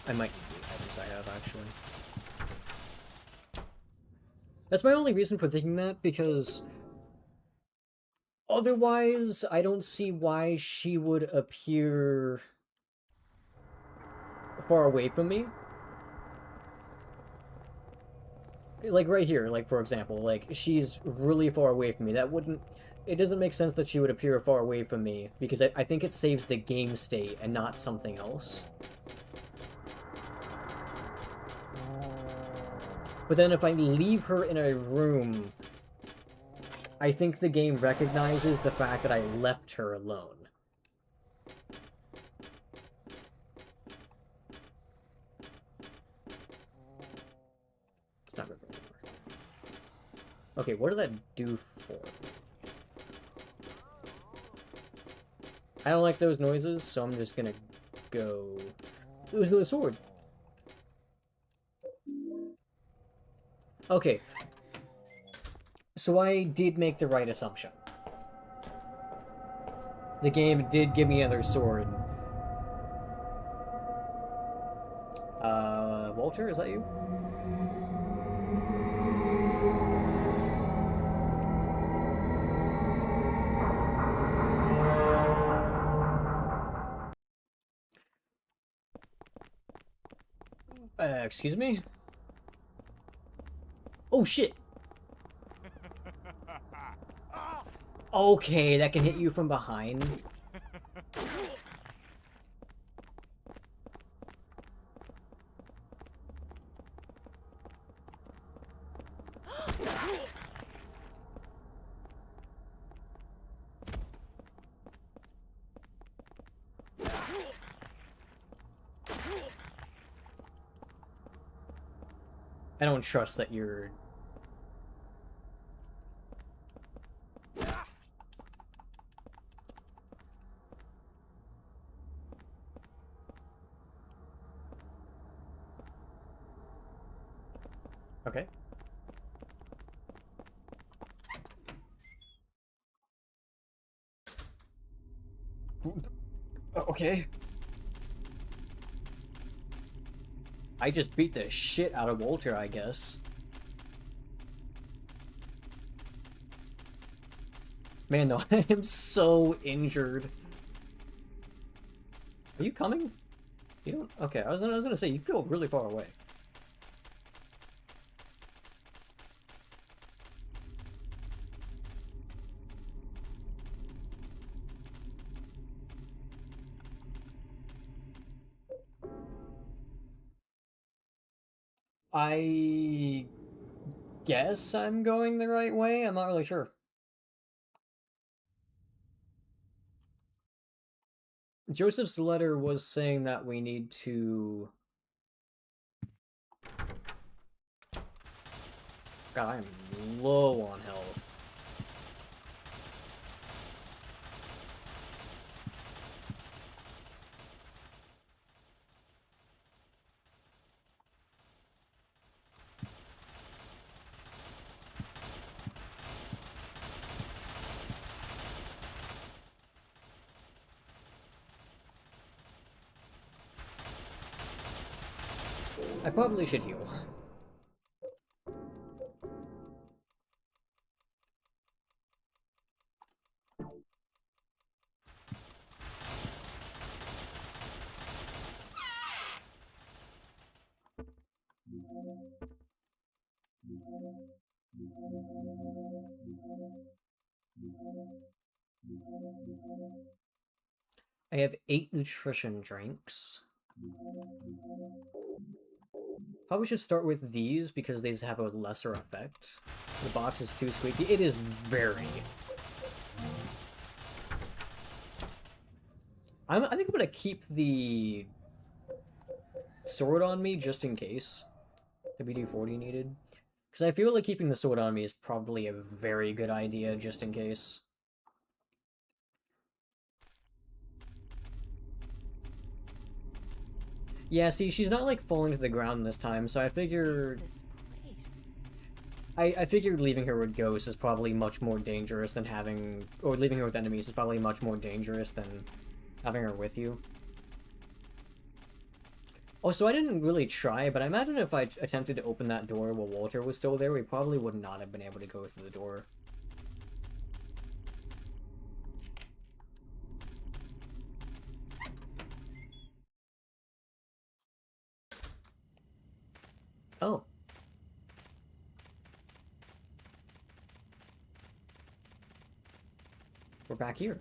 I might need the items I have, actually. That's my only reason for thinking that, because otherwise, I don't see why she would appear far away from me. Like, right here, like, for example, like, she's really far away from me. That wouldn't... It doesn't make sense that she would appear far away from me, because I think it saves the game state and not something else. But then if I leave her in a room, I think the game recognizes the fact that I left her alone. It's not ripping anymore. Okay, what did that do for me? I don't like those noises, so I'm just gonna go... It was a sword. Okay. So I did make the right assumption. The game did give me another sword. Walter, is that you? Excuse me? Oh, shit! Okay, that can hit you from behind. I don't trust that you're... Okay. Okay. I just beat the shit out of Walter, I guess. Man, though, I am so injured. Are you coming? You don't... Okay, I was gonna say, you feel really far away. I guess I'm going the right way? I'm not really sure. Joseph's letter was saying that we need to... God, I am low on health. I probably should heal. I have 8 nutrition drinks. Probably should start with these because these have a lesser effect. The box is too squeaky. It is very. I think I'm gonna keep the sword on me just in case. The BD-40 needed. Because I feel like keeping the sword on me is probably a very good idea just in case. Yeah, see, she's not, like, falling to the ground this time, so I figure... This place. I figured leaving her with ghosts is probably much more dangerous than having... Or leaving her with enemies is probably much more dangerous than having her with you. Oh, so I didn't really try, but I imagine if I attempted to open that door while Walter was still there, we probably would not have been able to go through the door. Oh. We're back here.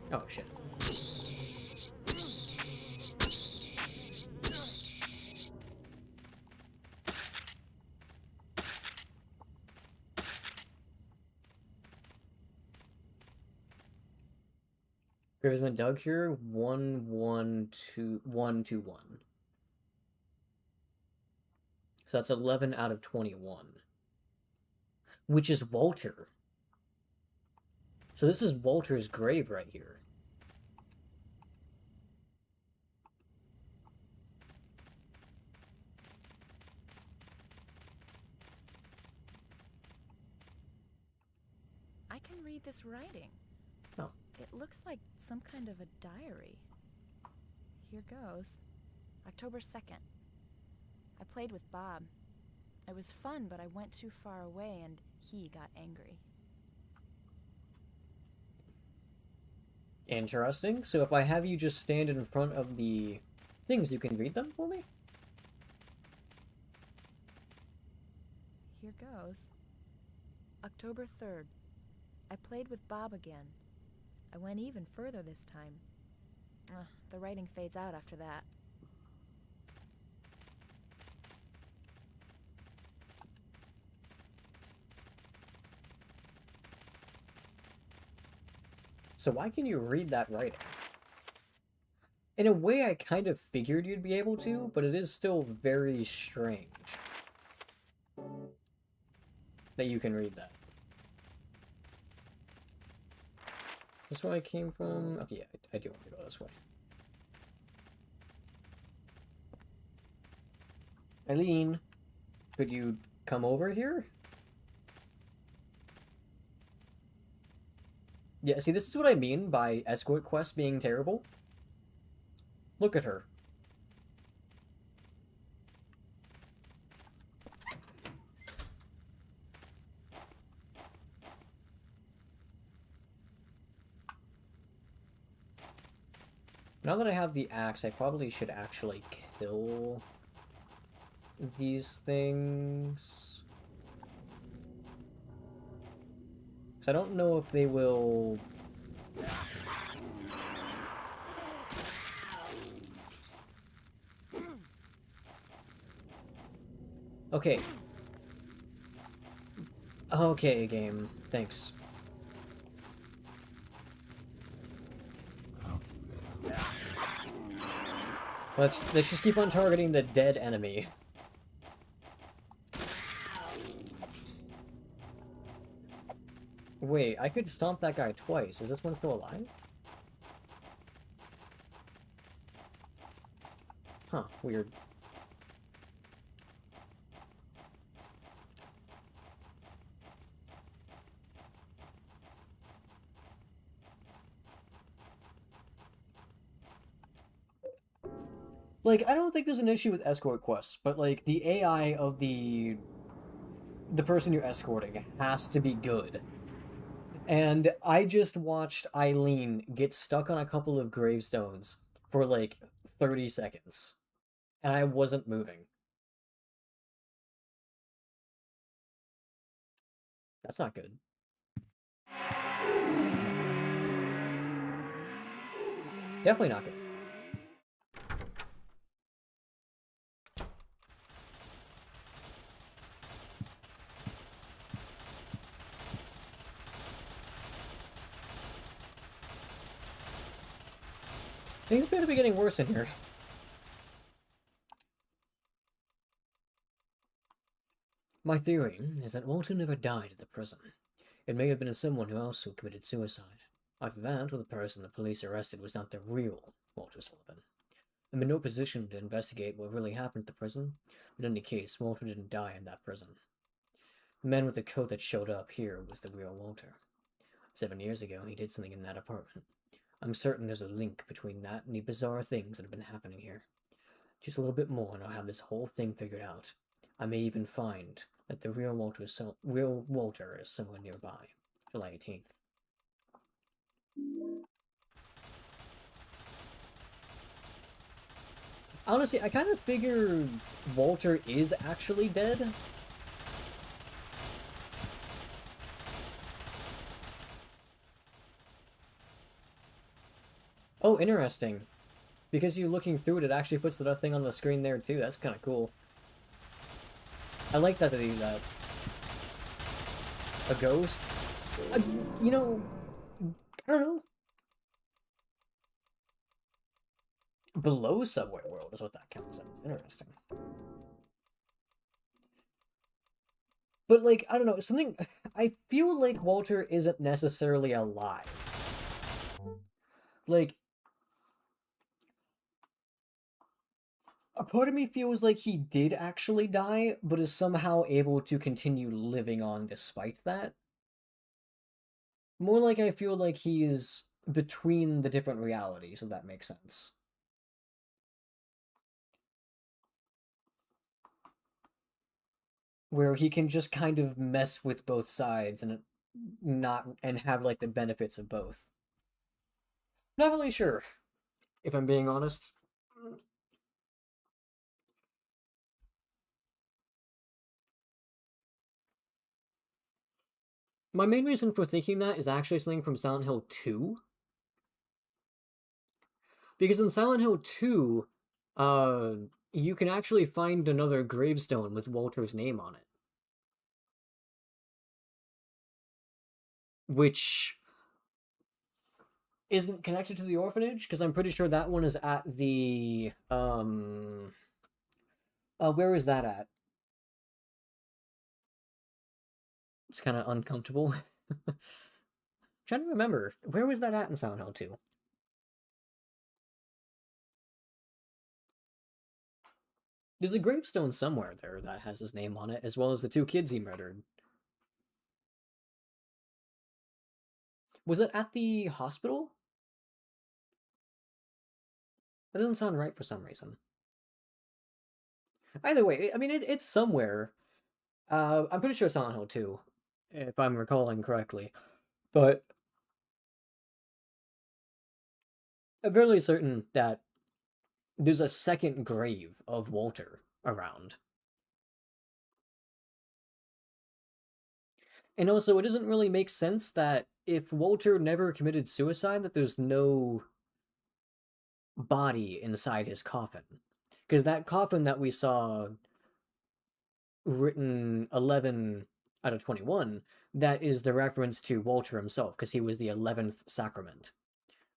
Oh, shit. Grave has been dug here. 1-1-2-1-2-1. So that's 11 out of 21. Which is Walter. So this is Walter's grave right here. I can read this writing. Oh. It looks like some kind of a diary. Here goes. October 2nd. I played with Bob. It was fun, but I went too far away and he got angry. Interesting. So if I have you just stand in front of the things, you can read them for me? Here goes. October 3rd. I played with Bob again. I went even further this time. The writing fades out after that. So why can you read that writing? In a way, I kind of figured you'd be able to, but it is still very strange that you can read that. This is where I came from? Okay, yeah, I do want to go this way. Eileen, could you come over here? Yeah, see, this is what I mean by escort quests being terrible. Look at her. Now that I have the axe, I probably should actually kill these things. Because I don't know if they will... Okay. Okay, game. Thanks. Let's just keep on targeting the dead enemy. Wait, I could stomp that guy twice. Is this one still alive? Huh, weird. Like, I don't think there's an issue with escort quests, but like the AI of the person you're escorting has to be good. And I just watched Eileen get stuck on a couple of gravestones for like 30 seconds. And I wasn't moving. That's not good. Definitely not good. Things appear to be getting worse in here. My theory is that Walter never died at the prison. It may have been someone else who committed suicide. Either that, or the person the police arrested was not the real Walter Sullivan. I'm in no position to investigate what really happened at the prison, but in any case, Walter didn't die in that prison. The man with the coat that showed up here was the real Walter. 7 years ago, he did something in that apartment. I'm certain there's a link between that and the bizarre things that have been happening here. Just a little bit more and I'll have this whole thing figured out. I may even find that the real Walter is somewhere nearby. July 18th. Honestly, I kind of figure Walter is actually dead. Oh, interesting. Because you're looking through it, it actually puts the thing on the screen there too. That's kind of cool. I like that they do that. A ghost? You know, I don't know. Below Subway World is what that counts as. Interesting. But, like, I don't know, something... I feel like Walter isn't necessarily alive. Like... A part of me feels like he did actually die, but is somehow able to continue living on despite that. More like I feel like he is between the different realities, if that makes sense. Where he can just kind of mess with both sides and have like the benefits of both. Not really sure, if I'm being honest. My main reason for thinking that is actually something from Silent Hill 2. Because in Silent Hill 2, you can actually find another gravestone with Walter's name on it. Which isn't connected to the orphanage, because I'm pretty sure that one is at the, where is that at? It's kind of uncomfortable. Trying to remember, where was that at in Silent Hill 2? There's a gravestone somewhere there that has his name on it, as well as the 2 kids he murdered. Was it at the hospital? That doesn't sound right for some reason. Either way, I mean, it's somewhere. I'm pretty sure it's Silent Hill 2, if I'm recalling correctly. But I'm fairly certain that there's a second grave of Walter around. And also, it doesn't really make sense that if Walter never committed suicide, that there's no body inside his coffin. Because that coffin that we saw written 11 out of 21, that is the reference to Walter himself, because he was the 11th sacrament.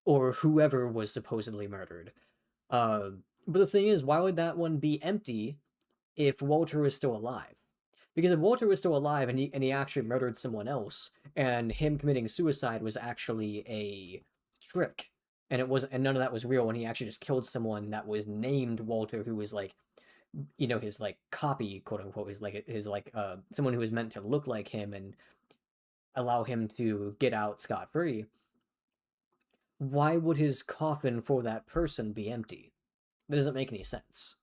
Or whoever was supposedly murdered. But the thing is, why would that one be empty if Walter is still alive? Because if Walter was still alive and he actually murdered someone else, and him committing suicide was actually a trick, and it wasn't, and none of that was real, and he actually just killed someone that was named Walter, who was like, his like copy, quote unquote, his like someone who was meant to look like him and allow him to get out scot free. Why would his coffin for that person be empty? That doesn't make any sense.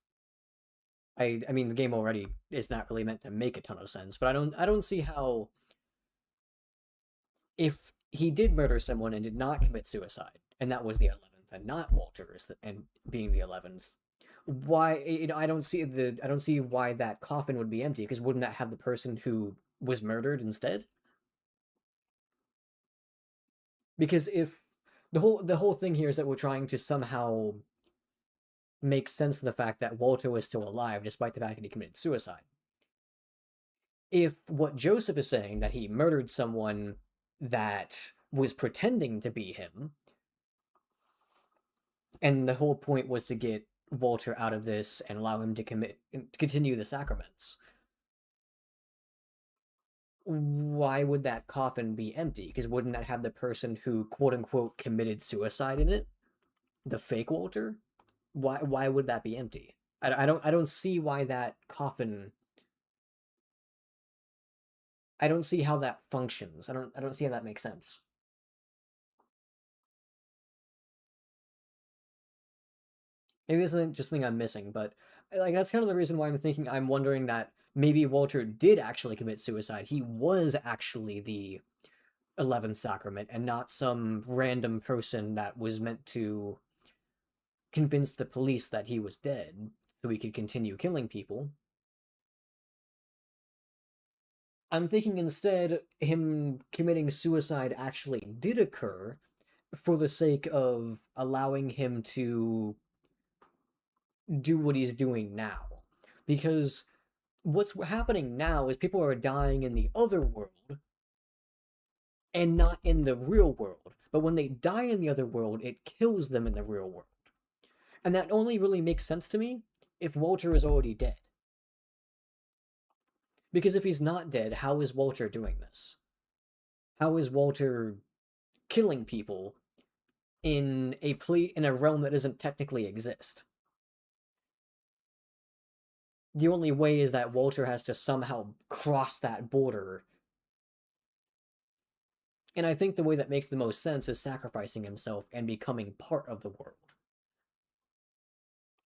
I mean, the game already is not really meant to make a ton of sense, but I don't see how, if he did murder someone and did not commit suicide, and that was the 11th, and not Walter and being the 11th, why, I don't see why that coffin would be empty, because wouldn't that have the person who was murdered instead? Because if the whole thing here is that we're trying to somehow make sense of the fact that Walter was still alive despite the fact that he committed suicide. If what Joseph is saying, that he murdered someone that was pretending to be him, and the whole point was to get Walter out of this and allow him to continue the sacraments, why would that coffin be empty? Because wouldn't that have the person who quote unquote committed suicide in it, the fake Walter? Why would that be empty? I don't see why that coffin. I don't see how that functions. I don't see how that makes sense. Maybe there's just something I'm missing, but like that's kind of the reason why I'm wondering that maybe Walter did actually commit suicide. He was actually the 11th sacrament and not some random person that was meant to convince the police that he was dead so he could continue killing people. I'm thinking instead him committing suicide actually did occur for the sake of allowing him to do what he's doing now. Because what's happening now is people are dying in the other world and not in the real world. But when they die in the other world, it kills them in the real world. And that only really makes sense to me if Walter is already dead. Because if he's not dead, how is Walter doing this? How is Walter killing people in a realm that doesn't technically exist? The only way is that Walter has to somehow cross that border. And I think the way that makes the most sense is sacrificing himself and becoming part of the world.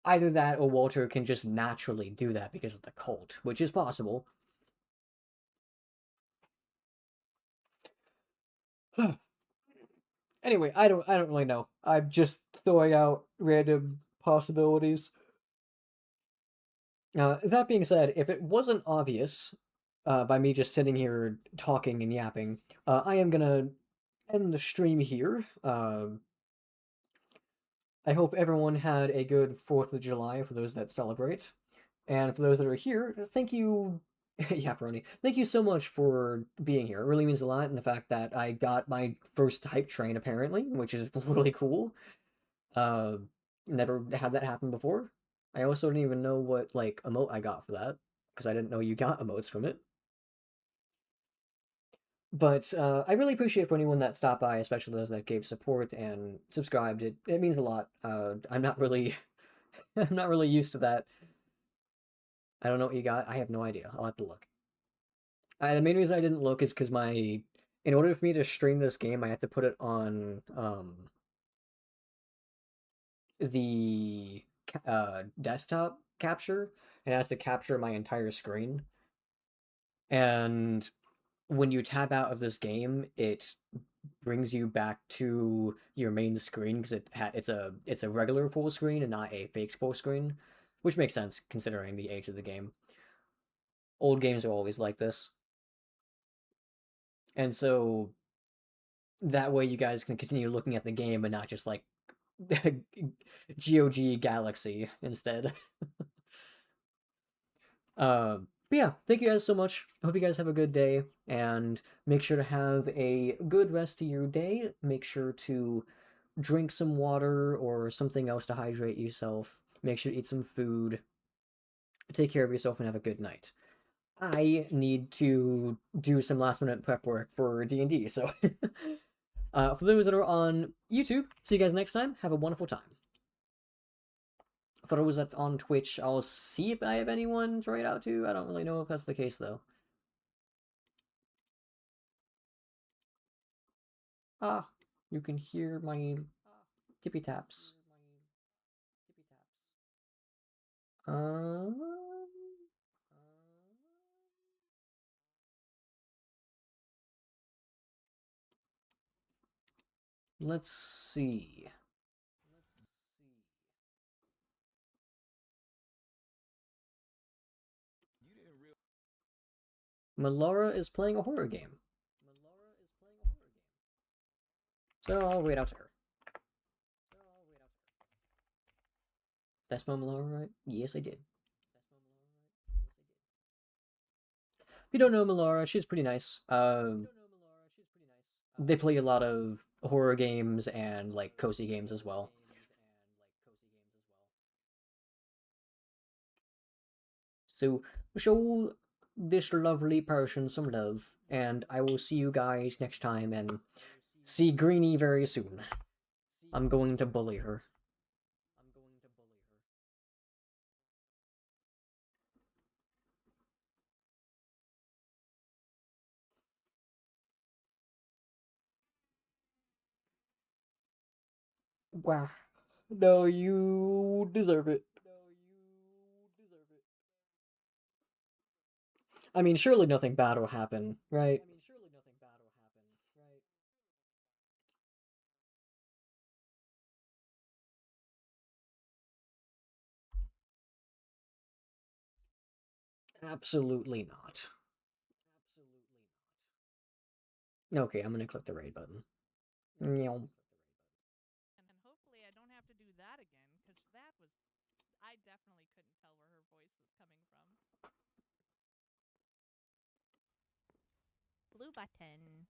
Either that or Walter can just naturally do that because of the cult, which is possible. Anyway, I don't really know. I'm just throwing out random possibilities. That being said, if it wasn't obvious by me just sitting here talking and yapping, I am gonna end the stream here. I hope everyone had a good 4th of July for those that celebrate. And for those that are here, thank you, yeah, Brony, thank you so much for being here. It really means a lot, and the fact that I got my first hype train, apparently, which is really cool. Uh, Never had that happen before. I also didn't even know what, like, emote I got for that, because I didn't know you got emotes from it. But I really appreciate for anyone that stopped by, especially those that gave support and subscribed. It means a lot. I'm not really I'm not really used to that. I don't know what you got. I have no idea. I'll have to look. The main reason I didn't look is because in order for me to stream this game, I have to put it on the desktop capture. It has to capture my entire screen. And when you tab out of this game, it brings you back to your main screen because it's a regular full screen and not a fake full screen, which makes sense considering the age of the game. Old games are always like this. And so that way you guys can continue looking at the game and not just like GOG Galaxy instead. But yeah, thank you guys so much. I hope you guys have a good day, and make sure to have a good rest of your day. Make sure to drink some water or something else to hydrate yourself. Make sure to eat some food. Take care of yourself and have a good night. I need to do some last minute prep work for D&D, so for those that are on YouTube, see you guys next time. Have a wonderful time. For those that on Twitch, I'll see if I have anyone to write out to. I don't really know if that's the case though. Ah, you can hear my tippy taps. Um, let's see. Melora is playing a horror game. So I'll wait out to her. Did I spell Melora right? Yes, I did. If you don't know Melora, she's pretty nice. They play a lot of horror games and like cozy games as well. So show this lovely person some love, and I will see you guys next time and see Greenie very soon. I'm going to bully her. Wow. No, you deserve it. I mean, surely nothing bad will happen, right? Absolutely not. Okay, I'm gonna click the raid button. Meow. And hopefully I don't have to do that again, because that was... I definitely couldn't tell where her voice was coming from. Blue button.